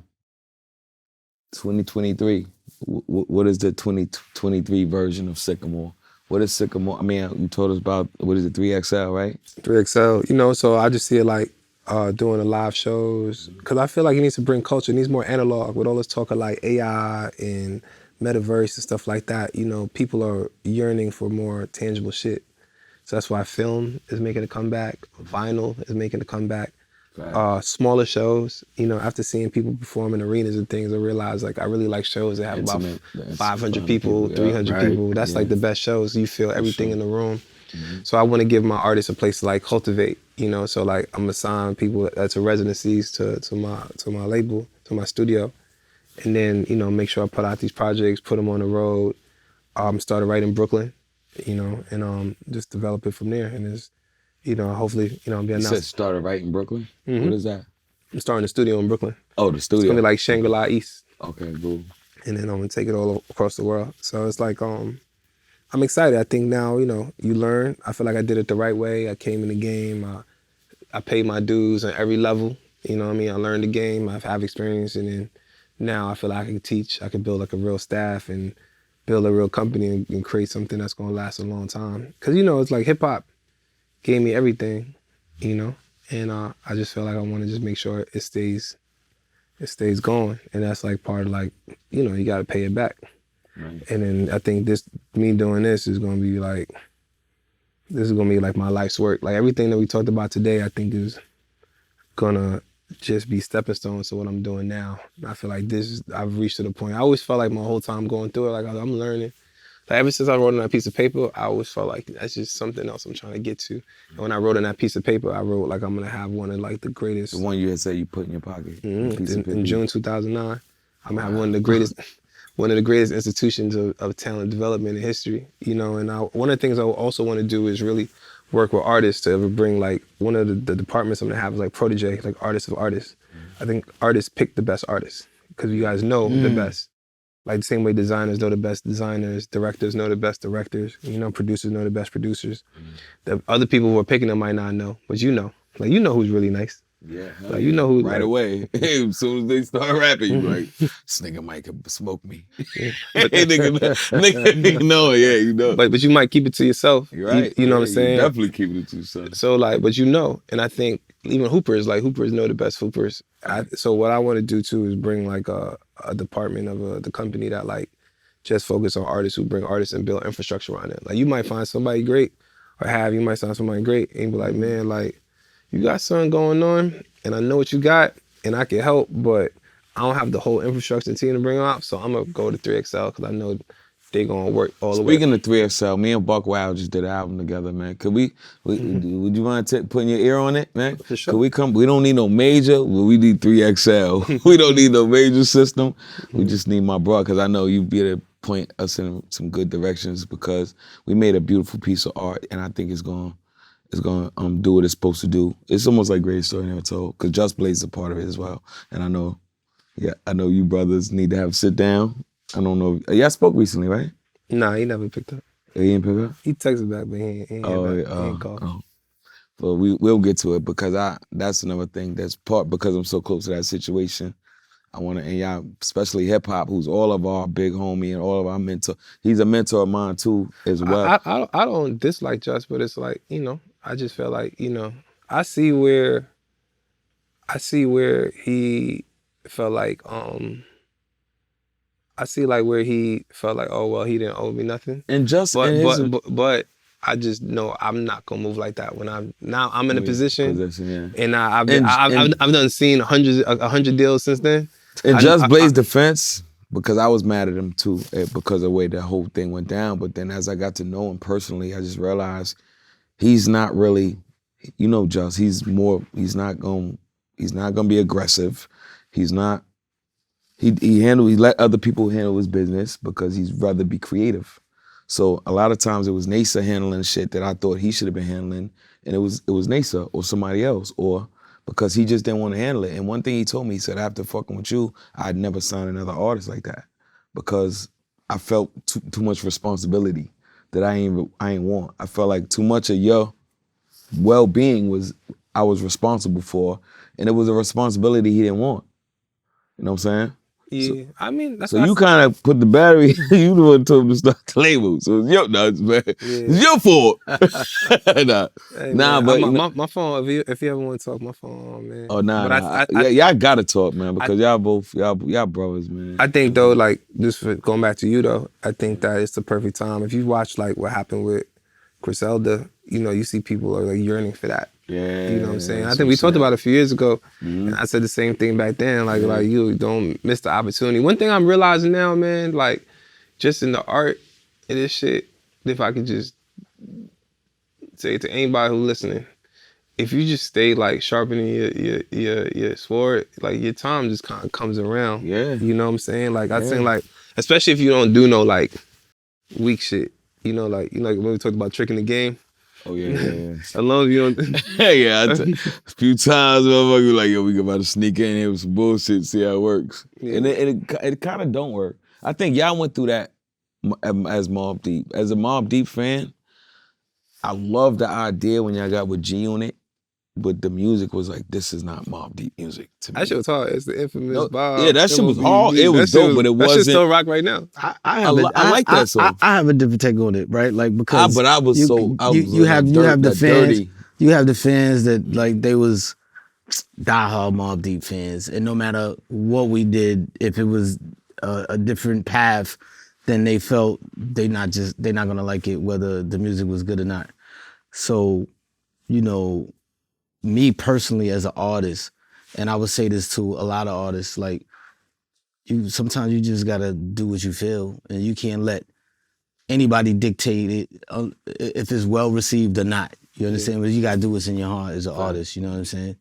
2023, what is the 2023 version of Sickamore? What is Sickamore? I mean, you told us about, what is it, 3XL, right? 3XL, so I just see it like doing the live shows, because I feel like it needs to bring culture. It needs more analog with all this talk of like AI and metaverse and stuff like that. People are yearning for more tangible shit. So that's why film is making a comeback. Vinyl is making a comeback. Smaller shows, after seeing people perform in arenas and things, I realized like I really like shows that have about 500 people, 300 people. That's like the best shows. You feel everything in the room. So I want to give my artists a place to like cultivate You know, so like I'm assigning people to residencies to my label, to my studio, and then you know make sure I put out these projects, put them on the road. Started right in Brooklyn, you know, and just develop it from there. And it's, you know, hopefully, you know, be You announced. said started right in Brooklyn? What is that? I'm starting a studio in Brooklyn. Oh, the It's studio. gonna be like Shangri-La East, Okay, cool. and then I'm gonna take it all across the world. So it's like I'm excited. I think now, you know, you learn. I feel like I did it the right way. I came in the game. I paid my dues on every level. You know what I mean? I learned the game. I have experience, and then now I feel like I can teach. I can build like a real staff and build a real company and create something that's gonna last a long time. Cause you know, it's like hip hop gave me everything, you know, and I just feel like I want to just make sure it stays going, and that's like part of like, you know, you got to pay it back. Right. And then I think me doing this is gonna be like my life's work. Like everything that we talked about today, I think is gonna just be stepping stones to what I'm doing now. I feel like I've reached to the point. I always felt like my whole time going through it, like I'm learning. Like ever since I wrote on that piece of paper, I always felt like that's just something else I'm trying to get to. And when I wrote on that piece of paper, I wrote like I'm gonna have one of like the greatest. The one you had said you put in your pocket. In June 2009, I'm gonna have one of the greatest institutions of talent development in history. You know, and one of the things I also want to do is really work with artists to ever bring like one of the departments I'm gonna have is like protege, like artists of artists. I think artists pick the best artists because you guys know the best. Like the same way designers know the best designers, directors know the best directors, you know, producers know the best producers. The other people who are picking them might not know, but you know. Like you know who's really nice. Yeah. Like you know who right away. As soon as they start rapping, you like, this nigga might could smoke me. But, nigga know, yeah, you know. But you might keep it to yourself. You're right. You know what I'm saying? You definitely keep it to yourself. So like, but you know, and I think even hoopers know the best hoopers. So what I want to do too is bring like a department of the company that like just focus on artists who bring artists and build infrastructure around it. Like you might find somebody great, or you might find somebody great, and be like, man, like you got something going on, and I know what you got, and I can help, but I don't have the whole infrastructure team to bring up, so I'm gonna go to 3XL because I know they gonna work all the way. Speaking of 3XL, me and Buck Wild just did an album together, man. Could would you mind putting your ear on it, man? For sure. Could we come? We don't need no major, but we need 3XL. We don't need no major system. We just need my bro, because I know you'd be able to point us in some good directions, because we made a beautiful piece of art, and I think it's gonna do what it's supposed to do. It's almost like Greatest Story Never Told, because Just Blaze is a part of it as well. And I know you brothers need to have a sit down. I don't know. Y'all spoke recently, right? Nah, he never picked up. He didn't pick up? He texted back, but he ain't called. Oh. But we'll get to it, because that's another thing. That's part, because I'm so close to that situation. I want to, and y'all, especially hip hop, who's all of our big homie and all of our mentor. He's a mentor of mine too, as well. I don't dislike Just, but it's like, you know, I just feel like, you know, I see where he felt like where he felt like, oh well, he didn't owe me nothing. And Just, but I just know I'm not gonna move like that when I'm in a position, yeah. and I've done seen 100 deals since then. And Just Blaze defense, because I was mad at him too, because of the way that whole thing went down. But then as I got to know him personally, I just realized he's not really, you know, Just, he's not gonna be aggressive. He let other people handle his business, because he's rather be creative. So a lot of times it was Nasa handling shit that I thought he should have been handling, and it was Nasa or somebody else, or because he just didn't want to handle it. And one thing he told me, he said, after fucking with you, I'd never sign another artist like that, because I felt too much responsibility that I ain't want. I felt like too much of your well-being I was responsible for, and it was a responsibility he didn't want. You know what I'm saying? Yeah, So, I mean, that's so you kind of put the battery. You the one told him to start the label, so it's your nuts, man. Yeah. It's your fault. Hey, nah, man, but my phone. If you ever want to talk, my phone on, man. Oh nah, but y'all gotta talk, man, because y'all brothers, man. I think though, like just going back to you though, I think that it's the perfect time. If you watch like what happened with Griselda, you know, you see people are like yearning for that. Yeah, you know what I'm saying. I think we talked about it a few years ago, and I said the same thing back then. Like you don't miss the opportunity. One thing I'm realizing now, man, like just in the art and this shit, if I could just say it to anybody who's listening, if you just stay like sharpening your sword, like your time just kind of comes around. Yeah. You know what I'm saying? Like I think like, especially if you don't do no like weak shit. You know, like when we talked about tricking the game. Oh yeah. As long as you don't. A few times, motherfucker, like, yo, we about to sneak in here with some bullshit, see how it works, and it kind of don't work. I think y'all went through that as Mobb Deep. As a Mobb Deep fan, I love the idea when y'all got with G on it, but the music was like, this is not Mobb Deep music to me. That shit was hard. It's the infamous Bob. Yeah, that shit was hard. It was dope, but it wasn't. That shit still rock right now. I like that song. I have a different take on it, right? Like because but I was you have the fans. You have the fans that like they was diehard Mobb Deep fans, and no matter what we did, if it was a different path, then they felt they're not gonna like it whether the music was good or not. So, you know, me personally as an artist, and I would say this to a lot of artists, like sometimes you just gotta do what you feel, and you can't let anybody dictate it if it's well received or not. You understand? But you gotta do what's in your heart as an artist. You know what I'm saying?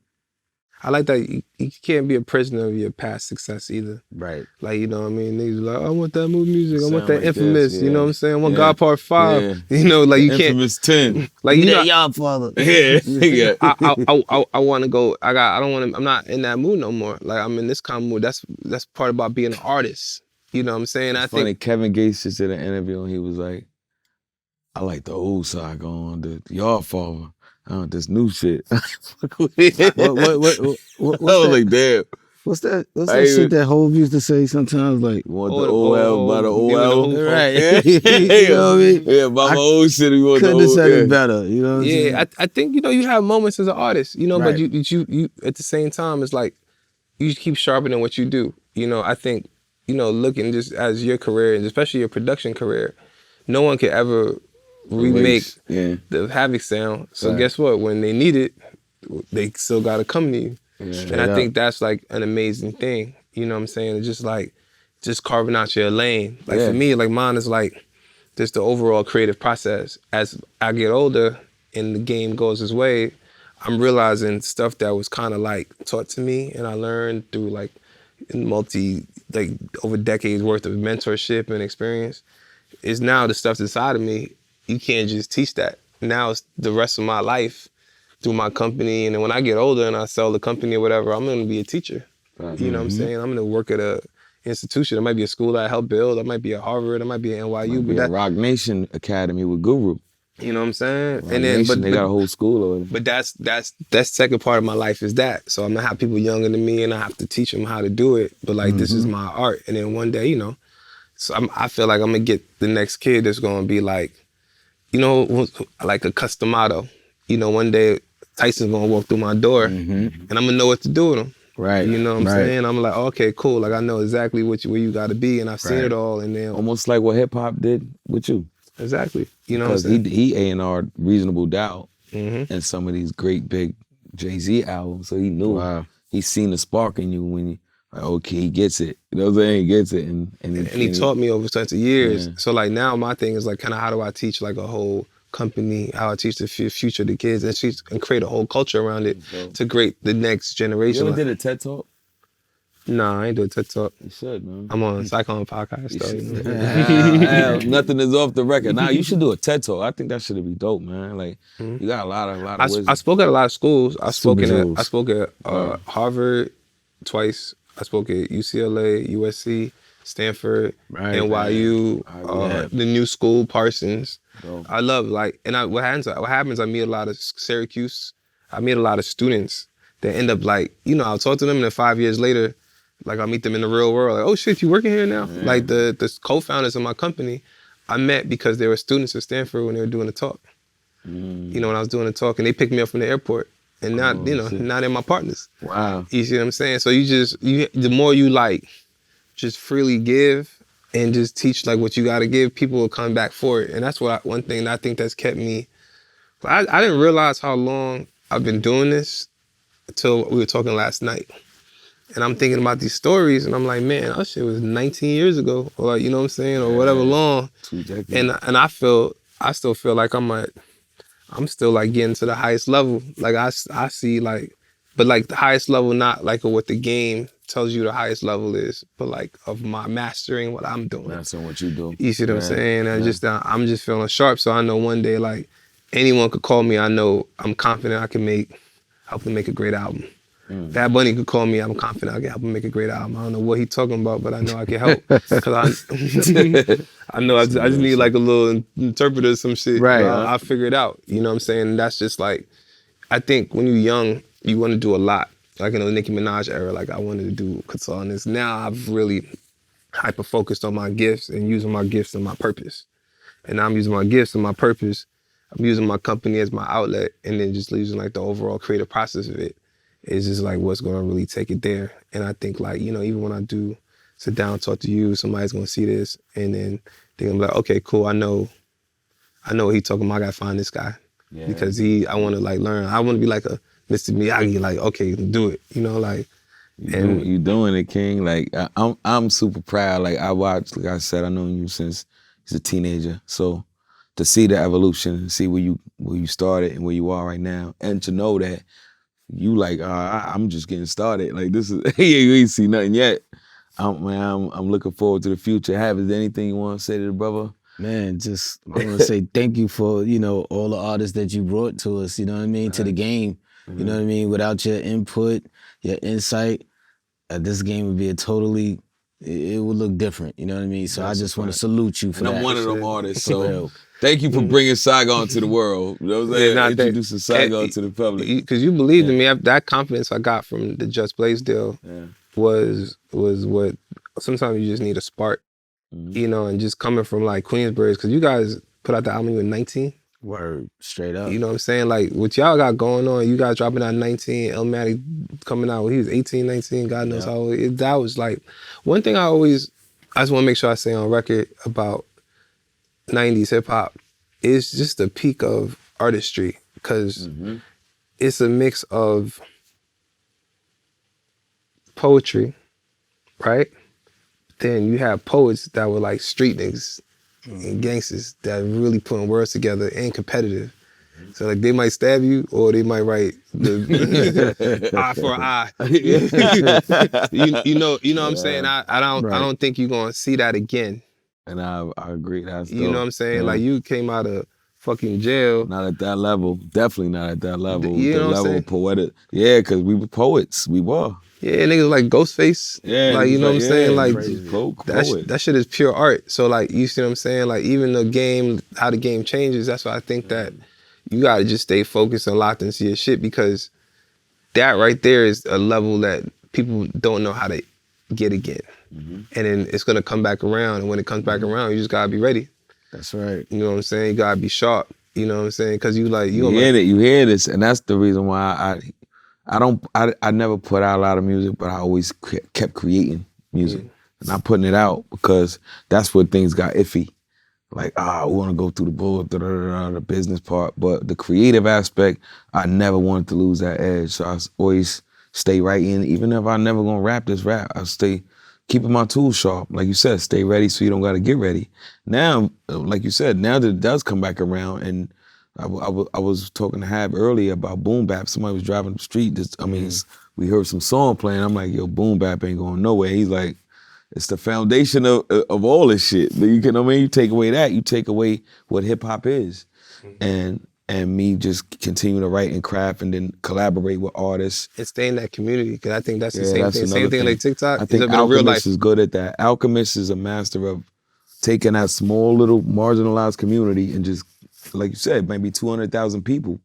I like that you can't be a prisoner of your past success either. Right. Like, you know what I mean? Niggas like, I want that movie music. I want that like infamous. this, You know what I'm saying? I want Yeah. God Part 5. Yeah. You know, like you Infamous 10. like you know, y'all father. Yeah. I want to go. I don't want to. I'm not in that mood no more. Like I'm in this kind of mood. That's part about being an artist. You know what I'm saying? I Funny, think Kevin Gates just did an interview and he was like, I like the old Saigon, the Yard Father. This new shit. What, I was like, damn. What's that shit that Hov used to say sometimes? Like, You want the old album by the old album? right. Yeah. You know what I mean? Yeah, by my old shit, you want the Couldn't have old said yeah. it better. You know what I'm saying? yeah, I think you have moments as an artist. You know, Right. but you at the same time it's like you keep sharpening what you do. You know, I think looking just as your career and especially your production career, no one could ever remake the Havoc sound. So guess what? When they need it, they still gotta come to you. And I think that's like an amazing thing. You know what I'm saying? It's just carving out your lane. Like for me, like mine is like just the overall creative process. As I get older and the game goes its way, I'm realizing stuff that was kind of like taught to me and I learned through like over decades worth of mentorship and experience is now the stuff inside of me. You can't just teach that. Now it's the rest of my life through my company. And then when I get older and I sell the company or whatever, I'm going to be a teacher. You know what I'm saying? I'm going to work at a institution. It might be a school that I helped build. It might be at Harvard. It might be at NYU. Might be a Rock Nation Academy with Guru. You know what I'm saying? Rock Nation, they got a whole school over there. But that's the second part of my life is that. So I'm going to have people younger than me and I have to teach them how to do it. But like, this is my art. And then one day, so I feel like I'm going to get the next kid that's going to be like, like a customado. One day Tyson's gonna walk through my door and I'm gonna know what to do with him. Right. You know what I'm saying? I'm like, okay, cool. Like I know exactly where you gotta be and I've seen it all and then Almost like what hip hop did with you. Exactly. You know Because what I'm saying? he A&R'd Reasonable Doubt and some of these great big Jay-Z albums. So he knew. Wow. He seen the spark in you when you like, okay, he gets it. You know what I'm saying? He gets it. And he taught me over such years. Yeah. So like now my thing is like how do I teach like a whole company, how I teach the future of the kids and create a whole culture around it to create the next generation. You ever did a TED Talk? Nah, I ain't doing TED Talk. You should, man. I'm on Saigon podcast though. Nothing is off the record. Nah, you should do a TED Talk. I think that should be dope, man. Like you got a lot of wisdom. I spoke at a lot of schools. I spoke at Wow. Harvard twice. I spoke at UCLA, USC, Stanford, Right, NYU, the new school, Parsons. Dope. I love what happens, I meet a lot of Syracuse. I meet a lot of students that end up like, I'll talk to them and then 5 years later, like I'll meet them in the real world. Like, oh shit, you working here now? Yeah. Like the co-founders of my company, I met because they were students at Stanford when they were doing a talk. When I was doing a talk and they picked me up from the airport. And now, now they're my partners. Wow. You see what I'm saying? So the more you like just freely give and just teach like what you gotta give, people will come back for it. And that's one thing that I think that's kept me. I didn't realize how long I've been doing this until we were talking last night. And I'm thinking about these stories and I'm like, man, that shit was 19 years ago. Or like, you know what I'm saying? Or whatever long. 2 decades. And I still feel like I'm I'm still like getting to the highest level. Like I see like, but like the highest level, not like what the game tells you the highest level is, but like of my mastering what I'm doing. That's what you do. You see what I'm saying? I'm just feeling sharp. So I know one day like anyone could call me. I know I'm confident I can help them make a great album. Bad Bunny could call me. I'm confident I can help him make a great album. I don't know what he's talking about, but I know I can help. Cause I know I just need like a little interpreter or some shit. Right. I'll figure it out. You know what I'm saying? And that's just like, I think when you're young, you want to do a lot. Like in the Nicki Minaj era, like I wanted to do consultants. Now I've really hyper focused on my gifts and using my gifts and my purpose. And I'm using my gifts and my purpose. I'm using my company as my outlet, and then just using like the overall creative process of it. It's just like what's gonna really take it there. And I think like, you know, even when I do sit down and talk to you, somebody's gonna see this and then they're gonna be like, okay, cool, I know what he's talking about. I gotta find this guy. Yeah. Because I wanna like learn. I wanna be like a Mr. Miyagi, like, okay, do it. You know, like you doing it, King. Like I'm super proud. Like I watched, like I said, I known you since he's a teenager. So to see the evolution and see where you started and where you are right now, and to know that you like, I'm just getting started. Like this is, you ain't see nothing yet. I'm looking forward to the future. Is there anything you want to say to the brother? Man, just I want to say thank you for, you know, all the artists that you brought to us, you know what I mean, to the game. You know what I mean? Without your input, your insight, this game would be it would look different, you know what I mean? So I just want to salute you for that. I'm one of them artists, so thank you for bringing Saigon to the world. You know what I'm saying? Introducing Saigon to the public. Because you believed in me. That confidence I got from the Just Blaze deal was what, sometimes you just need a spark, you know, and just coming from like Queensbridge, because you guys put out the album when you were 19. Word, straight up. You know what I'm saying? Like, what y'all got going on, you guys dropping out 19, Illmatic coming out when he was 18, 19, God knows how old. That was like, one thing I just want to make sure I say on record about 90s hip hop is just the peak of artistry, because it's a mix of poetry, right? Then you have poets that were like street niggas and gangsters that really putting words together and competitive. So like they might stab you or they might write the eye for an eye. you know what I'm saying? I don't think you're gonna see that again. And I agree. That's you know what I'm saying? Like you came out of fucking jail. Not at that level. Definitely not at that level. You know what I'm saying? Of poetic. Yeah, because we were poets. We were. Yeah, niggas like Ghostface. Yeah. Like, you know what I'm saying? Like, that shit is pure art. So, like, you see what I'm saying? Like, even the game, how the game changes, that's why I think that you gotta just stay focused and locked into your shit, because that right there is a level that people don't know how to get again. And then it's gonna come back around. And when it comes back around, you just gotta be ready. That's right. You know what I'm saying? You gotta be sharp. You know what I'm saying? Because you hear this, and that's the reason why I never put out a lot of music, but I always kept creating music. And not putting it out, because that's where things got iffy. Like, we want to go through the business part. But the creative aspect, I never wanted to lose that edge. So I always stay writing. Even if I never gonna rap this rap, I stay keeping my tools sharp. Like you said, stay ready so you don't gotta get ready. Now, like you said, now that it does come back around, and I was talking to Hab earlier about boom bap. Somebody was driving the street. We heard some song playing. I'm like, yo, boom bap ain't going nowhere. He's like, it's the foundation of all this shit. You take away that, you take away what hip hop is, and me just continue to write and craft, and then collaborate with artists and stay in that community. Because I think that's the same thing. Same thing like TikTok. I think Alchemist is good at that. Alchemist is a master of taking that small little marginalized community and just, like you said, maybe 200,000 people,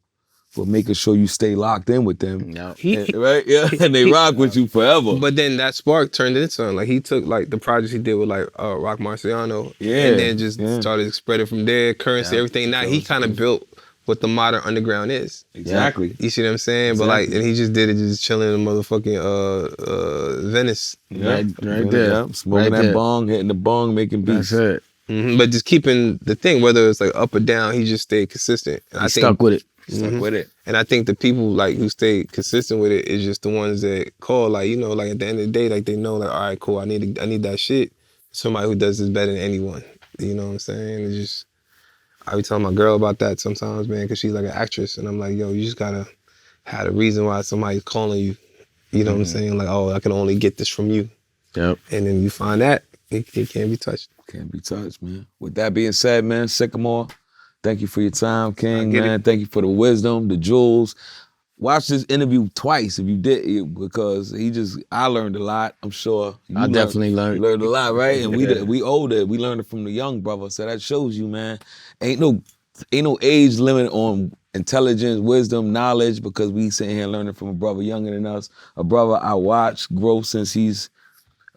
but making sure you stay locked in with them. Right? Yeah. And they rock with you forever. But then that spark turned into something. Like he took like the projects he did with like Rock Marciano, and then just started spreading from there, currency, everything. Now he kind of built what the modern underground is. Exactly. You see what I'm saying? Exactly. But like, and he just did it just chilling in motherfucking Venice. Right there. Smoking that bong, hitting the bong, making beats. That's it. But just keeping the thing, whether it's like up or down, he just stayed consistent. And I think stuck with it. Stuck with it. And I think the people like who stay consistent with it is just the ones that call, like, you know, like at the end of the day, like they know, like, all right, cool, I need that shit. Somebody who does this better than anyone. You know what I'm saying? It's just, I be telling my girl about that sometimes, man, because she's like an actress, and I'm like, yo, you just gotta have a reason why somebody's calling you. You know what I'm saying? Like, oh, I can only get this from you. Yep. And then you find that it can't be touched. Can't be touched, man. With that being said, man, Sickamore, thank you for your time, King, get man. it. Thank you for the wisdom, the jewels. Watch this interview twice if you did, because I learned a lot. I'm sure I definitely learned. You learned a lot, right? And Yeah. we older, we learned it from the young brother. So that shows you, man, ain't no age limit on intelligence, wisdom, knowledge, because we sitting here learning from a brother younger than us, a brother I watched grow since he's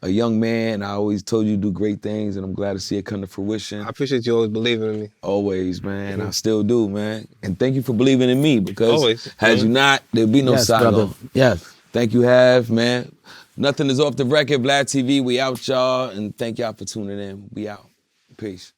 a young man. I always told you do great things, and I'm glad to see it come to fruition. I appreciate you always believing in me. Always, man. I still do, man. And thank you for believing in me, because Always. had you not, there'd be no Yes, Saigon. brother. Yes. Thank you, Hav, man. Nothing is off the record. Vlad TV, we out, y'all. And thank y'all for tuning in. We out. Peace.